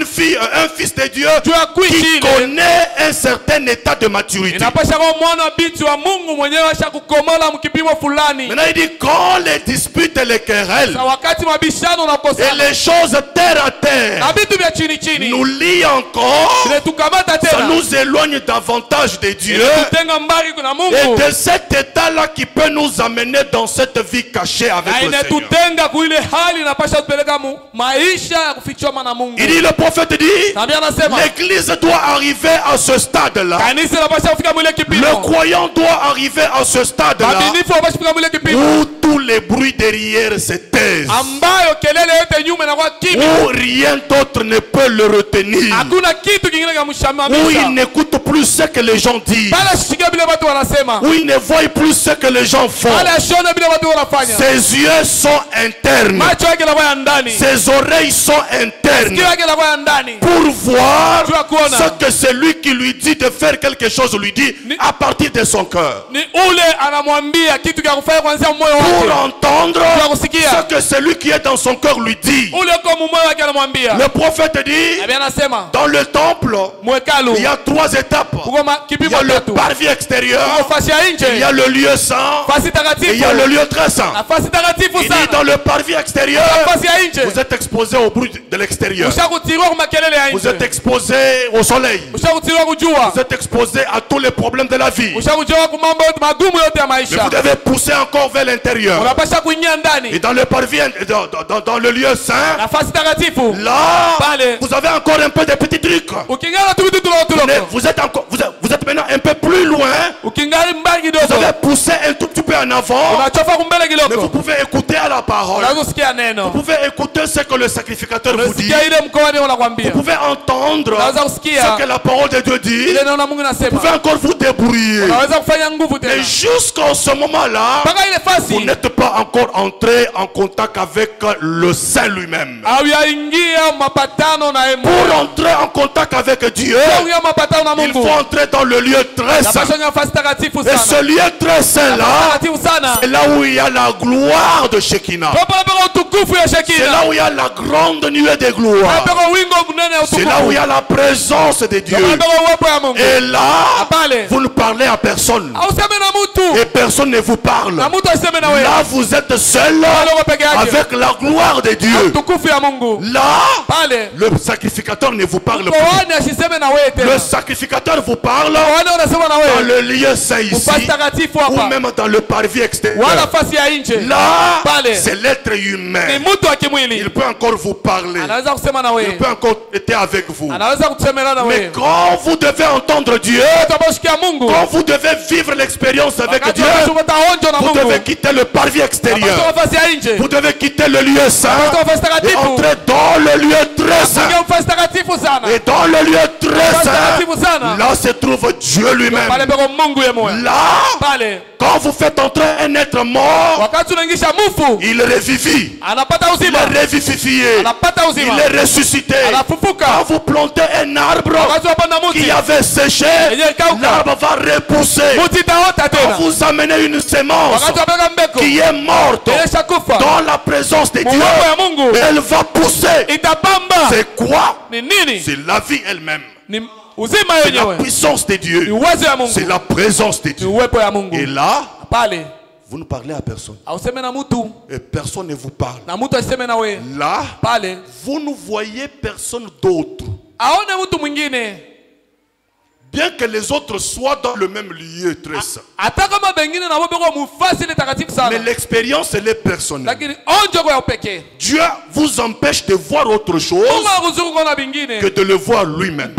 Speaker 1: fille, un fils de Dieu
Speaker 2: Juu ya kuishi
Speaker 1: qui
Speaker 2: ile,
Speaker 1: connaît un certain état de maturité.
Speaker 2: inapasha kuwa mwana binti wa Mungu mwenyewe asha kukomola mkipimo fulani.
Speaker 1: Maintenant il dit quand les disputes et les querelles
Speaker 2: Sa wakati mabishano na
Speaker 1: et
Speaker 2: kosana
Speaker 1: les choses terre à terre
Speaker 2: na vitu vya chini chini
Speaker 1: nous lient encore,
Speaker 2: vinatukamata
Speaker 1: ça
Speaker 2: tena,
Speaker 1: nous éloigne davantage de Dieu
Speaker 2: kutenga mbali na
Speaker 1: et
Speaker 2: Mungu
Speaker 1: de cet état-là qui peut nous amener dans cette vie cachée avec
Speaker 2: na
Speaker 1: le Seigneur.
Speaker 2: inatutenga kuile hali inapasha tupeleka maisha ya kufichwa na Mungu.
Speaker 1: Il dit, le prophète dit,
Speaker 2: Nabii anasema
Speaker 1: l'église doit arriver à ce stade-là.
Speaker 2: kanisa inapasha kufika mwile
Speaker 1: Le
Speaker 2: kipimo,
Speaker 1: croyant doit arriver à ce stade-là
Speaker 2: waaminifu wanapasha kufika mwile kipimo
Speaker 1: où tous les bruits derrière se taisent,
Speaker 2: ambayo kelele yote nyuma inakuwa kimya,
Speaker 1: où rien d'autre ne peut le retenir,
Speaker 2: hakuna kitu kingine
Speaker 1: où il
Speaker 2: kinamshamamisha,
Speaker 1: n'écoute plus ce que les gens disent,
Speaker 2: bala shikilia vile watu wanasema,
Speaker 1: où il ne voit plus ce que les gens font.
Speaker 2: bala shona vile watu wanafanya.
Speaker 1: Ses yeux sont internes,
Speaker 2: Macho yake yanakuwa ya ndani,
Speaker 1: ses oreilles sont internes,
Speaker 2: sikio yake yanakuwa ya ndani,
Speaker 1: pour voir
Speaker 2: Jua kuona.
Speaker 1: ce que celui qui lui dit de faire quelque chose lui dit à partir de son cœur,
Speaker 2: ni ule anamwambia kitu kya kufanya kuanzia moyo
Speaker 1: pour
Speaker 2: wake,
Speaker 1: entendre
Speaker 2: Jua kusikia.
Speaker 1: ce que celui qui est dans son cœur lui dit.
Speaker 2: ule uko mumoyo wake anamwambia.
Speaker 1: Le prophète dit,
Speaker 2: Nabii anasema
Speaker 1: dans le temple,
Speaker 2: mwekalu
Speaker 1: il y a 3 étapes.
Speaker 2: kuko
Speaker 1: Il y
Speaker 2: kipimo
Speaker 1: a le
Speaker 2: tatu,
Speaker 1: parvis extérieur,
Speaker 2: kuko fasi ya
Speaker 1: il y a
Speaker 2: nje,
Speaker 1: le lieu saint,
Speaker 2: fasi
Speaker 1: et il y
Speaker 2: takatifu
Speaker 1: a le lieu très saint.
Speaker 2: na fasi takatifu
Speaker 1: Il dit
Speaker 2: sana.
Speaker 1: dans le parvis extérieur,
Speaker 2: Fasi ya nje
Speaker 1: vous êtes exposé au bruit de l'extérieur.
Speaker 2: ushakutirwa kwa makelele ya
Speaker 1: Vous êtes
Speaker 2: nje,
Speaker 1: exposé au soleil.
Speaker 2: ushakutirwa kujua,
Speaker 1: Vous êtes exposé à tous les problèmes de la vie.
Speaker 2: ushakujua kwa mambo yote magumu yote ya
Speaker 1: Mais vous
Speaker 2: maisha,
Speaker 1: devez pousser encore vers l'intérieur.
Speaker 2: unapasha kuingia
Speaker 1: Et
Speaker 2: ndani
Speaker 1: dans le parvis, dans le lieu saint,
Speaker 2: na fasi takatifu.
Speaker 1: là,
Speaker 2: Pale
Speaker 1: vous avez encore un peu de petits trucs.
Speaker 2: ukingana tu vitu
Speaker 1: Mais
Speaker 2: tulotuloko,
Speaker 1: vous êtes encore, vous êtes maintenant un peu plus loin.
Speaker 2: ukingali mbali
Speaker 1: Vous
Speaker 2: kidogo,
Speaker 1: avez poussé un tout petit peu en avant.
Speaker 2: unachofa kumbele
Speaker 1: Mais vous
Speaker 2: kidogo,
Speaker 1: pouvez écouter à la parole.
Speaker 2: unaweza kusikia neno,
Speaker 1: Vous pouvez écouter ce que le sacrificateur vous dit.
Speaker 2: unasikia ile mkoani wanakwambia,
Speaker 1: Vous pouvez entendre
Speaker 2: unaweza kusikia
Speaker 1: ce que la parole de Dieu dit.
Speaker 2: ile neno la Mungu
Speaker 1: Vous pouvez
Speaker 2: nasema,
Speaker 1: encore vous débrouiller.
Speaker 2: unaweza kufanya nguvu
Speaker 1: Et
Speaker 2: tena
Speaker 1: jusqu'en ce moment-là,
Speaker 2: mpaka ile
Speaker 1: vous
Speaker 2: fasi
Speaker 1: n'êtes pas encore entré en contact avec le Saint lui-même.
Speaker 2: au yaingia mapatano na
Speaker 1: Pour
Speaker 2: Mungu,
Speaker 1: entrer en contact avec Dieu,
Speaker 2: ingia mapatano na
Speaker 1: il faut
Speaker 2: Mungu,
Speaker 1: entrer dans le lieu très saint.
Speaker 2: napasha kuingia fasi takatifu
Speaker 1: Et ce
Speaker 2: sana,
Speaker 1: lieu très saint-là,
Speaker 2: takatifu sana,
Speaker 1: c'est là où il y a la gloire de Shekinah.
Speaker 2: kwa pale pale utukufu ya
Speaker 1: C'est
Speaker 2: Shekina,
Speaker 1: là où il y a la grande nuée de gloire.
Speaker 2: pale pale wingo mnene ya
Speaker 1: C'est là où il y
Speaker 2: utukufu,
Speaker 1: a la présence de Dieu.
Speaker 2: pale pale uwepo ya Mungu.
Speaker 1: Et là,
Speaker 2: Pale
Speaker 1: vous ne parlez à personne.
Speaker 2: auseme na mtu
Speaker 1: Et personne ne vous parle.
Speaker 2: na mtu aseme na wewe,
Speaker 1: Là, vous êtes seul
Speaker 2: pale uko peke yake,
Speaker 1: avec la gloire de Dieu.
Speaker 2: utukufu ya Mungu.
Speaker 1: Là,
Speaker 2: Pale
Speaker 1: le sacrificateur ne vous parle plus.
Speaker 2: koani asiseme na wewe
Speaker 1: Le
Speaker 2: tena,
Speaker 1: sacrificateur vous parle
Speaker 2: koani unasema na
Speaker 1: dans
Speaker 2: wewe
Speaker 1: le lieu saint
Speaker 2: ufasi
Speaker 1: ici,
Speaker 2: takatifu
Speaker 1: ou
Speaker 2: hapa,
Speaker 1: même dans le parvis
Speaker 2: wala
Speaker 1: extérieur.
Speaker 2: fasi ya nje.
Speaker 1: Là,
Speaker 2: Pale
Speaker 1: c'est l'être
Speaker 2: ni
Speaker 1: humain.
Speaker 2: mtu wa kimwili,
Speaker 1: Il peut encore vous parler.
Speaker 2: anaweza kusema na
Speaker 1: Il
Speaker 2: wewe,
Speaker 1: peut encore être avec vous.
Speaker 2: anaweza kusemela na
Speaker 1: Mais
Speaker 2: wewe.
Speaker 1: quand vous devez entendre Dieu,
Speaker 2: Tunaposhikia Mungu,
Speaker 1: quand vous devez vivre l'expérience avec
Speaker 2: wakati
Speaker 1: Dieu,
Speaker 2: unapata onjo na
Speaker 1: vous
Speaker 2: Mungu,
Speaker 1: devez quitter le parvis extérieur.
Speaker 2: unapata fasi ya nje,
Speaker 1: Vous devez quitter le lieu saint
Speaker 2: unapata fasi
Speaker 1: et
Speaker 2: takatifu,
Speaker 1: entrer dans le lieu très saint.
Speaker 2: unapata fasi takatifu sana,
Speaker 1: Et dans le lieu très
Speaker 2: fasi
Speaker 1: saint,
Speaker 2: takatifu sana,
Speaker 1: là se trouve Dieu
Speaker 2: pale
Speaker 1: lui-même.
Speaker 2: peko Mungu yemwe.
Speaker 1: Là,
Speaker 2: Pale
Speaker 1: quand vous faites entrer un être mort,
Speaker 2: wakati unaingisha mufu,
Speaker 1: il revivifie.
Speaker 2: anapata
Speaker 1: Il
Speaker 2: uzima,
Speaker 1: est revivifié.
Speaker 2: anapata
Speaker 1: Il
Speaker 2: uzima,
Speaker 1: est ressuscité. Quand
Speaker 2: anafufuka.
Speaker 1: vous plantez un arbre
Speaker 2: Wakati unapanda
Speaker 1: qui
Speaker 2: muti,
Speaker 1: avait séché,
Speaker 2: yenye kauka,
Speaker 1: l'arbre va repousser.
Speaker 2: muti itaota
Speaker 1: Quand
Speaker 2: tena.
Speaker 1: vous amenez une sémence
Speaker 2: Wakati unapeka mbeko,
Speaker 1: qui est morte
Speaker 2: ilisha kufa,
Speaker 1: dans la présence de Dieu,
Speaker 2: muwepo ya Mungu
Speaker 1: elle va pousser.
Speaker 2: itapamba.
Speaker 1: C'est quoi?
Speaker 2: Ni nini?
Speaker 1: C'est la vie elle-même.
Speaker 2: Ni uzima
Speaker 1: C'est la
Speaker 2: yenyewe,
Speaker 1: puissance de
Speaker 2: ni
Speaker 1: Dieu.
Speaker 2: uwezo ya
Speaker 1: C'est
Speaker 2: Mungu,
Speaker 1: la présence de
Speaker 2: ni
Speaker 1: Dieu.
Speaker 2: uwepo ya
Speaker 1: Et
Speaker 2: Mungu.
Speaker 1: là,
Speaker 2: Pale
Speaker 1: vous ne parlez à personne.
Speaker 2: auseme na mtu
Speaker 1: Et personne ne vous parle.
Speaker 2: na mtu aseme na wewe.
Speaker 1: Là,
Speaker 2: Pale
Speaker 1: vous ne voyez personne d'autre
Speaker 2: aone mtu mwingine.
Speaker 1: Bien que les autres soient dans le même lieu très saint.
Speaker 2: Hata kama bengine na wabeko mufasi ile takatifu sana.
Speaker 1: Mais l'expérience elle est personnelle.
Speaker 2: Lakini onjo kwa upekee.
Speaker 1: Dieu vous empêche de voir autre chose que de le voir lui-même.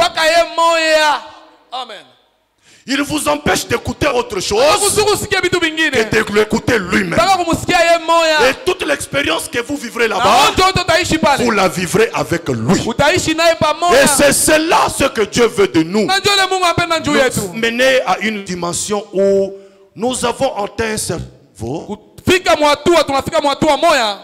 Speaker 2: Amen.
Speaker 1: Il vous empêche d'écouter autre chose que de l'écouter lui-même. Et toute l'expérience que vous vivrez là-bas, vous la vivrez avec lui. Et c'est cela ce que Dieu veut de nous. Nous mener à une dimension où nous avons atteint un cerveau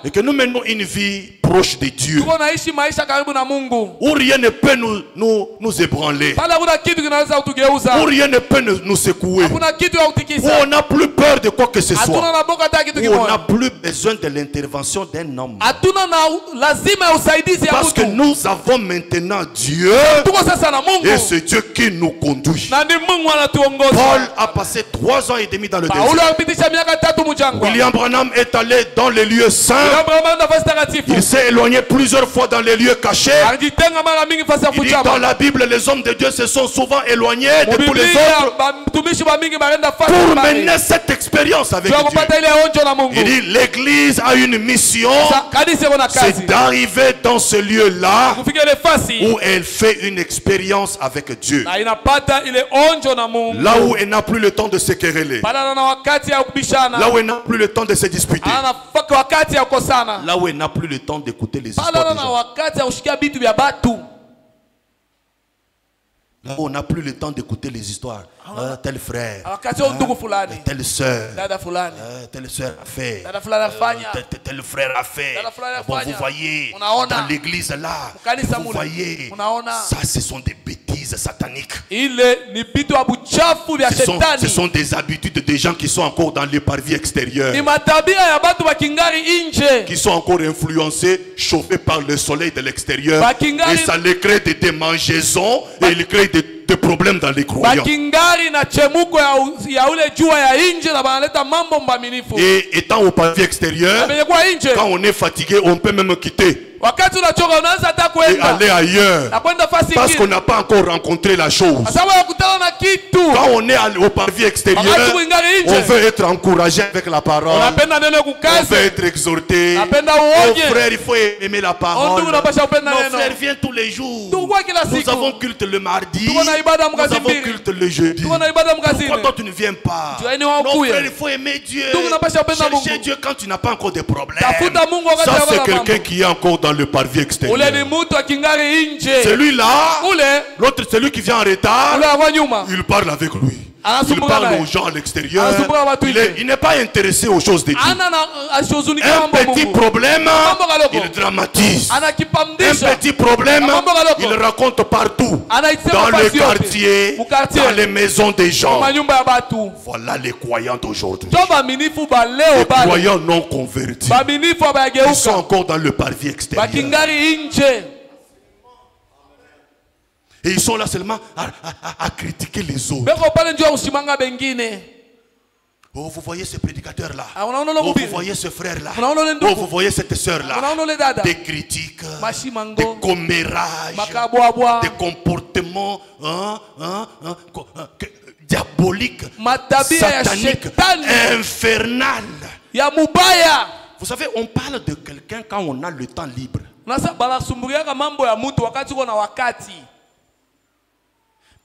Speaker 1: et que nous menons une vie proche de Dieu, où rien ne peut nous ébranler, où rien ne peut nous secouer, où on n'a plus peur de quoi que ce soit, où on n'a plus besoin de l'intervention d'un homme, parce que nous avons maintenant Dieu et c'est Dieu qui nous conduit. Paul a passé 3 ans et demi dans le désert. William Branham est allé dans les lieux saints. Il s'est éloigné plusieurs fois dans les lieux cachés. Il dit dans la Bible, les hommes de Dieu se sont souvent éloignés de tous les autres pour mener cette expérience avec Dieu. Il dit l'église a une mission, c'est d'arriver dans ce lieu-là où elle fait une expérience avec Dieu. Là où elle n'a plus le temps de se quereller. Là où elle n'a plus le temps de se disputer. Là où elle n'a plus le temps d'écouter les histoires des gens. Là où on n'a plus le temps d'écouter les histoires. Tel frère, telle soeur, telle soeur a fait, tel frère a fait. Bon, vous voyez, dans l'église là, vous voyez, ça ce sont des bêtises sataniques. Ce sont des habitudes des gens qui sont encore dans les parvis extérieurs, qui sont encore influencés, chauffés par le soleil de l'extérieur. Et ça les crée des démangeaisons et ils créent des problèmes dans les croyants. Et étant au parvis extérieur, quand on est fatigué, on peut même quitter et aller ailleurs parce qu'on n'a pas encore rencontré la chose. Quand on est au parvis extérieur, on veut être encouragé avec la parole, on veut être exhorté. Oh frère, il faut aimer la parole. Nos frères viennent tous les jours. Nous avons culte le mardi, nous avons culte le jeudi. Pourquoi toi tu ne viens pas? Non frère, il faut aimer Dieu, chercher Dieu quand tu n'as pas encore de problèmes. Ça c'est quelqu'un qui est encore dans le parvis extérieur. Celui-là, l'autre, celui qui vient en retard, il parle avec lui. Il parle aux gens à l'extérieur. Il n'est pas intéressé aux choses de Dieu. Un petit problème, il dramatise. Un petit problème, il raconte partout. Dans le quartier, dans les maisons des gens. Voilà les croyants d'aujourd'hui. Les croyants non convertis. Ils sont encore dans le parvis extérieur. Et ils sont là seulement à critiquer les autres. Oh, vous voyez ce prédicateur-là. Oh, vous voyez ce frère-là. Oh, vous voyez cette sœur-là. Des critiques, des commérages, des comportements diaboliques, sataniques, infernales. Vous savez, on parle de quelqu'un quand on a le temps libre.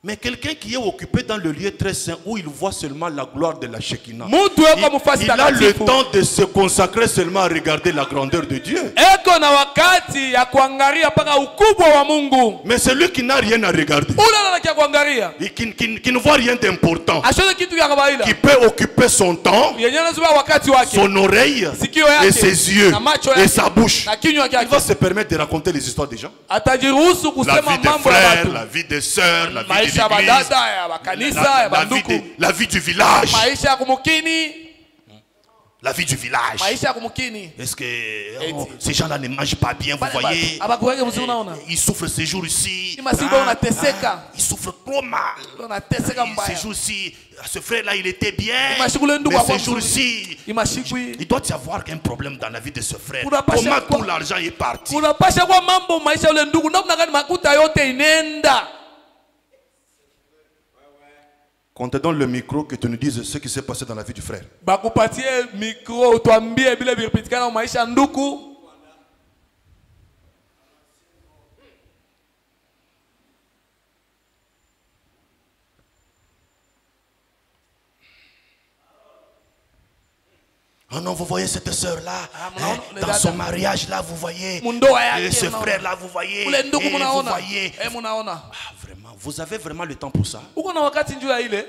Speaker 1: Mais quelqu'un qui est occupé dans le lieu très saint où il voit seulement la gloire de la Shekinah, il a le temps de se consacrer seulement à regarder la grandeur de Dieu. Mais celui qui n'a rien à regarder, qui ne voit rien d'important, qui peut occuper son temps, son oreille et ses yeux et sa bouche, il va se permettre de raconter les histoires des gens, la vie des frères, la vie des sœurs, la vie la vie du village.
Speaker 3: La vie du village.
Speaker 2: maisha ya kumkini.
Speaker 3: Est-ce que ces gens-là ne mangent pas bien, vous voyez?
Speaker 2: Abakuweke mzuri unaona.
Speaker 3: Ils souffrent ces jours-ci.
Speaker 2: Ils
Speaker 3: Ils souffrent trop mal.
Speaker 2: Unateseka mbaya.
Speaker 3: Ces jours-ci, ce frère-là, il était bien.
Speaker 2: Mais
Speaker 3: ces jours-ci,
Speaker 2: Imashikwi.
Speaker 3: il doit y avoir un problème dans la vie de ce frère.
Speaker 2: Unapasha
Speaker 3: Comment
Speaker 2: kwa-
Speaker 3: tout l'argent est parti?
Speaker 2: Unapasha kwa mambo maisha yule ndugu namna gani makuta yote inenda.
Speaker 1: Qu'on te donne le micro, que tu nous dises ce qui s'est passé dans la vie du frère.
Speaker 2: Bakupatie micro tuambie bila vilipitikana kwa maisha ya ndugu.
Speaker 3: Oh non, vous voyez cette sœur-là,
Speaker 2: le
Speaker 3: dans
Speaker 2: dada.
Speaker 3: son mariage-là, vous voyez,
Speaker 2: Mundoa yake,
Speaker 3: et ce
Speaker 2: unaona.
Speaker 3: frère-là, vous voyez,
Speaker 2: Ule ndugu
Speaker 3: et vous
Speaker 2: munaona.
Speaker 3: voyez.
Speaker 2: Munaona.
Speaker 3: Ah, vraiment, vous avez vraiment le temps pour ça?
Speaker 2: Uko na wakati njoo ya ile.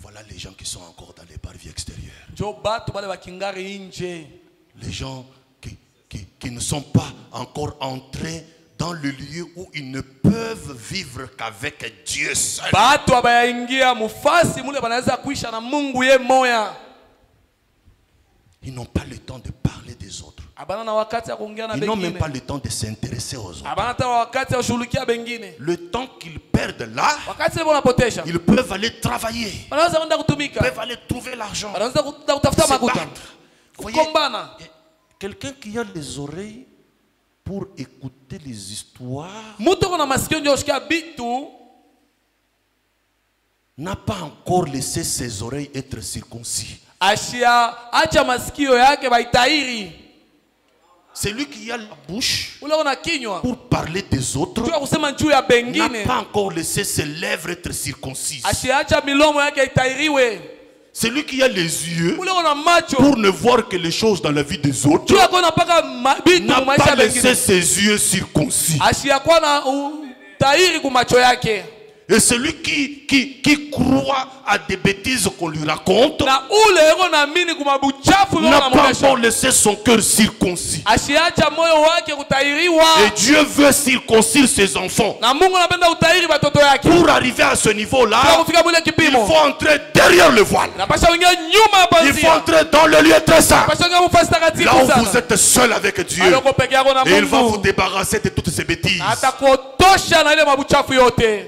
Speaker 3: Voilà les gens qui sont encore dans les parvis extérieurs.
Speaker 2: Njoo batu bale bakingari nje.
Speaker 3: Les gens qui ne sont pas encore entrés dans le lieu où ils ne peuvent vivre qu'avec Dieu seul.
Speaker 2: Batu abayaingia mufasi mule banaweza kuisha na Mungu ye moya.
Speaker 3: Ils n'ont pas le temps de parler des autres.
Speaker 2: Abana na wakati ya kuongea na
Speaker 3: Ils n'ont même
Speaker 2: bengine.
Speaker 3: pas le temps de s'intéresser aux autres.
Speaker 2: Abana ta wakati ya kushughulikia bengine.
Speaker 3: Le temps qu'ils perdent là,
Speaker 2: Wakati ile wanapotesha.
Speaker 3: ils peuvent aller travailler.
Speaker 2: Wanaweza kwenda
Speaker 3: Ils
Speaker 2: kutumika.
Speaker 3: peuvent aller trouver l'argent.
Speaker 2: Wanaweza kutafuta
Speaker 3: Se
Speaker 2: makuta.
Speaker 3: battre. Voyez,
Speaker 2: Kukombana.
Speaker 3: quelqu'un qui a les oreilles pour écouter les histoires
Speaker 2: Mtu kuna masikio ndio ushikia bitu.
Speaker 3: n'a pas encore laissé ses oreilles être circoncis.
Speaker 2: Ashia acha masikio yake baitairi.
Speaker 3: Celui qui a la bouche
Speaker 2: Ule una kinywa.
Speaker 3: pour parler des autres
Speaker 2: Jua kusema juu ya
Speaker 3: n'a
Speaker 2: bengine.
Speaker 3: pas encore laissé ses lèvres être circoncises.
Speaker 2: Ashia acha milomo yake itairiwe.
Speaker 3: Celui qui a les yeux
Speaker 2: Ule una macho.
Speaker 3: pour ne voir que les choses dans la vie des autres
Speaker 2: Jua kuna paka bitu
Speaker 3: n'a
Speaker 2: maisha
Speaker 3: pas
Speaker 2: ya
Speaker 3: laissé
Speaker 2: bengine.
Speaker 3: ses yeux circoncis.
Speaker 2: Ashia kwa na tairi kumacho yake.
Speaker 3: Et celui qui croit à des bêtises qu'on lui raconte
Speaker 2: Na ule eko na mini kumabuchafu
Speaker 3: n'a pas encore
Speaker 2: munesha.
Speaker 3: laissé son cœur circoncis.
Speaker 2: Ashiacha moyo wake kutairiwa.
Speaker 3: Et Dieu veut circoncire ses enfants.
Speaker 2: Na Mungu anapenda utairi watoto yake.
Speaker 3: Pour arriver à ce
Speaker 2: Kwa
Speaker 3: niveau-là,
Speaker 2: kufika mule
Speaker 3: il
Speaker 2: kipimo.
Speaker 3: faut entrer derrière le voile.
Speaker 2: Napasha wingia nyuma ya
Speaker 3: Il faut
Speaker 2: pazia.
Speaker 3: entrer dans le lieu très saint.
Speaker 2: Napasha wingia mufasi takatifu
Speaker 3: Là où
Speaker 2: sana.
Speaker 3: vous êtes seul avec Dieu.
Speaker 2: Aloko peke yako na
Speaker 3: Et il va vous
Speaker 2: Mungu.
Speaker 3: débarrasser de toutes ces bêtises.
Speaker 2: Atakuotosha na ile mabuchafu yote.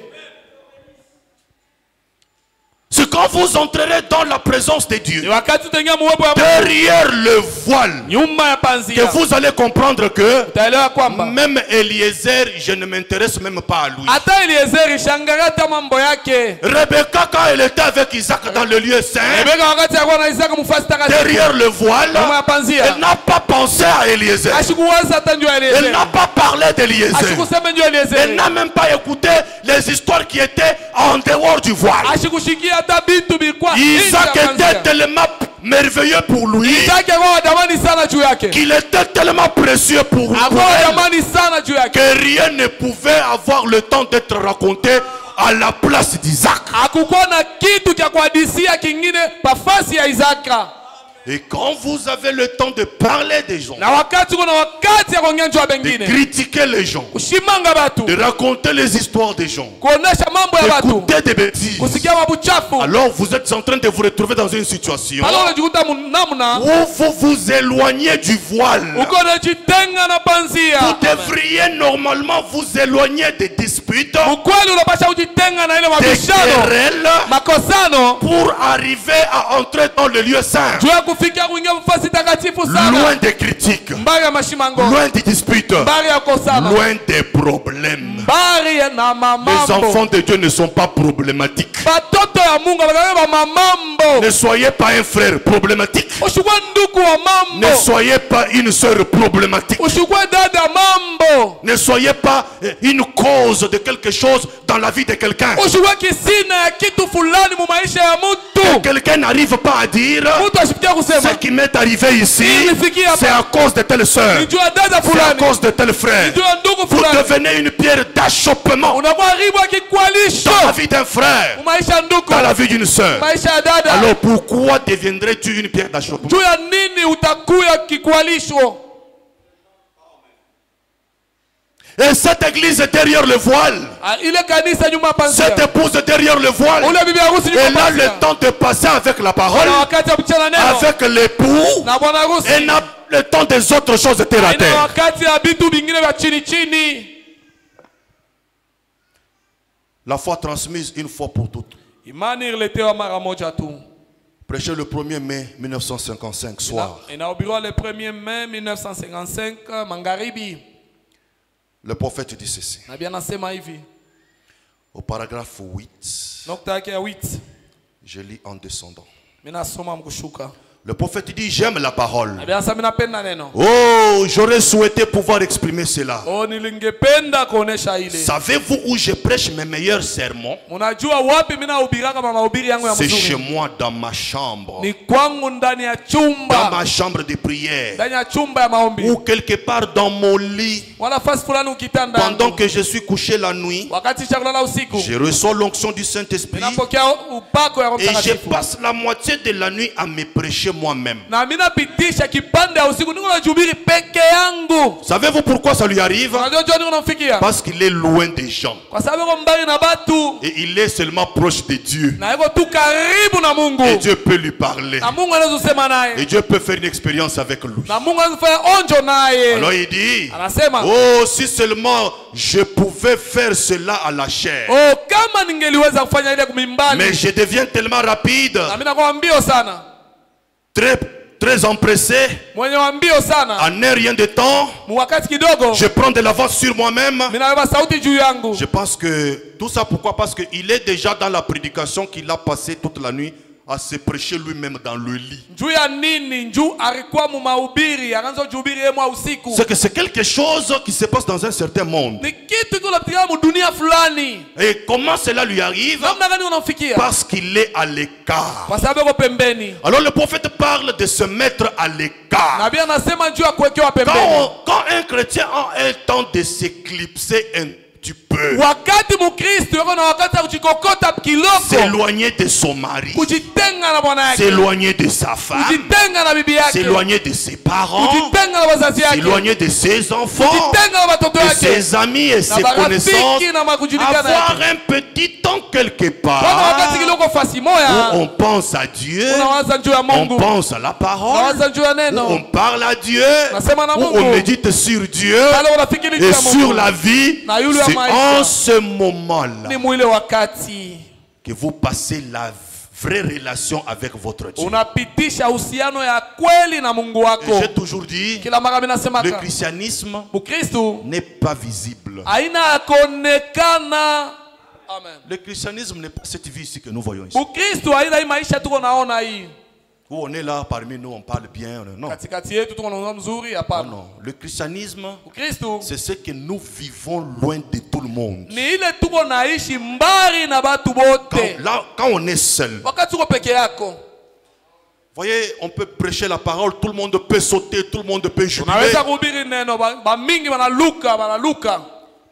Speaker 3: C'est quand vous entrerez dans la présence de
Speaker 2: Ni
Speaker 3: Dieu,
Speaker 2: wakati utaingia muwepo ya Mungu.
Speaker 3: derrière le voile,
Speaker 2: Nyuma ya
Speaker 3: que
Speaker 2: panzia.
Speaker 3: vous allez comprendre que
Speaker 2: Utaelewa kwamba
Speaker 3: même Eliezer, je ne m'intéresse même pas à lui.
Speaker 2: hata Eliezeri shangaga hata mambo yake.
Speaker 3: Rebecca, quand elle était avec Isaac dans le lieu saint,
Speaker 2: Rebeka wakati alikuwa na Isaka mufasi takatifu.
Speaker 3: derrière le voile,
Speaker 2: Nyuma ya panzia.
Speaker 3: elle n'a pas pensé à Eliezer.
Speaker 2: Ashikuwaza hata njoo ya
Speaker 3: Elle
Speaker 2: Eliezeri.
Speaker 3: n'a pas parlé d'Eliezer.
Speaker 2: Ashikusema njoo ya
Speaker 3: Elle
Speaker 2: Eliezeri.
Speaker 3: n'a même pas écouté les histoires qui étaient en dehors du voile.
Speaker 2: Ashikushikia hata bitu bilikuwa nje
Speaker 3: Isaac
Speaker 2: ya
Speaker 3: était
Speaker 2: panzia.
Speaker 3: tellement merveilleux pour lui
Speaker 2: Isaki alikuwa wa damani sana juu yake.
Speaker 3: qu'il était tellement précieux pour
Speaker 2: Alikuwa wa
Speaker 3: elle
Speaker 2: damani sana juu yake.
Speaker 3: que rien ne pouvait avoir le temps d'être raconté à la place d'Isaac.
Speaker 2: Hakukuwa na kitu cha kuhadisia kingine pafasi ya Isaka.
Speaker 3: Et quand vous avez le temps de parler des gens,
Speaker 2: Na wakati kuna wakati ya kuongea njoo ya
Speaker 3: de
Speaker 2: bengine.
Speaker 3: critiquer les gens,
Speaker 2: Kushimanga batu.
Speaker 3: de raconter les histoires des gens,
Speaker 2: Kuonesha mambo ya batu.
Speaker 3: d'écouter des bêtises,
Speaker 2: Kusikia mabuchafu.
Speaker 3: alors vous êtes en train de vous retrouver dans une situation
Speaker 2: Pale unajikuta namna
Speaker 3: où vous vous éloignez du voile.
Speaker 2: uko unajitenga na
Speaker 3: Vous
Speaker 2: panzia.
Speaker 3: devriez normalement vous éloigner des disputes,
Speaker 2: Ukweli unapasha kujitenga na ile
Speaker 3: des
Speaker 2: mabishano,
Speaker 3: querelles,
Speaker 2: makosano
Speaker 3: pour arriver à entrer dans le lieu saint.
Speaker 2: juu ya kufikia kuingia mfasi takatifu
Speaker 3: Loin
Speaker 2: sana.
Speaker 3: des critiques,
Speaker 2: Mbari ya mashimango,
Speaker 3: loin des disputes,
Speaker 2: mbari ya kosana,
Speaker 3: loin des problèmes.
Speaker 2: mbari na
Speaker 3: Les
Speaker 2: mamambo.
Speaker 3: enfants de Dieu ne sont pas problématiques.
Speaker 2: Batoto ya Mungu abagabeba mamambo.
Speaker 3: Ne soyez pas un frère problématique.
Speaker 2: Ushukwe nduku wa mambo.
Speaker 3: Ne soyez pas une sœur problématique.
Speaker 2: Ushukwe dada mambo.
Speaker 3: Ne soyez pas une cause de quelque chose dans la vie de quelqu'un.
Speaker 2: Ushukwe kisina ya kitu fulani mu maisha ya mtu.
Speaker 3: Quelqu'un n'arrive pas à dire
Speaker 2: Mtu ashifikia kusema
Speaker 3: ce qui m'est arrivé ici, c'est à cause de telle sœur,
Speaker 2: nijua dada
Speaker 3: c'est à
Speaker 2: fulani,
Speaker 3: cause de tel frère.
Speaker 2: nijua ndugu
Speaker 3: Vous
Speaker 2: fulani.
Speaker 3: devenez une pierre d'achoppement
Speaker 2: Unakuwa ribu ya kikwalisho
Speaker 3: dans la vie d'un frère,
Speaker 2: mu maisha ya ndugu,
Speaker 3: dans la vie d'une sœur.
Speaker 2: maisha ya dada.
Speaker 3: Alors pourquoi deviendrais-tu une pierre d'achoppement?
Speaker 2: Juu ya nini utakuya kikwalisho?
Speaker 3: Et cette église est derrière le voile.
Speaker 2: Ile kanisa nyuma pazia.
Speaker 3: Cette épouse est derrière le voile.
Speaker 2: Ule bibi harusi nyuma
Speaker 3: Elle a
Speaker 2: pazia.
Speaker 3: le temps de passer avec la parole,
Speaker 2: Na wakati ya kuchana neno.
Speaker 3: avec l'époux.
Speaker 2: Na bwana harusi.
Speaker 3: Elle n'a le temps des autres choses de terre à
Speaker 2: Ina
Speaker 3: terre.
Speaker 2: wakati ya vitu vingine vya chini chini.
Speaker 3: La foi transmise une fois pour toutes.
Speaker 2: Imani ililetewa mara moja tu.
Speaker 3: Prêché le 1er mai 1955 soir.
Speaker 2: Inahubiriwa le 1er mai 1955 magharibi.
Speaker 3: Le prophète dit ceci.
Speaker 2: Nabii anasema hivi.
Speaker 3: Au paragraphe 8,
Speaker 2: Nukta yake ya 8.
Speaker 3: je lis en descendant.
Speaker 2: Mimi nasoma mkushuka.
Speaker 3: Le prophète dit, j'aime la parole.
Speaker 2: Nabii anasema napenda neno.
Speaker 3: Oh, j'aurais souhaité pouvoir exprimer cela.
Speaker 2: Oh, nilingependa kuonesha ile.
Speaker 3: Savez-vous où je prêche mes meilleurs sermons?
Speaker 2: Unajua wapi mimi nahubiraka mahubiri yangu ya
Speaker 3: C'est
Speaker 2: mzuri?
Speaker 3: chez moi, dans ma chambre.
Speaker 2: Ni kwangu ndani ya
Speaker 3: Dans
Speaker 2: chumba.
Speaker 3: ma chambre de prière.
Speaker 2: Ndani ya chumba ya maombi.
Speaker 3: Ou quelque part dans mon lit.
Speaker 2: Wala fasi fulani ukitanda.
Speaker 3: Pendant que je suis couché la nuit,
Speaker 2: Wakati cha kulala usiku.
Speaker 3: je reçois l'onction du Saint-Esprit.
Speaker 2: Ninapokea upako ya Roho
Speaker 3: Et je
Speaker 2: Mtakatifu.
Speaker 3: passe la moitié de la nuit à me prêcher moi-même.
Speaker 2: Na mimi napitisha kipande ya usiku niko najubiri peke yangu.
Speaker 3: Savez-vous pourquoi ça lui arrive?
Speaker 2: Unajua jua niko namfikia?
Speaker 3: Parce qu'il est loin des gens.
Speaker 2: Kwa sababu yuko mbali na batu.
Speaker 3: Et il est seulement proche de Dieu.
Speaker 2: Na yuko tu karibu na Mungu.
Speaker 3: Et Dieu peut lui parler.
Speaker 2: Na Mungu anaweza kusema naye.
Speaker 3: Et Dieu peut faire une expérience avec lui.
Speaker 2: Na Mungu anaweza kufanya onjo naye.
Speaker 3: Alors il dit,
Speaker 2: Anasema,
Speaker 3: oh, si seulement je pouvais faire cela à la chair.
Speaker 2: oh, kama ningeliweza kufanya ile kumimbali.
Speaker 3: Mais je deviens tellement rapide,
Speaker 2: Na mimi nakuwa mbio sana.
Speaker 3: très empressé,
Speaker 2: Mwenye wa mbio sana.
Speaker 3: en un rien de temps.
Speaker 2: Mu wakati kidogo.
Speaker 3: Je prends de l'avance sur moi-même.
Speaker 2: Mimi nabeba sauti juu yangu.
Speaker 3: Je pense que tout ça, pourquoi? Parce qu'il est déjà dans la prédication qu'il a passé toute la nuit à se prêcher lui-même dans le lit.
Speaker 2: Juu ya nini? Juu alikuwa mu mahubiri, akaanza kuhubiri yeye mwa usiku.
Speaker 3: C'est que c'est quelque chose qui se passe dans un certain monde.
Speaker 2: Ni kitu kiko napitia mu dunia fulani.
Speaker 3: Et comment cela lui arrive?
Speaker 2: Namna gani unamfikia?
Speaker 3: Parce qu'il est à l'écart.
Speaker 2: Kwa sababu yuko pembeni.
Speaker 3: Alors le prophète parle de se mettre à l'écart.
Speaker 2: Nabii anasema juu ya kuwekewa pembeni.
Speaker 3: Quand un chrétien a un temps de s'éclipser un petit peu,
Speaker 2: Wakati Mkristo yuko na wakati wa kujikokota kiloko.
Speaker 3: s'éloigner de son mari,
Speaker 2: Kujitenga na bwana yake.
Speaker 3: s'éloigner de sa femme,
Speaker 2: Kujitenga na bibi yake.
Speaker 3: s'éloigner de ses parents,
Speaker 2: Kujitenga na wazazi yake.
Speaker 3: s'éloigner de ses enfants,
Speaker 2: Kujitenga na watoto
Speaker 3: de
Speaker 2: yake.
Speaker 3: ses amis et ses
Speaker 2: Na
Speaker 3: connaissances,
Speaker 2: marafiki na makujulikana
Speaker 3: avoir
Speaker 2: yake.
Speaker 3: un petit temps quelque
Speaker 2: Bwana
Speaker 3: part
Speaker 2: wakati kiloko fasi
Speaker 3: où
Speaker 2: moya.
Speaker 3: on pense à Dieu,
Speaker 2: Unawaza juu ya
Speaker 3: on
Speaker 2: Mungu.
Speaker 3: pense à la parole,
Speaker 2: Unawaza juu ya
Speaker 3: où
Speaker 2: neno.
Speaker 3: on parle à Dieu,
Speaker 2: Nasema na
Speaker 3: où
Speaker 2: Mungu.
Speaker 3: on médite sur Dieu
Speaker 2: Pale unafikiri juu
Speaker 3: et
Speaker 2: ya Mungu.
Speaker 3: sur la vie.
Speaker 2: Na yule wa
Speaker 3: C'est
Speaker 2: maisha.
Speaker 3: en ce moment-là
Speaker 2: Ni mwile wakati.
Speaker 3: que vous passez la vraie relation avec votre Dieu.
Speaker 2: Unapitisha uhusiano ya kweli na Mungu
Speaker 3: Et
Speaker 2: wako.
Speaker 3: j'ai toujours dit,
Speaker 2: Kila mara mimi
Speaker 3: le
Speaker 2: nasemaka.
Speaker 3: christianisme
Speaker 2: Mkristo
Speaker 3: n'est pas visible.
Speaker 2: haina ya kuonekana. Amen.
Speaker 3: Le christianisme n'est pas cette vie ici que nous voyons ici.
Speaker 2: Ukristo haina hii maisha tuko naona hii.
Speaker 3: Où on est là parmi nous, on parle bien. Non,
Speaker 2: Katikati yetu tuko naona mzuri
Speaker 3: non,
Speaker 2: hapana.
Speaker 3: non. Le christianisme,
Speaker 2: Ukristo
Speaker 3: c'est ce que nous vivons loin de tout le monde.
Speaker 2: ni ile tuko naishi mbali na batu
Speaker 3: Quand,
Speaker 2: bote.
Speaker 3: quand on est seul,
Speaker 2: Wakati tuko peke yako.
Speaker 3: voyez, on peut prêcher la parole, tout le monde peut sauter, tout le monde peut jubiler.
Speaker 2: Unaweza kuhubiri neno ba mingi banaluka.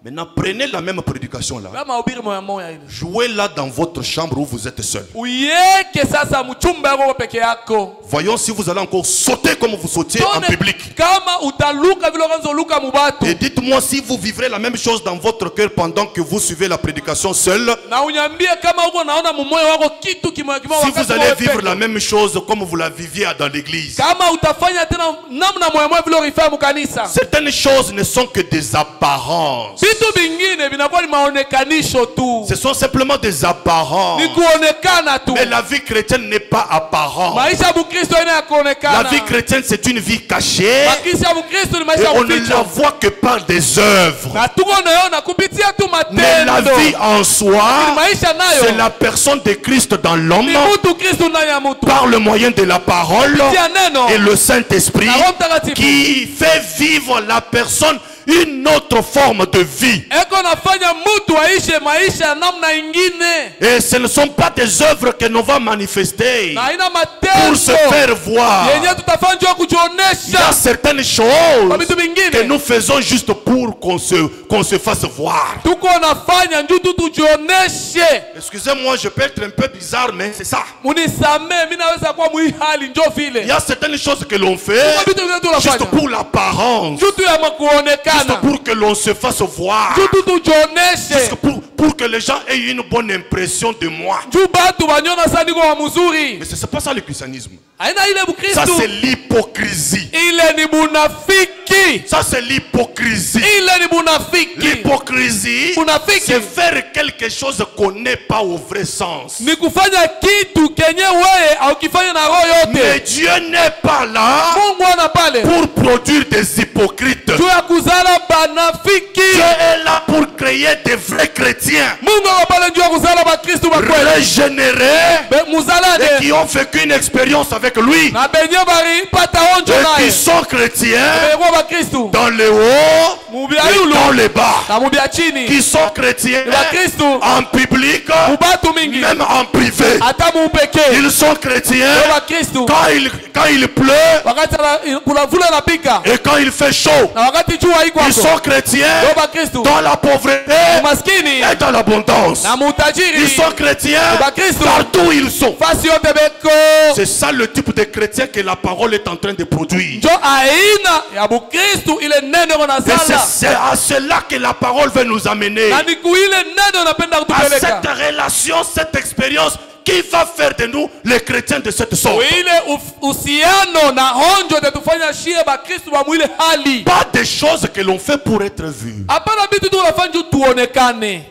Speaker 3: Maintenant, prenez la même prédication là.
Speaker 2: Kama mahubiri moya moya ile.
Speaker 3: Jouez-la dans votre chambre où vous êtes seul.
Speaker 2: Uyeke sasa mchumba yako peke yako.
Speaker 3: Voyons si vous allez encore sauter comme vous sautiez en
Speaker 2: Tone
Speaker 3: public.
Speaker 2: kama utaluka vile unaanza mubatu.
Speaker 3: Et dites-moi si vous vivrez la même chose dans votre cœur pendant que vous suivez la prédication seul.
Speaker 2: Na unyambie kama uko naona mumoyo wako kitu kimoja
Speaker 3: Si vous allez vivre la même chose comme vous la viviez dans l'église.
Speaker 2: kama utafanya tena namna moyo moyo vile ulifanya mukanisa.
Speaker 3: Certaines choses ne sont que des apparences.
Speaker 2: Vitu vingine vinakuwa ni maonekanisho tu.
Speaker 3: Ce sont simplement des apparences.
Speaker 2: Ni kuonekana tu.
Speaker 3: Mais la vie chrétienne n'est pas apparente.
Speaker 2: Maisha ya Mkristo ina ya kuonekana.
Speaker 3: La vie chrétienne, c'est une vie cachée.
Speaker 2: Maisha ya Mkristo ni
Speaker 3: Et
Speaker 2: maisha ya
Speaker 3: on ne la
Speaker 2: kuficha.
Speaker 3: voit que par des œuvres.
Speaker 2: Na tuko naona kupitia tu
Speaker 3: Mais la
Speaker 2: matendo.
Speaker 3: vie en soi,
Speaker 2: Maisha nayo
Speaker 3: c'est la personne de Christ dans l'homme
Speaker 2: ni mtu Kristo ndani ya mtu.
Speaker 3: par le moyen de la parole
Speaker 2: Kupitia neno
Speaker 3: et le Saint-Esprit
Speaker 2: na Roho Mtakatifu.
Speaker 3: qui fait vivre la personne une autre forme de vie.
Speaker 2: Eko nafanya mtu aishe maisha ya namna ingine.
Speaker 3: Et ce ne sont pas des œuvres que nous va manifester
Speaker 2: Na ina
Speaker 3: pour se
Speaker 2: matendo.
Speaker 3: faire voir.
Speaker 2: Yenye tutafanya juu ya
Speaker 3: Il y a
Speaker 2: kujionesha.
Speaker 3: certaines choses
Speaker 2: Kwa vitu
Speaker 3: que
Speaker 2: vingine.
Speaker 3: nous faisons juste pour qu'on se fasse voir.
Speaker 2: Tuko nafanya njuu tu tujioneshe.
Speaker 3: Excusez-moi, je peux être un peu bizarre, mais c'est ça.
Speaker 2: Munisamee, mimi naweza kuwa muhali njoo
Speaker 3: Il y
Speaker 2: vile.
Speaker 3: a certaines choses que l'on fait
Speaker 2: Kwa vitu vingine
Speaker 3: juste
Speaker 2: tunafanya.
Speaker 3: pour l'apparence.
Speaker 2: Njuu tu ya kuonekana. kuonekana.
Speaker 3: pour que l'on se fasse voir.
Speaker 2: Juu tu tujioneshe.
Speaker 3: Juste pour que les gens aient une bonne impression de moi.
Speaker 2: Juu batu banyona sana niko wa mzuri.
Speaker 3: Mais c'est pas ça le christianisme.
Speaker 2: Haina ile
Speaker 3: Ça
Speaker 2: Bukristo.
Speaker 3: c'est l'hypocrisie.
Speaker 2: Ile ni munafiki.
Speaker 3: Ça c'est l'hypocrisie.
Speaker 2: Ile ni munafiki.
Speaker 3: L'hypocrisie,
Speaker 2: Munafiki.
Speaker 3: c'est faire quelque chose qu'on n'est pas au vrai sens.
Speaker 2: Ni kufanya kitu kenye wewe au kifanya na roho yote.
Speaker 3: Mais Dieu n'est pas là
Speaker 2: Mungu ana pale
Speaker 3: pour produire des hypocrites.
Speaker 2: juu ya kuzala banafiki.
Speaker 3: Dieu est là pour créer des vrais chrétiens
Speaker 2: Mungu ana pale juu ya kuzala bakristo ba kweli.
Speaker 3: régénérés
Speaker 2: Be muzalane
Speaker 3: et qui ont vécu une expérience avec lui
Speaker 2: na benye bari pata onjo
Speaker 3: et qui
Speaker 2: naye.
Speaker 3: sont chrétiens
Speaker 2: Be kwa bakristo
Speaker 3: dans le haut
Speaker 2: mubia
Speaker 3: et
Speaker 2: yulu
Speaker 3: dans le bas,
Speaker 2: na mubia chini.
Speaker 3: qui sont chrétiens
Speaker 2: Bakristo
Speaker 3: en public,
Speaker 2: mubatu mingi
Speaker 3: même en privé.
Speaker 2: hata mupeke.
Speaker 3: Ils sont chrétiens
Speaker 2: Be bakristo
Speaker 3: quand il pleut
Speaker 2: wakati kuna vula napika
Speaker 3: et quand il fait chaud.
Speaker 2: na wakati jua iko
Speaker 3: Ils
Speaker 2: hapo.
Speaker 3: sont chrétiens
Speaker 2: Be bakristo
Speaker 3: dans la pauvreté
Speaker 2: maskini
Speaker 3: et dans l'abondance.
Speaker 2: na mutajiri.
Speaker 3: Ils sont chrétiens
Speaker 2: Bakristo
Speaker 3: partout où ils sont.
Speaker 2: fasi yote beko.
Speaker 3: C'est ça le type de chrétien que la parole est en train de produire.
Speaker 2: Njo aina ya Bukristo ile neno
Speaker 3: Et
Speaker 2: konazala.
Speaker 3: c'est à cela que la parole veut nous amener.
Speaker 2: Na ni kuile neno napenda
Speaker 3: À
Speaker 2: kutupeleka.
Speaker 3: cette relation, cette expérience qui va faire de nous les chrétiens de cette sorte.
Speaker 2: Ile uhusiano na honjo tetufanya shie bakristo ba mwile hali.
Speaker 3: Pas des choses que l'on fait pour être vus.
Speaker 2: Hapana bitu tu unafanya juu tuonekane.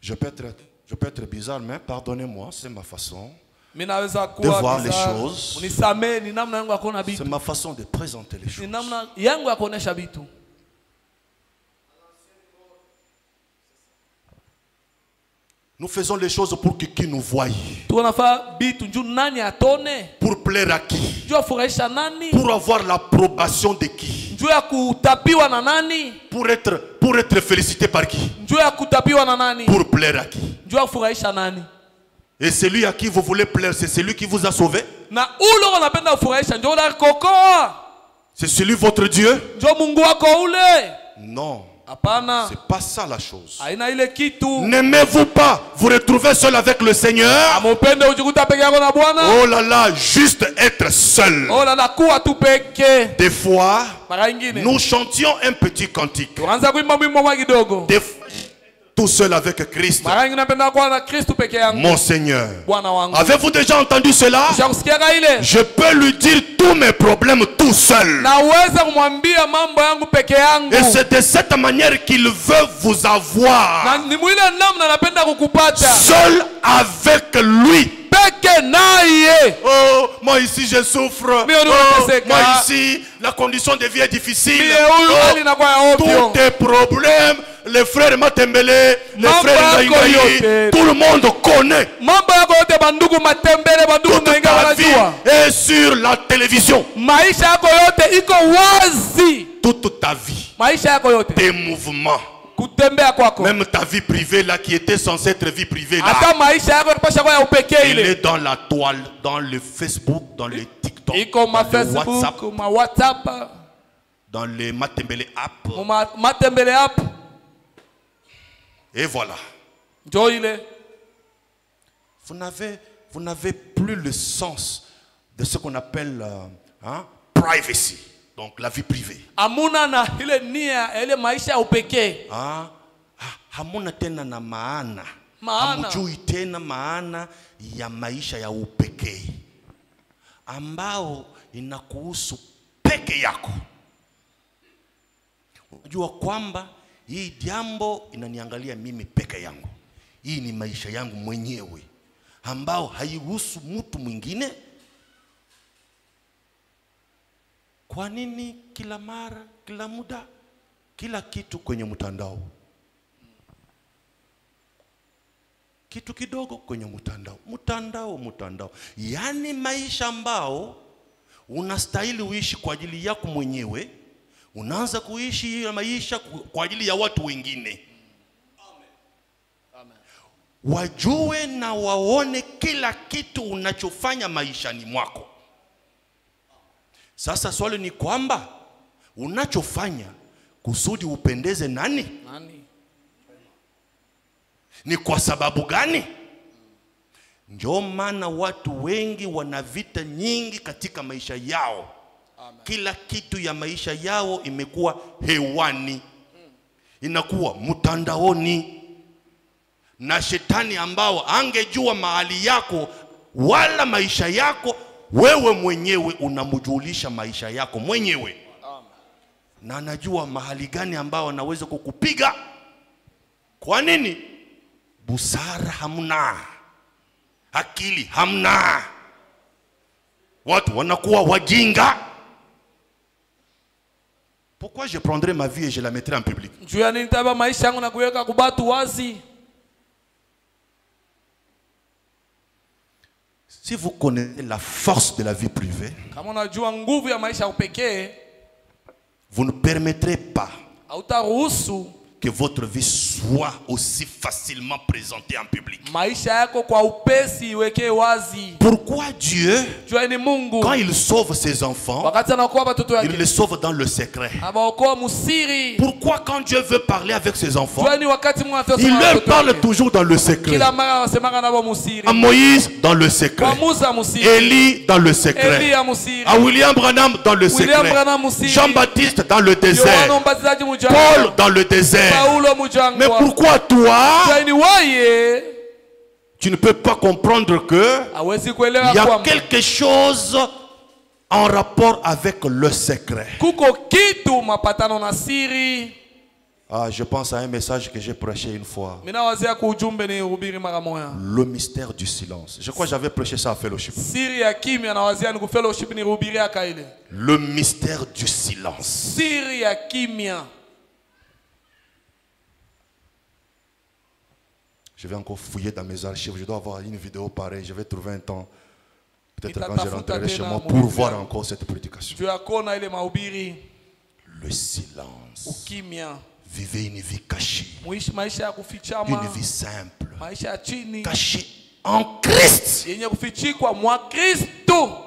Speaker 3: Je peux être bizarre, mais pardonnez-moi, c'est ma façon.
Speaker 2: Mimi naweza
Speaker 3: De voir
Speaker 2: kuwa
Speaker 3: les
Speaker 2: bizarre.
Speaker 3: choses.
Speaker 2: Unisamee ni namna yangu ya kuona
Speaker 3: C'est
Speaker 2: bitu.
Speaker 3: ma façon de présenter les
Speaker 2: Ni
Speaker 3: choses.
Speaker 2: namna yangu ya kuonesha bitu.
Speaker 3: Nous faisons les choses pour que qui nous voie.
Speaker 2: Tunafaa bitu juu nani atone?
Speaker 3: Pour plaire à qui?
Speaker 2: Juu afurahisha nani?
Speaker 3: Pour avoir l'approbation de qui?
Speaker 2: Juu ya kutapiwa na nani?
Speaker 3: Pour être félicité par qui?
Speaker 2: Juu ya kutapiwa na nani?
Speaker 3: Pour plaire à qui?
Speaker 2: Juu ya kufurahisha nani?
Speaker 3: Et celui à qui vous voulez plaire, c'est celui qui vous a sauvé?
Speaker 2: Na ule unapenda kufurahisha ndio ule alikokoa.
Speaker 3: C'est celui votre Dieu?
Speaker 2: Ndio Mungu wako ule.
Speaker 3: Non,
Speaker 2: Hapana.
Speaker 3: c'est pas ça la chose.
Speaker 2: Haina ile kitu.
Speaker 3: N'aimez-vous pas vous retrouver seul avec le Seigneur?
Speaker 2: Amupende ujikuta peke yako na Bwana.
Speaker 3: Oh là là, juste être seul.
Speaker 2: Ola na kuwa tu peke.
Speaker 3: Des fois,
Speaker 2: Mara ingine.
Speaker 3: nous chantions un petit cantique.
Speaker 2: Tuanza kuimba mwimbo mwa kidogo.
Speaker 3: Des fois, tout seul avec Christ.
Speaker 2: Mara ingine napenda kuwa na Kristo peke yangu.
Speaker 3: Mon Seigneur.
Speaker 2: Bwana wangu.
Speaker 3: Avez-vous déjà entendu cela?
Speaker 2: Ushakusikia ile?
Speaker 3: Je peux lui dire tous mes problèmes tout seul.
Speaker 2: Naweza kumwambia mambo yangu peke yangu.
Speaker 3: Et c'est de cette manière qu'il veut vous
Speaker 2: Na
Speaker 3: avoir.
Speaker 2: ni mwile namna napenda kukupata.
Speaker 3: Seul avec lui.
Speaker 2: Peke naye.
Speaker 3: Oh, moi ici je souffre.
Speaker 2: Mimi ndio
Speaker 3: Oh,
Speaker 2: nateseka.
Speaker 3: moi ici, la condition de vie est difficile.
Speaker 2: Mie huyu hali inakuwa ya ovyo.
Speaker 3: Tous tes problèmes, les frères Matembele, les
Speaker 2: Mambo
Speaker 3: frères
Speaker 2: yako
Speaker 3: Ngaingai,
Speaker 2: yote.
Speaker 3: tout le monde connaît.
Speaker 2: Mambo yako yote bandugu matembele bandugu
Speaker 3: Toute
Speaker 2: menga
Speaker 3: ta vie
Speaker 2: wanajua.
Speaker 3: est sur la télévision.
Speaker 2: Maisha yako yote iko wazi.
Speaker 3: Toute ta vie,
Speaker 2: Maisha yako yote.
Speaker 3: tes mouvements,
Speaker 2: Kutembea kwako.
Speaker 3: même ta vie privée là qui était censée être vie privée là,
Speaker 2: Hata maisha yako yanapaswa kuwa ya upekee
Speaker 3: il
Speaker 2: ile.
Speaker 3: est dans la toile, dans le Facebook, dans le TikTok,
Speaker 2: Iko ma
Speaker 3: dans le WhatsApp,
Speaker 2: Facebook, ma WhatsApp,
Speaker 3: dans le Matembele app.
Speaker 2: ma matembele app.
Speaker 3: Et voilà.
Speaker 2: Ndio ile.
Speaker 3: Vous n'avez plus le sens de ce qu'on appelle privacy, donc la vie privée.
Speaker 2: Amuna na ile nia ile maisha ya upekee.
Speaker 3: Hamuna tena na maana.
Speaker 2: Maana.
Speaker 3: Hamjui tena maana ya maisha ya upekee ambao inakuhusu peke yako. Unajua kwamba hii jambo inaniangalia mimi peke yangu. Hii ni maisha yangu mwenyewe ambao haihusu mtu mwingine. Kwa nini kila mara, kila muda, kila kitu kwenye mtandao? Kitu kidogo kwenye mtandao. Yaani maisha ambao unastahili uishi kwa ajili yako mwenyewe, unaanza kuishi maisha kwa ajili ya watu wengine. Amen. Wajue na waone kila kitu unachofanya maishani mwako. Sasa swali ni kwamba unachofanya kusudi upendeze nani? Ni kwa sababu gani? Ndio maana watu wengi wana vita nyingi katika maisha yao.
Speaker 2: Amen.
Speaker 3: Kila kitu ya maisha yao imekuwa hewani. Inakuwa mtandaoni. Na shetani ambao angejua mahali yako wala maisha yako, wewe mwenyewe unamjulisha maisha yako mwenyewe.
Speaker 2: Amen.
Speaker 3: Na anajua mahali gani ambao anaweza kukupiga. Kwa nini? Busara hamna. Akili hamna. Watu wanakuwa wajinga. Pourquoi je prendrais ma vie et je la mettrais en public?
Speaker 2: Juu ya nini nitaba maisha yangu na kuweka kubatu wazi?
Speaker 3: Si vous connaissez la force de la vie privée,
Speaker 2: Kama unajua nguvu ya maisha ya upekee,
Speaker 3: vous ne permettrez pas
Speaker 2: hautaruhusu
Speaker 3: que votre vie soit aussi facilement présentée en public.
Speaker 2: maisha yako kwa upesi iwekee wazi.
Speaker 3: Pourquoi Dieu,
Speaker 2: Juu ya ni Mungu
Speaker 3: quand il sauve ses enfants,
Speaker 2: wakati anaokoa watoto
Speaker 3: il
Speaker 2: wake
Speaker 3: les sauve dans le secret?
Speaker 2: abaokoa musiri.
Speaker 3: Pourquoi quand Dieu veut parler avec ses enfants,
Speaker 2: Juu ya ni wakati Mungu anafanya
Speaker 3: il
Speaker 2: na
Speaker 3: leur
Speaker 2: watoto
Speaker 3: parle
Speaker 2: wake,
Speaker 3: toujours dans le secret?
Speaker 2: kila mara anasemanga nabo musiri.
Speaker 3: À Moïse, dans le
Speaker 2: Kwa
Speaker 3: secret.
Speaker 2: Musa musiri,
Speaker 3: Élie, dans le secret.
Speaker 2: Elia musiri,
Speaker 3: À William Branham, dans le
Speaker 2: William
Speaker 3: secret.
Speaker 2: Branham musiri,
Speaker 3: Jean-Baptiste, dans le
Speaker 2: Yohana
Speaker 3: désert.
Speaker 2: Mbatizaji mujangwa,
Speaker 3: Paul, dans le désert.
Speaker 2: Paulo
Speaker 3: Mais
Speaker 2: mujangwa.
Speaker 3: pourquoi toi,
Speaker 2: Juu ya ni waye
Speaker 3: tu ne peux pas comprendre que
Speaker 2: hawezi kuelewa
Speaker 3: il y a
Speaker 2: kwamba
Speaker 3: quelque chose en rapport avec le secret?
Speaker 2: kuko kitu mapatano na siri.
Speaker 3: Ah, je pense à un message que j'ai prêché une fois.
Speaker 2: Mina wazia kuujumbe ni hubiri mara moja.
Speaker 3: Le mystère du silence. Je crois que j'avais prêché ça à Fellowship.
Speaker 2: Siri ya kimya na wazia ni ku fellowship ni hubiri aka ile.
Speaker 3: Le mystère du silence.
Speaker 2: Siri ya kimya.
Speaker 3: Je vais encore fouiller dans mes archives. Je dois avoir une vidéo pareille. Je vais trouver un temps. Peut-être quand je rentrerai chez moi pour voir encore cette prédication.
Speaker 2: Juu ya kona ile mahubiri.
Speaker 3: Le silence.
Speaker 2: Ukimya.
Speaker 3: Vivez une vie cachée.
Speaker 2: Muishi maisha ya kufichama.
Speaker 3: Une vie simple.
Speaker 2: Maisha ya chini.
Speaker 3: Cachée en Christ.
Speaker 2: Yenye kufichikwa mwa Kristo.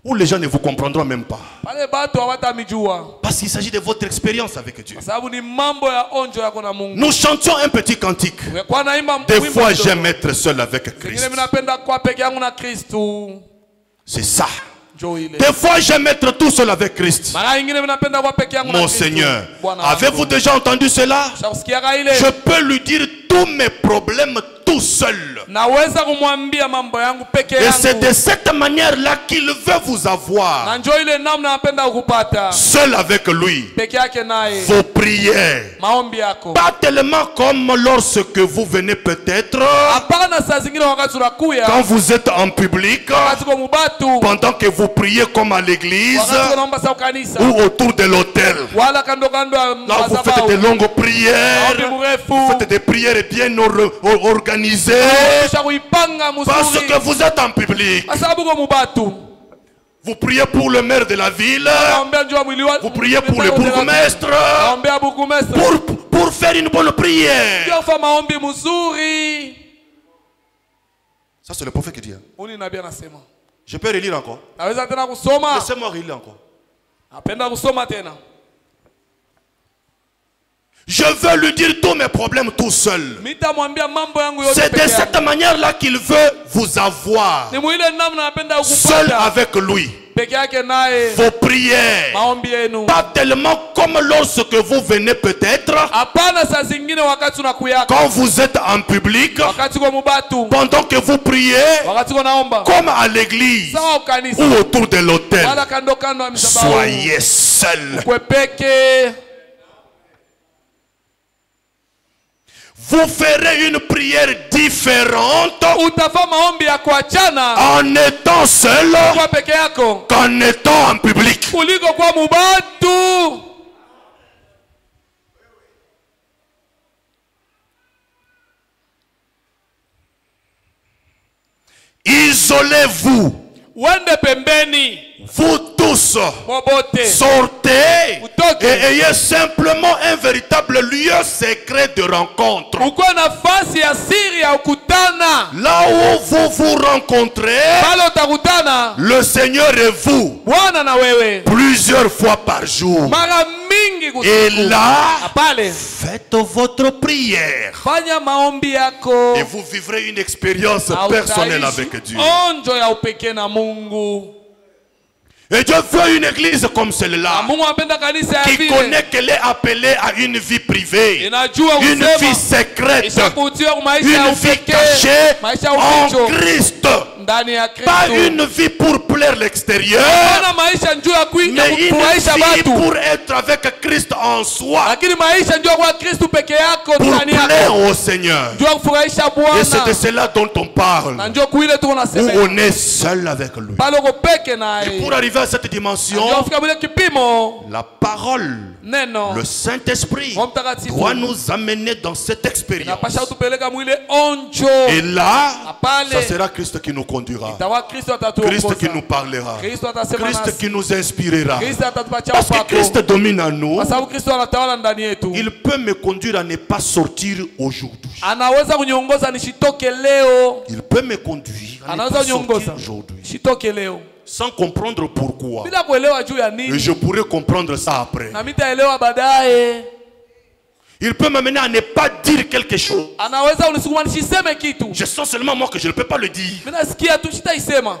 Speaker 3: Où les gens ne vous comprendront même pas.
Speaker 2: Pale batu hawatamijua.
Speaker 3: Parce qu'il s'agit de votre expérience avec Dieu.
Speaker 2: Kwa sababu ni mambo ya onjo yako na Mungu.
Speaker 3: Nous chantions un petit cantique.
Speaker 2: Ungekuwa naimba
Speaker 3: Des
Speaker 2: wimbo
Speaker 3: fois,
Speaker 2: kidogo.
Speaker 3: j'aime être seul avec
Speaker 2: Zingine
Speaker 3: Christ.
Speaker 2: minapenda kwa peke yangu na Kristo.
Speaker 3: C'est ça.
Speaker 2: Njoo ile.
Speaker 3: Des fois, j'aime être tout seul avec Christ.
Speaker 2: Mara nyingine minapenda kwa peke yangu na
Speaker 3: Mon
Speaker 2: Kristo.
Speaker 3: Seigneur,
Speaker 2: Bwana wangu.
Speaker 3: avez-vous déjà entendu cela?
Speaker 2: Shausikiaga ile.
Speaker 3: Je peux lui dire tous mes problèmes tout seul.
Speaker 2: Naweza kumwambia mambo yangu peke
Speaker 3: Et c'est
Speaker 2: yangu.
Speaker 3: de cette manière-là qu'il veut vous avoir.
Speaker 2: Na njoo ile namna napenda kukupata.
Speaker 3: Seul avec lui.
Speaker 2: Peke yake naye.
Speaker 3: Vos prières.
Speaker 2: Maombi yako.
Speaker 3: Pas tellement comme lorsque vous venez peut-être,
Speaker 2: Hapana saa zingine wakati unakuya.
Speaker 3: quand vous êtes en public,
Speaker 2: Wakati kwa mubatu.
Speaker 3: pendant que vous priez comme à l'église
Speaker 2: Wakati unaomba sa kanisa.
Speaker 3: ou autour de l'autel.
Speaker 2: Wala kando kando ya
Speaker 3: Là, vous faites des longues prières.
Speaker 2: Maombi mrefu.
Speaker 3: Vous faites des prières bien organisées.
Speaker 2: Kisha kuipanga
Speaker 3: Parce
Speaker 2: mzuri.
Speaker 3: que vous êtes en public.
Speaker 2: Kwa sababu kwa mubatu.
Speaker 3: Vous priez pour le maire de la ville.
Speaker 2: Naombea njoo mwili wa.
Speaker 3: Vous priez pour le bourgmestre.
Speaker 2: Naombea bukumestre.
Speaker 3: Pour faire une bonne prière.
Speaker 2: Ndio fa maombi mzuri.
Speaker 3: Ça, c'est le prophète qui dit.
Speaker 2: Uni nabii anasema.
Speaker 3: Je peux relire encore.
Speaker 2: Naweza tena kusoma.
Speaker 3: Laissez-moi relire encore.
Speaker 2: Napenda kusoma tena.
Speaker 3: Je veux lui dire tous mes problèmes tout seul.
Speaker 2: Mitamwambia mambo yangu yote
Speaker 3: C'est de
Speaker 2: peke yangu.
Speaker 3: cette manière-là qu'il veut vous avoir.
Speaker 2: Ni mwile namna napenda
Speaker 3: Seul
Speaker 2: ukupata.
Speaker 3: avec lui.
Speaker 2: Peke yake naye.
Speaker 3: Vos prières.
Speaker 2: Maombi yenu.
Speaker 3: Pas tellement comme lorsque vous venez peut-être.
Speaker 2: Hapana saa zingine wakati unakuyaka.
Speaker 3: Quand vous êtes en public.
Speaker 2: Wakati kwa mubatu.
Speaker 3: Pendant que vous priez.
Speaker 2: Wakati kwa naomba.
Speaker 3: Comme à l'église.
Speaker 2: Sawa ukanisa.
Speaker 3: Ou autour de l'autel.
Speaker 2: Wala kando kando ya misabau.
Speaker 3: Soyez seul.
Speaker 2: Kwe peke.
Speaker 3: Vous ferez une prière différente
Speaker 2: Utafa maombi ya kuachana.
Speaker 3: en étant seul
Speaker 2: Kwa peke yako.
Speaker 3: qu'en étant en public.
Speaker 2: Kuliko kwa mubatu.
Speaker 3: Isolez-vous.
Speaker 2: Wende pembeni.
Speaker 3: Vous tous
Speaker 2: Bobote.
Speaker 3: sortez
Speaker 2: Utoke.
Speaker 3: et ayez simplement un véritable lieu secret de rencontre.
Speaker 2: Ukuwe nafasi ya siri ya ukutana.
Speaker 3: Là où vous vous rencontrez,
Speaker 2: Pale utakutana.
Speaker 3: le Seigneur et vous,
Speaker 2: Bwana na wewe.
Speaker 3: plusieurs fois par jour.
Speaker 2: Mara mingi
Speaker 3: Et là,
Speaker 2: pale
Speaker 3: faites votre prière.
Speaker 2: fanya maombi yako
Speaker 3: Et vous vivrez une expérience
Speaker 2: na
Speaker 3: personnelle
Speaker 2: utaishi
Speaker 3: avec Dieu.
Speaker 2: onjo ya upekee na Mungu.
Speaker 3: Et Dieu veut une église comme
Speaker 2: Na
Speaker 3: celle-là,
Speaker 2: Mungu anapenda kanisa ya
Speaker 3: qui
Speaker 2: vile
Speaker 3: connaît qu'elle est appelée à une vie privée,
Speaker 2: inajua
Speaker 3: une vie
Speaker 2: kusema
Speaker 3: secrète,
Speaker 2: ishakutiwa kwa maisha ya
Speaker 3: une vie
Speaker 2: upekee,
Speaker 3: cachée
Speaker 2: maisha ya
Speaker 3: en
Speaker 2: uficho
Speaker 3: Christ.
Speaker 2: ndani ya
Speaker 3: Pas
Speaker 2: Kristo.
Speaker 3: une vie pour plaire l'extérieur,
Speaker 2: Hapana maisha njoo ya
Speaker 3: mais une
Speaker 2: kufurahisha
Speaker 3: vie
Speaker 2: watu,
Speaker 3: pour être avec Christ en soi,
Speaker 2: lakini maisha njoo kwa Kristo peke yako
Speaker 3: pour
Speaker 2: ndani
Speaker 3: plaire
Speaker 2: yako,
Speaker 3: au Seigneur.
Speaker 2: njoo kufurahisha
Speaker 3: Et c'est de
Speaker 2: Bwana,
Speaker 3: cela dont on parle,
Speaker 2: na njoo kuile tu
Speaker 3: où
Speaker 2: unasema
Speaker 3: on est seul avec lui.
Speaker 2: pale uko peke
Speaker 3: Et
Speaker 2: naye.
Speaker 3: pour arriver à cette dimension,
Speaker 2: Njoo kufika mwile kipimo
Speaker 3: la parole,
Speaker 2: neno
Speaker 3: le Saint-Esprit
Speaker 2: Roho Mtakatifu
Speaker 3: doit nous amener dans cette expérience.
Speaker 2: napasha kutupeleka mwile onjo,
Speaker 3: Et là,
Speaker 2: na pale
Speaker 3: ça sera Christ qui nous conduira,
Speaker 2: itakuwa Kristo
Speaker 3: Christ qui
Speaker 2: atatuongoza,
Speaker 3: nous parlera,
Speaker 2: Kristo atasema
Speaker 3: Christ
Speaker 2: nasi,
Speaker 3: qui nous inspirera.
Speaker 2: Kristo atatupatia
Speaker 3: Parce que
Speaker 2: upako,
Speaker 3: Christ domine en nous,
Speaker 2: kwa sababu Kristo anatawala ndani yetu.
Speaker 3: il peut me conduire à ne pas sortir aujourd'hui.
Speaker 2: Anaweza kuniongoza nishitoke leo,
Speaker 3: Il peut me conduire à ne
Speaker 2: anaweza
Speaker 3: pas sortir
Speaker 2: kuniongoza
Speaker 3: aujourd'hui.
Speaker 2: nishitoke leo
Speaker 3: Sans comprendre pourquoi.
Speaker 2: bila kuelewa juu ya
Speaker 3: Et
Speaker 2: nini,
Speaker 3: je pourrais comprendre ça après.
Speaker 2: na mitaelewa baadaye.
Speaker 3: Il peut m'amener à ne pas dire quelque chose.
Speaker 2: Anaweza unisukuma nisiseme kitu,
Speaker 3: Je sens seulement moi que je ne peux pas le dire.
Speaker 2: mimi nasikia tu sitaisema,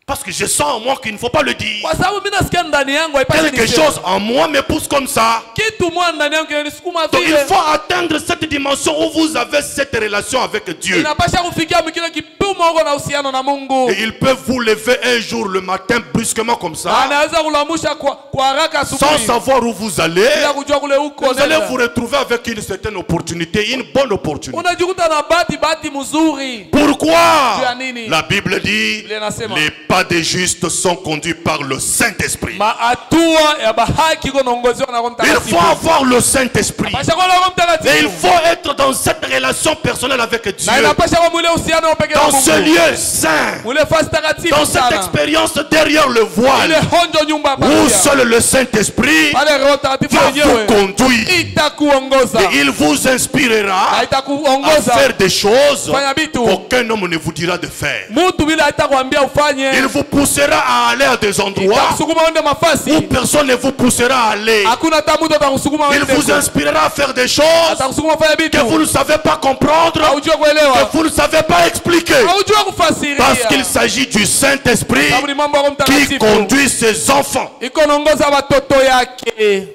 Speaker 3: Parce que je sens en moi qu'il ne faut pas le dire.
Speaker 2: kwa sababu mimi nasikia ndani yangu haipaswi
Speaker 3: Quelque
Speaker 2: niseme.
Speaker 3: chose en moi me pousse comme ça.
Speaker 2: Kitu mwa ndani yangu kinanisukuma
Speaker 3: Donc il
Speaker 2: vile,
Speaker 3: faut atteindre cette dimension où vous avez cette relation avec Dieu.
Speaker 2: inapasha kufikia mwingine kipimo uko na uhusiano na Mungu.
Speaker 3: Et il peut vous lever un jour le matin brusquement comme
Speaker 2: Na
Speaker 3: ça,
Speaker 2: anaweza kulamusha kwa haraka
Speaker 3: sans
Speaker 2: asubuhi
Speaker 3: savoir où vous allez.
Speaker 2: bila kujua kule uko
Speaker 3: Vous allez
Speaker 2: nenda.
Speaker 3: vous retrouver avec une certaine opportunité, une bonne opportunité.
Speaker 2: Unajikuta na bahati mzuri.
Speaker 3: Pourquoi?
Speaker 2: Juu ya nini?
Speaker 3: La Bible dit,
Speaker 2: Biblia inasema,
Speaker 3: les pas des justes sont conduits par le Saint-Esprit.
Speaker 2: Hatua ya bahaki iko naongozewa na Roho
Speaker 3: Il
Speaker 2: Mtakatifu.
Speaker 3: faut avoir le Saint-Esprit.
Speaker 2: Pasha kwa Roho
Speaker 3: Et il
Speaker 2: Mtakatifu.
Speaker 3: faut être dans cette relation personnelle avec
Speaker 2: Na
Speaker 3: Dieu.
Speaker 2: inapasha kwa mwile uhusiano pekee na
Speaker 3: Dans ce
Speaker 2: Mungu.
Speaker 3: lieu saint.
Speaker 2: Mwile fasi takatifu
Speaker 3: Dans cette
Speaker 2: sana.
Speaker 3: expérience derrière le
Speaker 2: Ile
Speaker 3: voile.
Speaker 2: honjo nyumba
Speaker 3: Où
Speaker 2: pamoja.
Speaker 3: seul le Saint-Esprit
Speaker 2: Pale Roho Mtakatifu
Speaker 3: va vous
Speaker 2: wenyewe
Speaker 3: conduire.
Speaker 2: itakuongoza.
Speaker 3: Et il vous inspirera
Speaker 2: Na
Speaker 3: à
Speaker 2: itakuongoza
Speaker 3: faire des choses
Speaker 2: fanya vitu
Speaker 3: qu'aucun homme ne vous dira de faire.
Speaker 2: mtu bila haitakwambia ufanye.
Speaker 3: Il vous poussera à aller à des endroits
Speaker 2: Itakusukuma uende
Speaker 3: où
Speaker 2: mafasi.
Speaker 3: personne ne vous poussera à aller.
Speaker 2: Hakuna hata mtu atakusukuma
Speaker 3: Il
Speaker 2: uende.
Speaker 3: vous inspirera à faire des choses
Speaker 2: Atakusukuma ufanye
Speaker 3: que vous
Speaker 2: vitu.
Speaker 3: ne savez pas comprendre,
Speaker 2: Haujua
Speaker 3: que
Speaker 2: kuelewa.
Speaker 3: vous ne savez pas expliquer.
Speaker 2: Haujua kufasiria.
Speaker 3: Parce qu'il s'agit du Saint-Esprit
Speaker 2: Sababu ni mambo ya Roho
Speaker 3: qui
Speaker 2: Mtakatifu.
Speaker 3: conduit ses enfants.
Speaker 2: Iko naongoza watoto yake.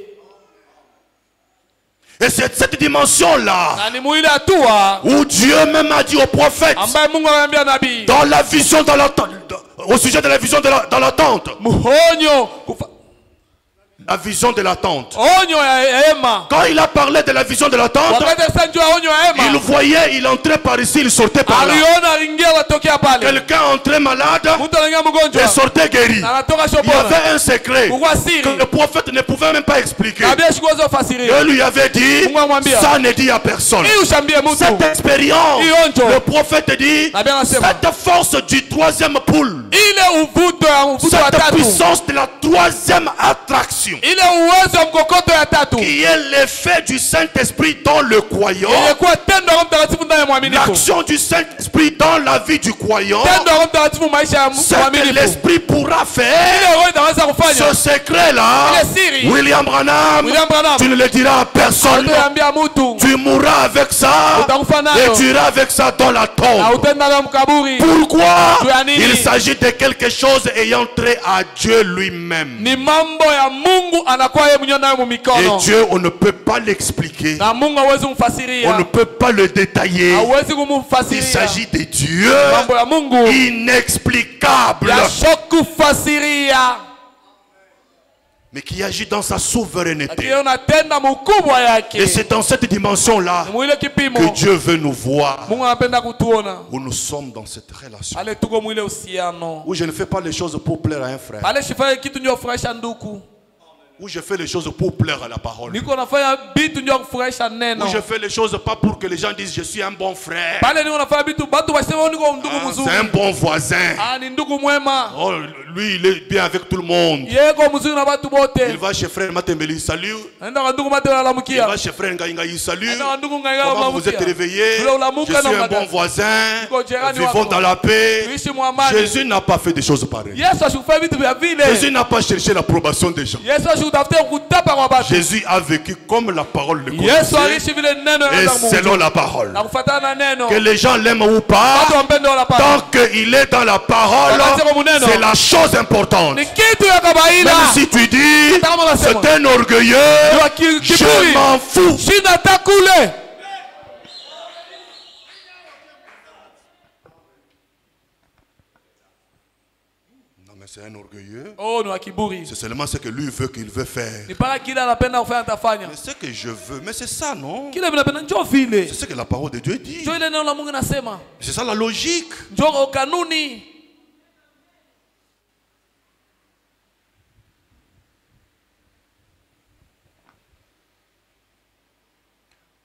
Speaker 3: Et c'est cette dimension-là
Speaker 2: Na ni mwile hatua
Speaker 3: où Dieu même a dit au prophète,
Speaker 2: ambaye Mungu anamwambia nabii
Speaker 3: dans la vision, au sujet de la vision dans la tente,
Speaker 2: muhonyo
Speaker 3: la vision de la tente.
Speaker 2: onyo ya hema.
Speaker 3: Quand il a parlé de la vision de la tente,
Speaker 2: Wakati sasa njoo onyo ya
Speaker 3: il
Speaker 2: hema.
Speaker 3: voyait, il entrait par ici, il sortait par là.
Speaker 2: Aliona ringia watokea pale.
Speaker 3: Quelqu'un entrait malade
Speaker 2: Mtu anaingia mgonjwa.
Speaker 3: et sortait guéri.
Speaker 2: Na anatoka
Speaker 3: Il y
Speaker 2: shopona.
Speaker 3: avait un secret
Speaker 2: Kwa siri.
Speaker 3: que le prophète ne pouvait même pas expliquer.
Speaker 2: Kabia shikuzo fasiria.
Speaker 3: Dieu lui avait dit,
Speaker 2: Mungu amwambia.
Speaker 3: ça ne dit à personne.
Speaker 2: Hii ushambie mtu.
Speaker 3: Cette expérience,
Speaker 2: Ionjo.
Speaker 3: le prophète dit,
Speaker 2: Nabii anasema.
Speaker 3: cette force du troisième poule,
Speaker 2: Ile uvuto wa
Speaker 3: cette
Speaker 2: tatu.
Speaker 3: puissance de la troisième attraction,
Speaker 2: Ile uwezo wa mkokoto ya tatu.
Speaker 3: qui est l'effet du Saint-Esprit dans le croyant,
Speaker 2: Ilikuwa tendo la Roho Mtakatifu ndani ya mwaminifu.
Speaker 3: l'action du Saint-Esprit dans la vie du croyant,
Speaker 2: Tendo la Roho Mtakatifu maisha ya
Speaker 3: ce que
Speaker 2: mwaminifu.
Speaker 3: l'Esprit pourra faire.
Speaker 2: Ile roho itaweza kufanya.
Speaker 3: Ce secret-là,
Speaker 2: Ile siri.
Speaker 3: William Branham,
Speaker 2: William Branham.
Speaker 3: tu ne le diras à personne.
Speaker 2: Utaambia mtu.
Speaker 3: Tu mourras avec ça
Speaker 2: Utakufa
Speaker 3: et
Speaker 2: nayo.
Speaker 3: tu iras avec ça dans la
Speaker 2: Na
Speaker 3: tombe.
Speaker 2: utenda nayo mkaburi.
Speaker 3: Pourquoi?
Speaker 2: Tu as nini?
Speaker 3: Il s'agit de quelque chose ayant trait à Dieu lui-même.
Speaker 2: Ni mambo ya Mungu anakuwa yeye mwenyewe nayo
Speaker 3: Et
Speaker 2: mumikono.
Speaker 3: Dieu, on ne peut pas l'expliquer.
Speaker 2: Na Mungu hawezi
Speaker 3: On ne
Speaker 2: kumfasiria.
Speaker 3: peut pas le détailler.
Speaker 2: Hawezi
Speaker 3: Il
Speaker 2: kumfasiria.
Speaker 3: s'agit de Dieu
Speaker 2: Mambo ya Mungu
Speaker 3: inexplicable,
Speaker 2: ya shokufasiria.
Speaker 3: mais qui agit dans sa souveraineté.
Speaker 2: Lakini unatenda mkubwa
Speaker 3: Et
Speaker 2: yake.
Speaker 3: c'est dans cette dimension-là
Speaker 2: Mwile kipimo.
Speaker 3: que Dieu veut nous voir,
Speaker 2: Mungu anapenda kutuona.
Speaker 3: où nous sommes dans cette relation.
Speaker 2: Ale tuko mwile uhusiano.
Speaker 3: Où je ne fais pas les choses pour plaire à un frère.
Speaker 2: Ale shifanye kitu ndio kufurahisha nduku.
Speaker 3: Où je fais les choses pour plaire à la parole.
Speaker 2: Niko nafanya bitu ndio kufurahisha neno.
Speaker 3: Où je fais les choses pas pour que les gens disent je suis un bon frère.
Speaker 2: Pale niko nafanya bitu batu waseme niko ndugu
Speaker 3: Ah,
Speaker 2: mzuri.
Speaker 3: c'est un bon voisin.
Speaker 2: Ah, ni ndugu mwema.
Speaker 3: Oh, Lui, il est bien avec tout le monde.
Speaker 2: Yeko mzuri na batu bote.
Speaker 3: Il va chez frère Matembeli, salut.
Speaker 2: Enda kwa ndugu Matembeli
Speaker 3: Il
Speaker 2: alamukia.
Speaker 3: va chez frère Ngaïngaï, salut.
Speaker 2: Enda kwa ndugu Ngaïgaï
Speaker 3: Comment vous
Speaker 2: alamukia.
Speaker 3: êtes réveillés?
Speaker 2: Vile ulamuka
Speaker 3: Je suis
Speaker 2: na
Speaker 3: un bon
Speaker 2: mkata.
Speaker 3: voisin.
Speaker 2: Niko jirani
Speaker 3: Vivons
Speaker 2: wako.
Speaker 3: dans la paix.
Speaker 2: Tuishi muamani.
Speaker 3: Jésus n'a pas fait des choses pareilles.
Speaker 2: Yesu ashukufanya vitu vya vile.
Speaker 3: Jésus n'a pas cherché l'approbation des gens.
Speaker 2: Yesu ashukutafutia kutapa kwa batu.
Speaker 3: Jésus a vécu comme la parole le
Speaker 2: Yesu
Speaker 3: connaissait.
Speaker 2: aliishi vile neno
Speaker 3: Et
Speaker 2: ya Mungu.
Speaker 3: selon la parole.
Speaker 2: Na kufuatana na neno.
Speaker 3: Que les gens l'aiment ou pas,
Speaker 2: Watu wampende wala pa.
Speaker 3: tant qu'il est dans la parole, c'est la chose importante.
Speaker 2: Ni kitu ya kawaida.
Speaker 3: Même si tu dis, c'est un orgueilleux, je m'en fous.
Speaker 2: Shina takule.
Speaker 3: Non mais c'est un orgueilleux.
Speaker 2: Oh, ni wa kiburi.
Speaker 3: C'est seulement ce que lui veut qu'il veut faire.
Speaker 2: Ni para kile anapenda kufanya atafanya.
Speaker 3: Mais ce que je veux, mais c'est ça non?
Speaker 2: Kile vinapenda njoo vile.
Speaker 3: C'est ce que la parole de Dieu dit.
Speaker 2: Njoo ile neno la Mungu inasema.
Speaker 3: C'est ça la logique.
Speaker 2: Njoo kanuni.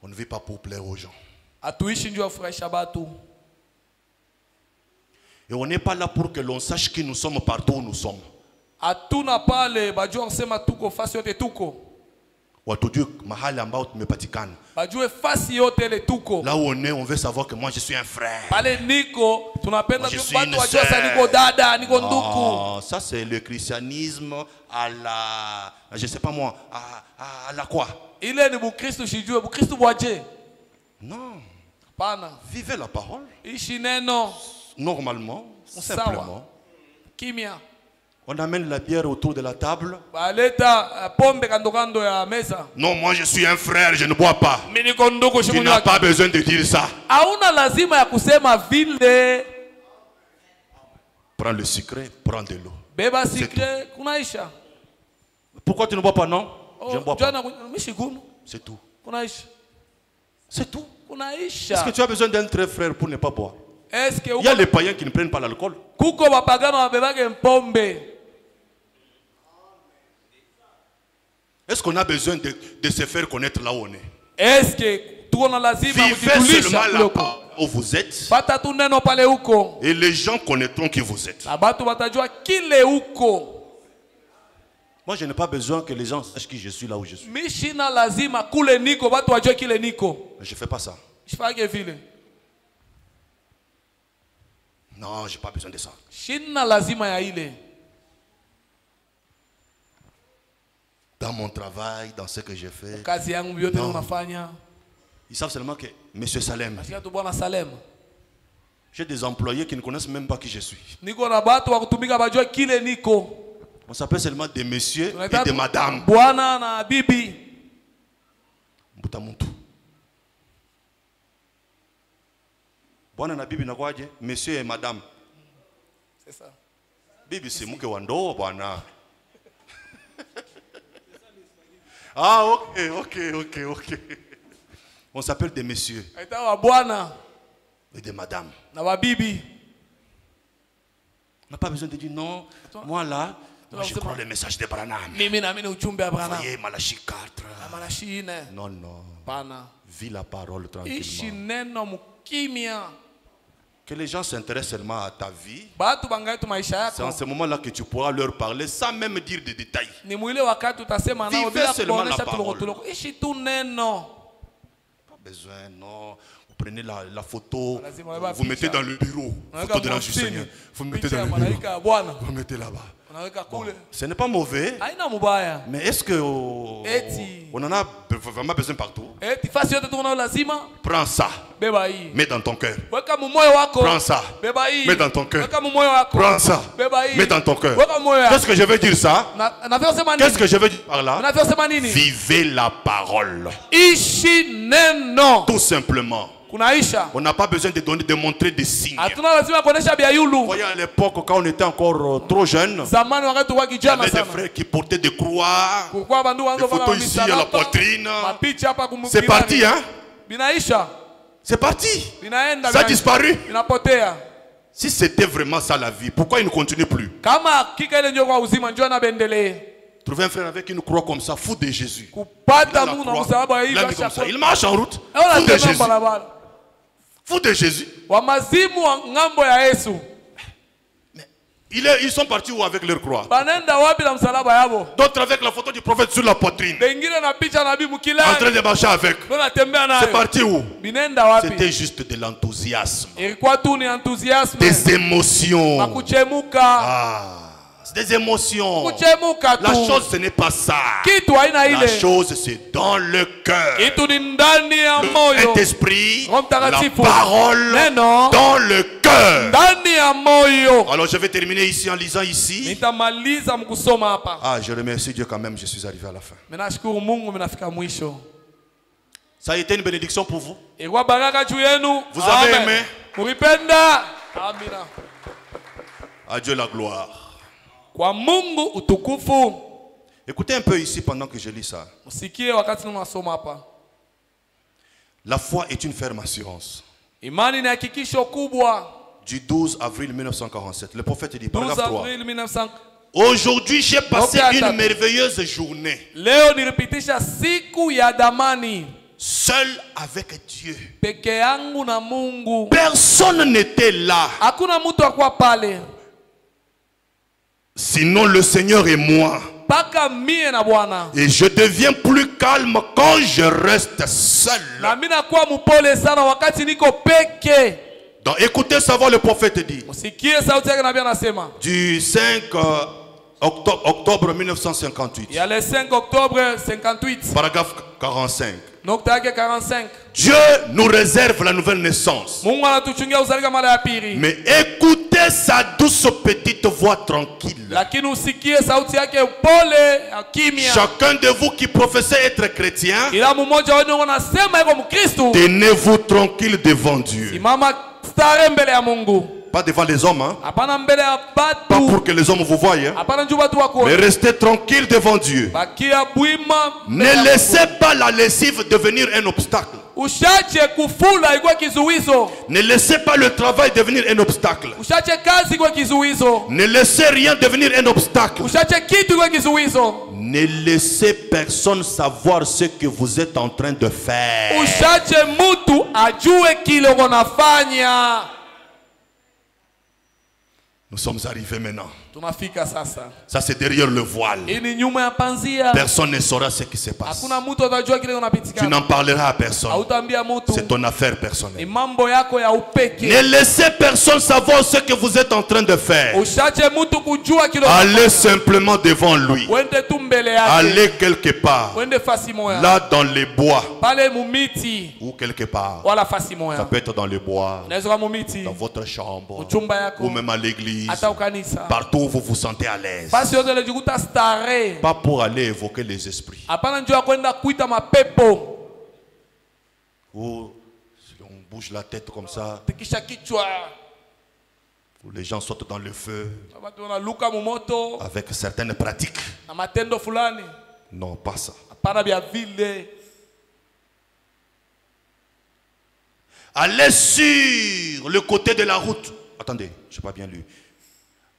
Speaker 3: On ne vit pas pour plaire aux gens.
Speaker 2: Atuishi njoo afurahisha batu.
Speaker 3: Et on n'est pas là pour que l'on sache qui nous sommes partout où nous sommes.
Speaker 2: Hatuna pale bajua kusema tuko fasi yote tuko.
Speaker 3: Watujue mahali ambao tumepatikana.
Speaker 2: Bajue fasi yote ile tuko.
Speaker 3: Là où on est, on veut savoir que moi je suis un frère.
Speaker 2: Pale niko tunapenda tu
Speaker 3: Moi, je
Speaker 2: watu
Speaker 3: suis
Speaker 2: wajue
Speaker 3: une
Speaker 2: sasa niko dada, niko nduku.
Speaker 3: Oh, ça c'est le christianisme à la, je sais pas moi, à la quoi?
Speaker 2: Ile ni Bukristo shijue, Bukristo bwaje.
Speaker 3: Non.
Speaker 2: Pana.
Speaker 3: Vivez la parole.
Speaker 2: Ishi neno.
Speaker 3: Normalement,
Speaker 2: Sawa.
Speaker 3: simplement.
Speaker 2: Kimya.
Speaker 3: On amène la bière autour de la table.
Speaker 2: Baleta pombe kando kando ya meza.
Speaker 3: Non, moi je suis un frère, je ne bois pas.
Speaker 2: Mimi niko nduku
Speaker 3: Tu
Speaker 2: shimunyo.
Speaker 3: n'as pas besoin de dire ça.
Speaker 2: Hauna lazima ya kusema vile.
Speaker 3: Prends le sucre, prends de l'eau.
Speaker 2: Beba sikre kunaisha.
Speaker 3: Pourquoi tu ne bois pas, non? Je ne bois pas.
Speaker 2: Jana mishigunu.
Speaker 3: C'est tout.
Speaker 2: Kunaisha.
Speaker 3: C'est tout.
Speaker 2: Kunaisha.
Speaker 3: Est-ce que tu as besoin d'un très frère pour ne pas boire?
Speaker 2: Est-ce que
Speaker 3: Il y a les païens qui ne prennent pas l'alcool.
Speaker 2: kuko bapagano wabebage mpombe?
Speaker 3: Est-ce qu'on a besoin de se faire connaître là où on est?
Speaker 2: Est-ce que tuko na lazima
Speaker 3: Vivez
Speaker 2: kujitulisha
Speaker 3: seulement là
Speaker 2: kuloko?
Speaker 3: où vous êtes.
Speaker 2: Pata tu neno pale huko.
Speaker 3: Et les gens connaîtront qui vous êtes.
Speaker 2: Na batu batajua kile huko.
Speaker 3: Moi, je n'ai pas besoin que les gens sachent qui je suis là où je suis.
Speaker 2: Mishina lazima kule niko batu wajue kile niko.
Speaker 3: Je ne fais pas ça.
Speaker 2: Shifage vile.
Speaker 3: Non, je n'ai pas besoin de ça.
Speaker 2: Shina lazima ya ile.
Speaker 3: Dans mon travail, dans ce que je fais,
Speaker 2: Kazi yangu yote
Speaker 3: Non.
Speaker 2: unafanya.
Speaker 3: ils savent seulement que Monsieur Salem,
Speaker 2: Asikia tu bwana Salem.
Speaker 3: j'ai des employés qui ne connaissent même pas qui je suis.
Speaker 2: Niko na batu wa kutumika bajua kile niko.
Speaker 3: On s'appelle seulement des messieurs et
Speaker 2: Tunaita
Speaker 3: des madames.
Speaker 2: bwana na bibi.
Speaker 3: Mbutamuntu. Bwana na bibi nakwaje? Monsieur et madame.
Speaker 2: C'est ça.
Speaker 3: Bibi si mke wa ndoa bwana. Ah, ok. On s'appelle des messieurs
Speaker 2: Aita wa bwana
Speaker 3: et des madames.
Speaker 2: na wa bibi.
Speaker 3: On n'a pas besoin de dire non. Moi là, moi, je
Speaker 2: c'est
Speaker 3: crois
Speaker 2: bon.
Speaker 3: le message de Branham.
Speaker 2: Mimi na mimi ujumbe wa Branham.
Speaker 3: Voyez Malachie 4.
Speaker 2: Na Malachi 4.
Speaker 3: Non, non.
Speaker 2: Pana.
Speaker 3: Vis la parole
Speaker 2: Ishi
Speaker 3: tranquillement.
Speaker 2: neno mukimya.
Speaker 3: Que les gens s'intéressent seulement à ta vie.
Speaker 2: Batu bangai tu maisha
Speaker 3: C'est en
Speaker 2: yako.
Speaker 3: ce moment-là que tu pourras leur parler sans même dire de détails.
Speaker 2: Ni mwile wakati utasema nao
Speaker 3: Vivez
Speaker 2: bila
Speaker 3: seulement
Speaker 2: kuonesha
Speaker 3: la
Speaker 2: tuloko
Speaker 3: parole.
Speaker 2: tuloko. Ishi tu neno.
Speaker 3: Pas besoin, non. Vous prenez la photo,
Speaker 2: Lazima wabeba
Speaker 3: vous mettez
Speaker 2: picha.
Speaker 3: dans le bureau.
Speaker 2: Unaweka
Speaker 3: Photo de l'ange du
Speaker 2: mofsini.
Speaker 3: Seigneur. Vous mettez
Speaker 2: Picha
Speaker 3: dans
Speaker 2: ya
Speaker 3: le
Speaker 2: malaika
Speaker 3: bureau.
Speaker 2: ya Bwana.
Speaker 3: Vous mettez là-bas.
Speaker 2: Unaweka kule.
Speaker 3: Ce n'est pas mauvais,
Speaker 2: Haina mubaya.
Speaker 3: mais est-ce que
Speaker 2: Eti.
Speaker 3: on en a vraiment besoin partout?
Speaker 2: Eti fasi yote tuko nayo lazima.
Speaker 3: Prends ça,
Speaker 2: Beba hii.
Speaker 3: mets dans ton cœur.
Speaker 2: Weka mumoyo wako.
Speaker 3: Prends ça,
Speaker 2: Beba hii.
Speaker 3: mets dans ton cœur.
Speaker 2: Weka mumoyo wako.
Speaker 3: Prends ça,
Speaker 2: Beba hii.
Speaker 3: mets dans ton cœur.
Speaker 2: Weka mumoyo wako.
Speaker 3: Qu'est-ce que je veux dire ça?
Speaker 2: Navyosema nini?
Speaker 3: Qu'est-ce que je veux dire par là?
Speaker 2: Navyosema nini?
Speaker 3: Vivez la parole.
Speaker 2: Ishi neno.
Speaker 3: Tout simplement.
Speaker 2: Kunaisha.
Speaker 3: On n'a pas besoin de montrer des signes.
Speaker 2: Hatuna lazima kuonesha bia
Speaker 3: Vous
Speaker 2: yulu.
Speaker 3: voyez, à l'époque, quand on était encore trop jeune,
Speaker 2: Zamani wakati wa
Speaker 3: il y
Speaker 2: kijana
Speaker 3: avait des
Speaker 2: sana.
Speaker 3: frères qui portaient des croix,
Speaker 2: Kulikuwa bandu
Speaker 3: des
Speaker 2: wanzo
Speaker 3: photos ici à la poitrine.
Speaker 2: Mapicha hapa kumukilani.
Speaker 3: C'est parti, hein?
Speaker 2: Binaisha.
Speaker 3: C'est parti.
Speaker 2: Binaenda.
Speaker 3: Ça a
Speaker 2: binaisha.
Speaker 3: disparu.
Speaker 2: Inapotea.
Speaker 3: Si c'était vraiment ça la vie, pourquoi il ne continue plus?
Speaker 2: Kama kika ile ndio kwa uzima njoo na bendelee.
Speaker 3: Trouver un frère avec une croix comme ça, fou de Jésus. Il a
Speaker 2: Kupata
Speaker 3: la
Speaker 2: Mungu na
Speaker 3: croix,
Speaker 2: msalaba wa
Speaker 3: il
Speaker 2: hivi
Speaker 3: a mis comme ça.
Speaker 2: acha.
Speaker 3: Il marche en route.
Speaker 2: Eona
Speaker 3: Fou de
Speaker 2: tena
Speaker 3: Jésus.
Speaker 2: barabara.
Speaker 3: Fou de Jésus.
Speaker 2: Wa mazimu wa ngambo ya Yesu.
Speaker 3: Ils sont partis où avec leur croix?
Speaker 2: banenda wapi na msalaba yabo?
Speaker 3: D'autres avec la photo du prophète sur la poitrine.
Speaker 2: Bengine na picha nabii
Speaker 3: En train
Speaker 2: mukilani.
Speaker 3: de marcher avec.
Speaker 2: Ndio natembea
Speaker 3: C'est
Speaker 2: nayo.
Speaker 3: parti où?
Speaker 2: Binenda wapi?
Speaker 3: C'était juste de l'enthousiasme.
Speaker 2: Ilikuwa tu ni enthousiasme.
Speaker 3: Des émotions.
Speaker 2: Makuchemuka.
Speaker 3: Ah, c'est des émotions.
Speaker 2: Kuchemuka tu.
Speaker 3: La chose, ce n'est pas ça.
Speaker 2: Kitu haina
Speaker 3: La
Speaker 2: ile.
Speaker 3: chose, c'est dans le cœur.
Speaker 2: Kitu ni ndani ya moyo.
Speaker 3: Saint-Esprit,
Speaker 2: Roho
Speaker 3: la
Speaker 2: Mtakatifu.
Speaker 3: parole
Speaker 2: Neno.
Speaker 3: dans le cœur.
Speaker 2: Ndani ya moyo.
Speaker 3: Alors je vais terminer ici en lisant ici.
Speaker 2: Nitamaliza mkusoma hapa.
Speaker 3: Ah, je remercie Dieu quand même, je suis arrivé à la fin.
Speaker 2: Ninashukuru Mungu mnafika mwisho.
Speaker 3: Ça a été une bénédiction pour vous.
Speaker 2: Ilikuwa baraka juu yenu.
Speaker 3: Vous avez
Speaker 2: Amen.
Speaker 3: aimé?
Speaker 2: Mulipenda. Amina.
Speaker 3: À Dieu la gloire.
Speaker 2: Kwa Mungu utukufu.
Speaker 3: Écoutez un peu ici pendant que je lis ça.
Speaker 2: Usikie wakati tunasoma hapa.
Speaker 3: La foi est une ferme assurance.
Speaker 2: Imani ni hakikisho kubwa.
Speaker 3: Du 12 avril 1947. Le prophète dit,
Speaker 2: 12
Speaker 3: paragraphe 3.
Speaker 2: Avril 1900.
Speaker 3: Aujourd'hui, j'ai passé
Speaker 2: Okay,
Speaker 3: une
Speaker 2: attends.
Speaker 3: merveilleuse journée.
Speaker 2: Leo nilipitisha siku ya damani
Speaker 3: Seul avec Dieu.
Speaker 2: peke yangu na Mungu.
Speaker 3: Personne n'était là.
Speaker 2: Hakuna mtu akuwa pale.
Speaker 3: Sinon le Seigneur et moi.
Speaker 2: Paka mie na Bwana.
Speaker 3: Et je deviens plus calme quand je reste seul.
Speaker 2: Na mimi nakuwa mpole sana wakati niko peke.
Speaker 3: Donc écoutez savoir le prophète dit.
Speaker 2: Usikie sauti yake nabii anasema.
Speaker 3: Du 5 octobre 1958.
Speaker 2: Ya le 5 octobre 58.
Speaker 3: Paragraphe 45.
Speaker 2: Nokta yake 45.
Speaker 3: Dieu nous réserve la nouvelle naissance.
Speaker 2: Mungu anatuchungia uzalika mara ya pili.
Speaker 3: Mais écoutez sa douce petite voix tranquille.
Speaker 2: Lakini usikie sauti yake upole ya kimya.
Speaker 3: Chacun de vous qui professez être chrétien,
Speaker 2: Ila mmoja wenu anasema yuko Mkristo.
Speaker 3: tenez-vous tranquille devant Dieu.
Speaker 2: Simama stare mbele ya Mungu.
Speaker 3: Pas devant les hommes, hein?
Speaker 2: Hapana mbele ya
Speaker 3: Pas
Speaker 2: batu.
Speaker 3: pour que les hommes vous voient, hein?
Speaker 2: Hapana njoo watu
Speaker 3: Mais
Speaker 2: wako.
Speaker 3: restez tranquille devant Dieu.
Speaker 2: Bakia bwima.
Speaker 3: Ne laissez pas la lessive devenir un obstacle.
Speaker 2: Ushache kufula ikuwa kizuizo.
Speaker 3: Ne laissez pas le travail devenir un obstacle.
Speaker 2: Ushache kazi ikuwa kizuizo.
Speaker 3: Ne laissez rien devenir un obstacle.
Speaker 2: Ushache kitu ikuwa kizuizo.
Speaker 3: Ne laissez personne savoir ce que vous êtes en train de faire.
Speaker 2: Ushache mtu ajue kile unafanya.
Speaker 3: Nous sommes arrivés maintenant.
Speaker 2: Tunafika sasa.
Speaker 3: Ça c'est derrière le voile.
Speaker 2: Hii ni nyuma ya panzia.
Speaker 3: Personne ne saura ce qui se passe.
Speaker 2: Hakuna mtu atajua kile
Speaker 3: Tu
Speaker 2: unapitikana.
Speaker 3: n'en parleras à personne.
Speaker 2: Hautaambia
Speaker 3: C'est
Speaker 2: mtu.
Speaker 3: ton affaire
Speaker 2: Ni
Speaker 3: personnelle.
Speaker 2: mambo yako ya upeke.
Speaker 3: Ne laissez personne savoir ce que vous êtes en train de faire.
Speaker 2: Ushache mtu kujua kile
Speaker 3: Allez
Speaker 2: unafanya.
Speaker 3: simplement devant lui.
Speaker 2: Wende tu mbele yake.
Speaker 3: Allez quelque part.
Speaker 2: Wende fasi moya.
Speaker 3: Là dans les bois.
Speaker 2: Pale mumiti
Speaker 3: Ou quelque part.
Speaker 2: wala fasi
Speaker 3: Ça
Speaker 2: moya.
Speaker 3: peut être dans les bois.
Speaker 2: Inaweza kuwa mumiti.
Speaker 3: Dans votre chambre.
Speaker 2: Mchumba yako.
Speaker 3: Ou même à l'église.
Speaker 2: Hata ukanisa.
Speaker 3: Partout où vous vous sentez à l'aise.
Speaker 2: Fasi yote unajikuta stare.
Speaker 3: Pas pour aller évoquer les esprits.
Speaker 2: Hapana njoo ya kwenda kuita mapepo.
Speaker 3: Ou si on bouge la tête comme ça.
Speaker 2: Tikisha kichwa.
Speaker 3: Où les gens sautent dans le feu.
Speaker 2: Watu wanaluka mumoto
Speaker 3: Avec certaines pratiques.
Speaker 2: na matendo fulani.
Speaker 3: Non, pas ça.
Speaker 2: Hapana bia vile.
Speaker 3: Allez sur le côté de la route. Attendez, je n'ai pas bien lu.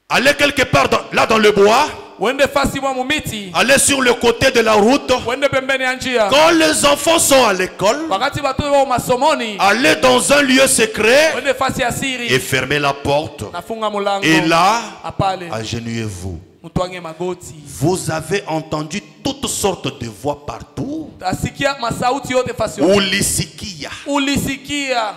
Speaker 3: Allez quelque part là dans le bois.
Speaker 2: Wende fasi mwa mumiti.
Speaker 3: Allez sur le côté de la route.
Speaker 2: Wende pembeni ya njia.
Speaker 3: Quand les enfants sont à l'école,
Speaker 2: Wakati watu wao masomoni.
Speaker 3: allez dans un lieu secret
Speaker 2: Wende fasi ya
Speaker 3: et
Speaker 2: siri.
Speaker 3: fermez la porte.
Speaker 2: Nafunga mulango.
Speaker 3: Et là,
Speaker 2: Apale.
Speaker 3: agenouillez-vous.
Speaker 2: Mtwange magoti.
Speaker 3: Vous avez entendu toutes sortes de voix partout.
Speaker 2: Asikia masauti yote fasi yote.
Speaker 3: Ulisikia.
Speaker 2: Ulisikia.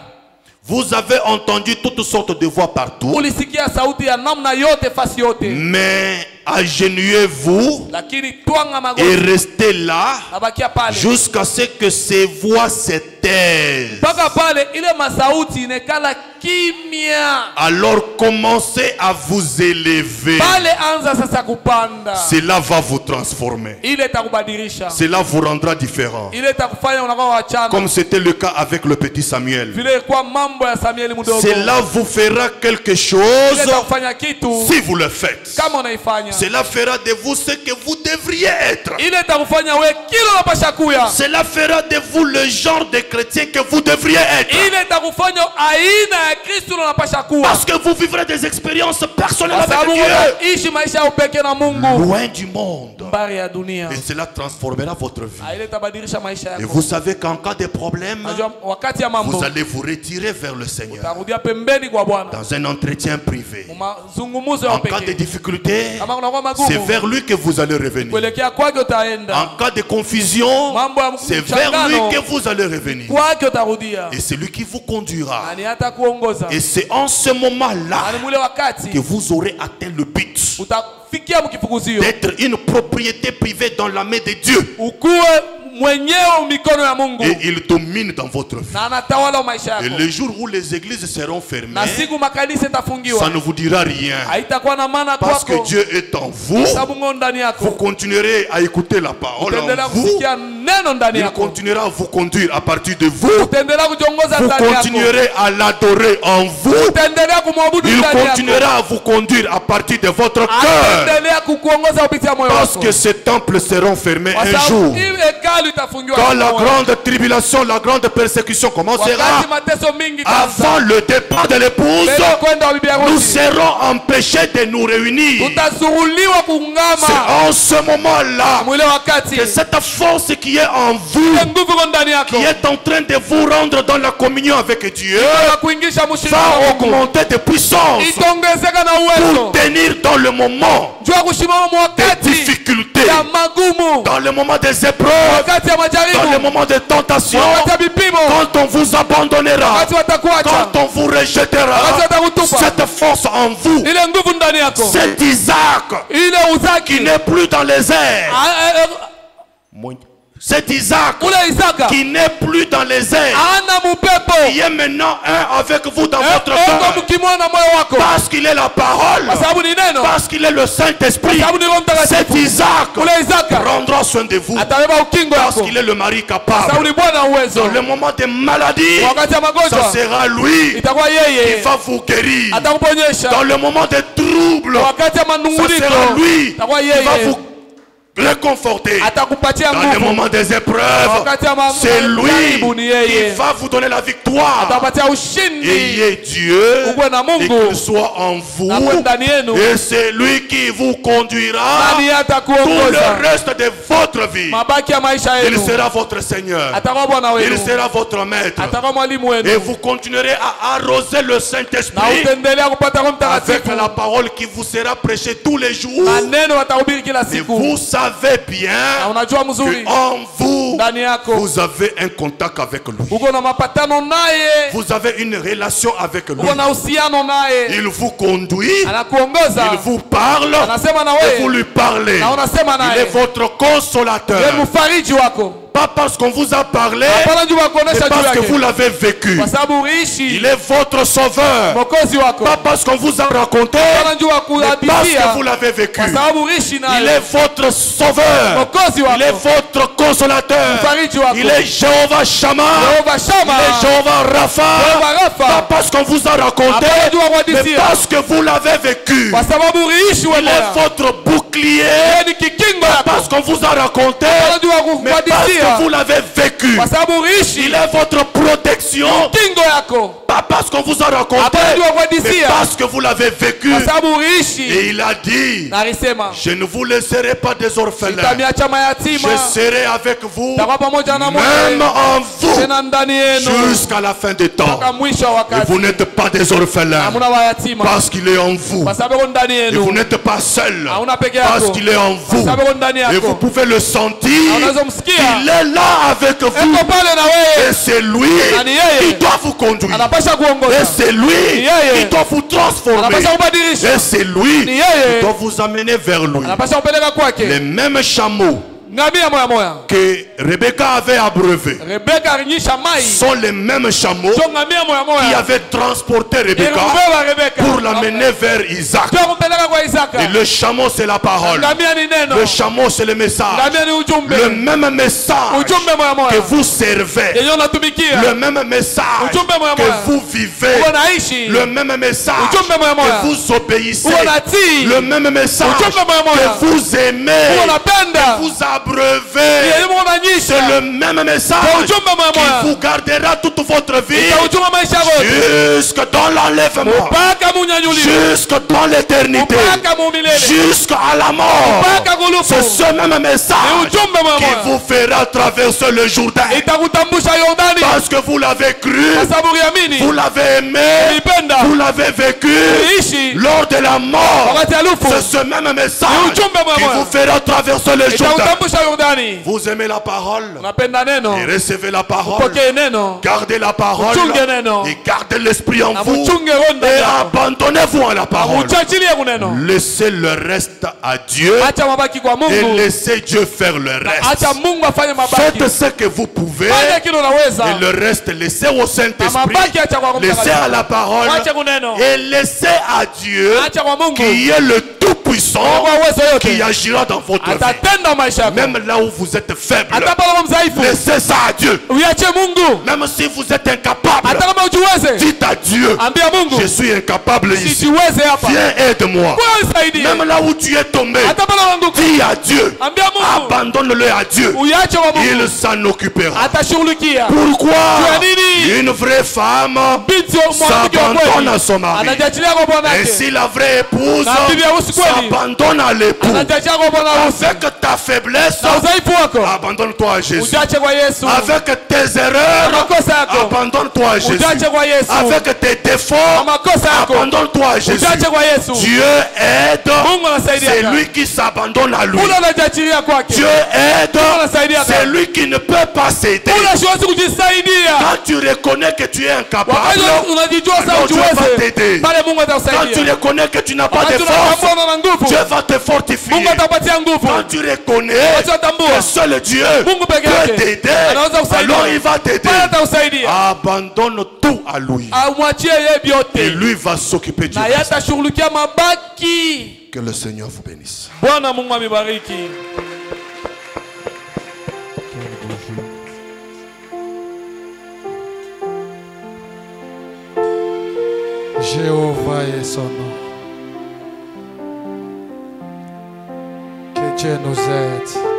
Speaker 3: Vous avez entendu toutes sortes de voix partout.
Speaker 2: Ulisikia sauti ya namna yote fasi yote.
Speaker 3: Mais agenouillez-vous
Speaker 2: Lakini twanga
Speaker 3: et
Speaker 2: magoti.
Speaker 3: restez là
Speaker 2: Nabakia pale.
Speaker 3: jusqu'à ce que ces voix se taisent.
Speaker 2: Mpaka pale ile masauti inekala kimya.
Speaker 3: Alors commencez à vous élever.
Speaker 2: Pale anza sasa kupanda.
Speaker 3: Cela va vous transformer.
Speaker 2: Ile itakubadilisha.
Speaker 3: Cela vous rendra différent.
Speaker 2: Ile itakufanya unakuwa wachana.
Speaker 3: Comme c'était le cas avec le petit Samuel.
Speaker 2: Vile kwa mambo ya Samueli mdogo.
Speaker 3: Cela vous fera quelque
Speaker 2: Ile
Speaker 3: chose
Speaker 2: itakufanya kitu
Speaker 3: si vous le faites.
Speaker 2: kama unaifanya. utafanya.
Speaker 3: Cela fera de vous ce que vous devriez être.
Speaker 2: Ile itakufanya we kila unapasha kuya.
Speaker 3: Cela fera de vous le genre de chrétien que vous devriez être.
Speaker 2: Ile itakufanya aina ya Kristo unapasha kuwa.
Speaker 3: Parce que vous vivrez des expériences personnelles
Speaker 2: Kwa
Speaker 3: avec
Speaker 2: sababu
Speaker 3: Dieu.
Speaker 2: ishi maisha ya upekee na Mungu.
Speaker 3: Loin du monde.
Speaker 2: Mbali ya dunia.
Speaker 3: Et cela transformera votre vie.
Speaker 2: Ile itabadilisha maisha
Speaker 3: Et
Speaker 2: yako.
Speaker 3: vous savez qu'en cas de problème,
Speaker 2: Unajua wakati ya mambo
Speaker 3: vous allez vous retirer vers le Seigneur.
Speaker 2: utarudia pembeni kwa Bwana.
Speaker 3: Dans un entretien privé.
Speaker 2: Mazungumzo ya
Speaker 3: En cas de
Speaker 2: upekee.
Speaker 3: difficulté,
Speaker 2: Kama unakuwa
Speaker 3: c'est
Speaker 2: magumu,
Speaker 3: vers lui que vous allez revenir.
Speaker 2: kuelekea kwake utaenda.
Speaker 3: En cas de confusion,
Speaker 2: Mambo ya
Speaker 3: c'est vers lui
Speaker 2: mchangano,
Speaker 3: que vous allez revenir.
Speaker 2: kwake utarudia.
Speaker 3: Et c'est lui qui vous conduira.
Speaker 2: Nani hata kuongoza.
Speaker 3: Et c'est en ce moment-là
Speaker 2: Nani mule wakati
Speaker 3: que vous aurez atteint le but
Speaker 2: utafikia mkifukuzio.
Speaker 3: d'être une propriété privée dans la main de Dieu.
Speaker 2: Ukuwe mwenyewe mikono ya Mungu.
Speaker 3: Et il domine dans votre vie.
Speaker 2: Na anatawala maisha
Speaker 3: Et
Speaker 2: yako.
Speaker 3: le jour où les églises seront fermées,
Speaker 2: Na siku makanisa
Speaker 3: ça
Speaker 2: itafungiwa,
Speaker 3: ne vous dira rien.
Speaker 2: haitakuwa na maana
Speaker 3: Parce que
Speaker 2: kwako.
Speaker 3: Dieu est en vous.
Speaker 2: Sababu Mungu ndani
Speaker 3: Vous
Speaker 2: yako.
Speaker 3: continuerez à écouter la parole
Speaker 2: Utaendelea
Speaker 3: en vous.
Speaker 2: kusikia neno ndani
Speaker 3: Il
Speaker 2: yako.
Speaker 3: continuera à vous conduire à partir de vous.
Speaker 2: Utaendelea kujiongoza
Speaker 3: Vous
Speaker 2: ndani yako.
Speaker 3: continuerez à l'adorer en vous.
Speaker 2: Utaendelea kumwabudu
Speaker 3: Il
Speaker 2: ndani yako.
Speaker 3: continuera à vous conduire à partir de votre cœur.
Speaker 2: Ataendelea kukuongoza kupitia moyo
Speaker 3: Parce
Speaker 2: wako.
Speaker 3: que ces temples seront fermés
Speaker 2: Kwa
Speaker 3: un
Speaker 2: sababu
Speaker 3: jour.
Speaker 2: hii hekalu itafungiwa
Speaker 3: Quand
Speaker 2: siku
Speaker 3: la
Speaker 2: moja.
Speaker 3: grande tribulation, la grande persécution commencera,
Speaker 2: Wakati mateso mingi
Speaker 3: avant
Speaker 2: itaanza,
Speaker 3: le départ de l'épouse,
Speaker 2: mbele kwenda wa bibi
Speaker 3: nous
Speaker 2: harusi,
Speaker 3: serons empêchés de nous réunir.
Speaker 2: tutasuruliwa
Speaker 3: C'est
Speaker 2: kuungama.
Speaker 3: en ce moment-là
Speaker 2: Mwile wakati
Speaker 3: que cette force qui est en vous,
Speaker 2: ile nguvu iko ndani yako
Speaker 3: qui est en train de vous rendre dans la communion avec Dieu,
Speaker 2: na kuingisha mshirika
Speaker 3: va
Speaker 2: wa Mungu
Speaker 3: augmenter de puissance
Speaker 2: itaongezeka na
Speaker 3: pour
Speaker 2: uwezo
Speaker 3: tenir dans le moment
Speaker 2: juu ya kusimama
Speaker 3: des
Speaker 2: wakati
Speaker 3: difficultés,
Speaker 2: ya magumu,
Speaker 3: dans le moment des épreuves,
Speaker 2: wakati ya
Speaker 3: dans le
Speaker 2: majaribu,
Speaker 3: moment des tentations,
Speaker 2: wakati ya vipimo,
Speaker 3: quand on vous abandonnera,
Speaker 2: wakati watakuacha,
Speaker 3: quand on vous rejettera,
Speaker 2: wakati watakutupa.
Speaker 3: cette force en vous,
Speaker 2: Ile nguvu ndani yako,
Speaker 3: cet Isaac
Speaker 2: ile uzaki,
Speaker 3: qui n'est plus dans les airs,
Speaker 2: a-
Speaker 3: cet Isaac
Speaker 2: ule Isaka
Speaker 3: qui n'est plus dans les airs,
Speaker 2: ana mupepo
Speaker 3: qui est maintenant un avec vous dans votre
Speaker 2: uko
Speaker 3: cœur,
Speaker 2: mkimwona moyo wako,
Speaker 3: parce qu'il est la parole,
Speaker 2: kwa sababu ni neno,
Speaker 3: parce qu'il est le Saint-Esprit.
Speaker 2: kwa sababu ni Roho
Speaker 3: Cet
Speaker 2: Mtakatifu.
Speaker 3: Isaac
Speaker 2: Ule Isaka
Speaker 3: prendra soin de vous,
Speaker 2: atabeba ukingo
Speaker 3: parce
Speaker 2: yako,
Speaker 3: qu'il est le mari
Speaker 2: kwa sababu
Speaker 3: capable.
Speaker 2: ni Bwana uwezo.
Speaker 3: Dans le moment des maladies,
Speaker 2: Wakati ya
Speaker 3: ça
Speaker 2: magonjwa
Speaker 3: sera lui
Speaker 2: itakuwa
Speaker 3: qui
Speaker 2: yeye
Speaker 3: va vous guérir. Dans
Speaker 2: atakuponyesha.
Speaker 3: le moment des troubles,
Speaker 2: Wakati ya
Speaker 3: ça sera
Speaker 2: manunguniko
Speaker 3: lui
Speaker 2: itakuwa
Speaker 3: qui va
Speaker 2: yeye
Speaker 3: vous réconforter.
Speaker 2: atakupatia
Speaker 3: Dans le
Speaker 2: nguvu.
Speaker 3: moment des épreuves,
Speaker 2: Wakati ya
Speaker 3: c'est
Speaker 2: majaribu
Speaker 3: lui
Speaker 2: ni yeye
Speaker 3: qui va vous donner la victoire.
Speaker 2: atakupatia ushindi.
Speaker 3: Ayez Dieu
Speaker 2: Ukuwe na
Speaker 3: et
Speaker 2: Mungu
Speaker 3: qu'il soit en vous.
Speaker 2: na kuwe ndani yenu,
Speaker 3: Et c'est lui qui vous conduira
Speaker 2: nani
Speaker 3: tout
Speaker 2: atakuongoza
Speaker 3: le reste de votre vie.
Speaker 2: mabaki ya maisha
Speaker 3: Il
Speaker 2: yenu.
Speaker 3: sera votre Seigneur.
Speaker 2: Atakuwa Bwana
Speaker 3: Il
Speaker 2: wenu,
Speaker 3: sera votre maître.
Speaker 2: atakuwa mwalimu
Speaker 3: Et
Speaker 2: wenu,
Speaker 3: vous continuerez à arroser le
Speaker 2: na
Speaker 3: Saint-Esprit
Speaker 2: utaendelea kupata Roho
Speaker 3: avec
Speaker 2: Mtakatifu.
Speaker 3: la parole qui vous sera prêchée tous les jours.
Speaker 2: Maneno watahubiri kila
Speaker 3: Et
Speaker 2: siku,
Speaker 3: vous savez bien
Speaker 2: na unajua mzuri
Speaker 3: qu'en vous,
Speaker 2: ndani yako
Speaker 3: vous avez un contact avec lui.
Speaker 2: uko na mapatano naye,
Speaker 3: Vous avez une relation avec lui.
Speaker 2: uko na uhusiano naye,
Speaker 3: Il vous conduit, il
Speaker 2: anakuongoza,
Speaker 3: vous parle,
Speaker 2: anasema na
Speaker 3: et vous
Speaker 2: wewe
Speaker 3: lui parlez.
Speaker 2: na unasema
Speaker 3: Il est
Speaker 2: naye.
Speaker 3: votre consolateur.
Speaker 2: Yeye mfariji wako,
Speaker 3: Pas parce qu'on vous a parlé,
Speaker 2: hapana juu ya
Speaker 3: mais
Speaker 2: kuonesha juu
Speaker 3: parce que vous
Speaker 2: yake,
Speaker 3: l'avez vécu.
Speaker 2: kwa sababu uishi
Speaker 3: Il est votre sauveur.
Speaker 2: mwokozi wako,
Speaker 3: Pas parce qu'on vous a raconté,
Speaker 2: hapana juu ya
Speaker 3: mais parce que
Speaker 2: kuhadithia,
Speaker 3: vous l'avez vécu.
Speaker 2: kwa sababu uishi
Speaker 3: Il
Speaker 2: naye.
Speaker 3: est votre sauveur.
Speaker 2: Mwokozi
Speaker 3: Il est
Speaker 2: wako,
Speaker 3: votre consolateur.
Speaker 2: mfariji wako,
Speaker 3: Il est Jéhovah Shammah.
Speaker 2: Yehova Shama,
Speaker 3: Il est Jéhovah Rapha.
Speaker 2: Yehova
Speaker 3: Pas
Speaker 2: Rafa,
Speaker 3: parce qu'on vous a raconté,
Speaker 2: hapana juu ya
Speaker 3: mais
Speaker 2: kuhadithia,
Speaker 3: parce que vous l'avez vécu.
Speaker 2: kwa sababu uishi
Speaker 3: Il est
Speaker 2: wewe.
Speaker 3: votre bouclier.
Speaker 2: Yeye ni kikingo
Speaker 3: Pas
Speaker 2: yako,
Speaker 3: parce qu'on vous a raconté,
Speaker 2: hapana juu ya
Speaker 3: mais parce
Speaker 2: kuhadithia,
Speaker 3: que vous l'avez vécu.
Speaker 2: kwa sababu uishi
Speaker 3: Il est votre protection.
Speaker 2: kingo yako,
Speaker 3: Pas parce qu'on vous a raconté,
Speaker 2: hapana juu ya
Speaker 3: mais
Speaker 2: kuhadithia,
Speaker 3: parce que vous l'avez vécu.
Speaker 2: kwa sababu uishi.
Speaker 3: Et il a dit,
Speaker 2: Na alisema
Speaker 3: je ne vous laisserai pas des orphelins.
Speaker 2: sitamiacha mayatima,
Speaker 3: Je serai avec vous,
Speaker 2: takuwa pamoja na
Speaker 3: même
Speaker 2: mwe
Speaker 3: en vous,
Speaker 2: tena ndani yenu
Speaker 3: jusqu'à la fin des temps.
Speaker 2: mpaka mwisho wa
Speaker 3: Et
Speaker 2: wakati.
Speaker 3: vous n'êtes pas des orphelins,
Speaker 2: Hamuna wayatima
Speaker 3: parce qu'il est en vous.
Speaker 2: kwa sababu yuko ndani
Speaker 3: Et vous
Speaker 2: yenu,
Speaker 3: n'êtes pas seul,
Speaker 2: hauna peke
Speaker 3: parce
Speaker 2: yako
Speaker 3: qu'il est en
Speaker 2: kwa
Speaker 3: vous.
Speaker 2: sababu yuko ndani
Speaker 3: Et vous
Speaker 2: yako,
Speaker 3: pouvez le sentir,
Speaker 2: unaweza msikia
Speaker 3: il est là avec vous.
Speaker 2: eko pale na
Speaker 3: Et
Speaker 2: wewe,
Speaker 3: c'est lui
Speaker 2: Nani yeye?
Speaker 3: qui doit vous conduire.
Speaker 2: anapasha
Speaker 3: Et
Speaker 2: kuongoza,
Speaker 3: c'est lui
Speaker 2: yeye.
Speaker 3: qui doit vous transformer.
Speaker 2: anapasha kubadilisha,
Speaker 3: Et c'est lui
Speaker 2: Ni yeye.
Speaker 3: qui doit vous amener vers lui.
Speaker 2: anapasha kupeleka
Speaker 3: Les
Speaker 2: kwake.
Speaker 3: mêmes chameaux
Speaker 2: ngamia moya moya
Speaker 3: que Rebecca avait abreuvé
Speaker 2: Rebeka alinyisha mai
Speaker 3: sont les mêmes chameaux
Speaker 2: so ngamia moya
Speaker 3: qui
Speaker 2: moya
Speaker 3: avaient transporté Rebecca
Speaker 2: ilibeba Rebeka
Speaker 3: pour l'amener vers Isaac.
Speaker 2: ndio kumpeleka kwa Isaka.
Speaker 3: Et le chameau, c'est la parole.
Speaker 2: Ngamia ni neno,
Speaker 3: Le chameau, c'est le message.
Speaker 2: ngamia ni ujumbe,
Speaker 3: Le même message
Speaker 2: ujumbe moya moya
Speaker 3: que vous servez.
Speaker 2: yenye unatumikia,
Speaker 3: Le même message
Speaker 2: ujumbe moya
Speaker 3: que
Speaker 2: moya
Speaker 3: vous vivez.
Speaker 2: unaishi,
Speaker 3: Le même message
Speaker 2: ujumbe moya moya
Speaker 3: que vous obéissez.
Speaker 2: unatii,
Speaker 3: Le même message
Speaker 2: ujumbe moya moya
Speaker 3: que vous aimez.
Speaker 2: unapenda,
Speaker 3: Vous abreuvez.
Speaker 2: yenye unanyisha,
Speaker 3: C'est le même message
Speaker 2: ujumbe moya moya
Speaker 3: qui vous gardera toute votre vie
Speaker 2: utaujuma maisha yote
Speaker 3: jusque dans l'enlèvement,
Speaker 2: mpaka munyanyulio,
Speaker 3: jusque dans l'éternité,
Speaker 2: mpaka mumilele,
Speaker 3: jusqu'à la mort.
Speaker 2: mpaka kulufu.
Speaker 3: C'est ce même message
Speaker 2: Ni ujumbe moya
Speaker 3: qui
Speaker 2: moya
Speaker 3: vous fera traverser le Jourdain.
Speaker 2: itakutambusha Yordani
Speaker 3: Parce que vous l'avez cru,
Speaker 2: kwa sababu uliamini,
Speaker 3: vous l'avez aimé,
Speaker 2: ulipenda,
Speaker 3: vous l'avez vécu
Speaker 2: uliishi
Speaker 3: lors de la mort.
Speaker 2: wakati ya lufu,
Speaker 3: C'est ce même message
Speaker 2: Ni ujumbe moya
Speaker 3: qui
Speaker 2: moya
Speaker 3: vous fera traverser le Jourdain.
Speaker 2: itakutambusha Yordani.
Speaker 3: Vous aimez la parole
Speaker 2: Unapenda neno,
Speaker 3: et recevez la parole.
Speaker 2: pokee neno,
Speaker 3: Gardez la parole
Speaker 2: Uchunge neno.
Speaker 3: et gardez l'esprit en
Speaker 2: na
Speaker 3: vous
Speaker 2: muchunge roho ndani
Speaker 3: et
Speaker 2: yako,
Speaker 3: abandonnez-vous à la parole.
Speaker 2: uchachilie kuneno,
Speaker 3: Laissez le reste à Dieu
Speaker 2: acha mabaki kwa
Speaker 3: et
Speaker 2: Mungu,
Speaker 3: laissez Dieu faire le reste.
Speaker 2: acha Mungu afanye mabaki,
Speaker 3: Faites ce que vous pouvez
Speaker 2: fanya kile unaweza,
Speaker 3: et le reste laissez au
Speaker 2: na
Speaker 3: Saint-Esprit,
Speaker 2: mabaki acha kwa Roho
Speaker 3: laissez à la parole
Speaker 2: acha kuneno,
Speaker 3: et laissez à Dieu
Speaker 2: acha kwa Mungu
Speaker 3: qui est le Tout-Puissant
Speaker 2: kwa uwezo
Speaker 3: qui
Speaker 2: yote,
Speaker 3: agira dans votre vie.
Speaker 2: atatenda maisha yako,
Speaker 3: Même là où vous êtes faible,
Speaker 2: hata pale kama mdhaifu,
Speaker 3: laissez ça à Dieu.
Speaker 2: uiache Mungu,
Speaker 3: Même si vous êtes incapable,
Speaker 2: hata kama ujiweze,
Speaker 3: dites à Dieu,
Speaker 2: ambia Mungu,
Speaker 3: je suis incapable ici.
Speaker 2: sijiweze hapa,
Speaker 3: Viens, aide-moi.
Speaker 2: kwa nisaidie,
Speaker 3: Même là où tu es tombé,
Speaker 2: hata pale wanguka,
Speaker 3: dis à Dieu,
Speaker 2: ambia Mungu,
Speaker 3: abandonne-le à Dieu.
Speaker 2: uiache kwa
Speaker 3: Il
Speaker 2: Mungu,
Speaker 3: s'en occupera.
Speaker 2: atashughulikia.
Speaker 3: Pourquoi
Speaker 2: Kwa nini?
Speaker 3: une vraie femme
Speaker 2: Binti wa mwanamke wa
Speaker 3: s'abandonne à
Speaker 2: kweli
Speaker 3: son mari?
Speaker 2: anajiachilia kwa bwana
Speaker 3: Et
Speaker 2: wake,
Speaker 3: si la vraie épouse
Speaker 2: na bibi harusi kweli
Speaker 3: s'abandonne à l'époux,
Speaker 2: anajiachilia kwa bwana harusi,
Speaker 3: avec ta faiblesse,
Speaker 2: na udhaifu wako
Speaker 3: abandonne-toi à Jésus.
Speaker 2: ujiache kwa Yesu,
Speaker 3: Avec tes
Speaker 2: na
Speaker 3: erreurs,
Speaker 2: makosa yako
Speaker 3: abandonne-toi à Jésus.
Speaker 2: ujiache kwa Yesu,
Speaker 3: Avec tes
Speaker 2: na
Speaker 3: défauts,
Speaker 2: makosa yako
Speaker 3: abandonne-toi à Jésus.
Speaker 2: ujiache kwa Yesu.
Speaker 3: Dieu aide
Speaker 2: Mungu anasaidia,
Speaker 3: c'est lui qui s'abandonne à lui.
Speaker 2: ule anajiachilia kwake,
Speaker 3: Dieu aide
Speaker 2: anasaidia,
Speaker 3: c'est lui qui ne peut pas s'aider.
Speaker 2: ule siwezi kujisaidia.
Speaker 3: Quand tu reconnais que tu es incapable,
Speaker 2: Wakati unajijua sasa
Speaker 3: alors Dieu va
Speaker 2: ujiweze,
Speaker 3: t'aider.
Speaker 2: pale Mungu
Speaker 3: Quand tu
Speaker 2: atakusaidia.
Speaker 3: reconnais que tu n'as pas de
Speaker 2: Wakati
Speaker 3: force,
Speaker 2: unatambua una nguvu,
Speaker 3: Dieu va te fortifier.
Speaker 2: Mungu atakupatia nguvu.
Speaker 3: Quand tu reconnais
Speaker 2: Wakati unatambua
Speaker 3: que seul Dieu
Speaker 2: Mungu peke
Speaker 3: peut
Speaker 2: yake
Speaker 3: t'aider,
Speaker 2: anaweza kusaidia,
Speaker 3: alors il va t'aider.
Speaker 2: pale atakusaidia.
Speaker 3: Abandonne tout à lui.
Speaker 2: Amwachie yeye
Speaker 3: Et
Speaker 2: vyote,
Speaker 3: lui va s'occuper du
Speaker 2: na yeye
Speaker 3: reste.
Speaker 2: atashughulikia mabaki.
Speaker 3: Que le Seigneur vous bénisse.
Speaker 2: Bwana Mungu amebariki.
Speaker 4: Jéhovah est son nom. Que Dieu nous aide.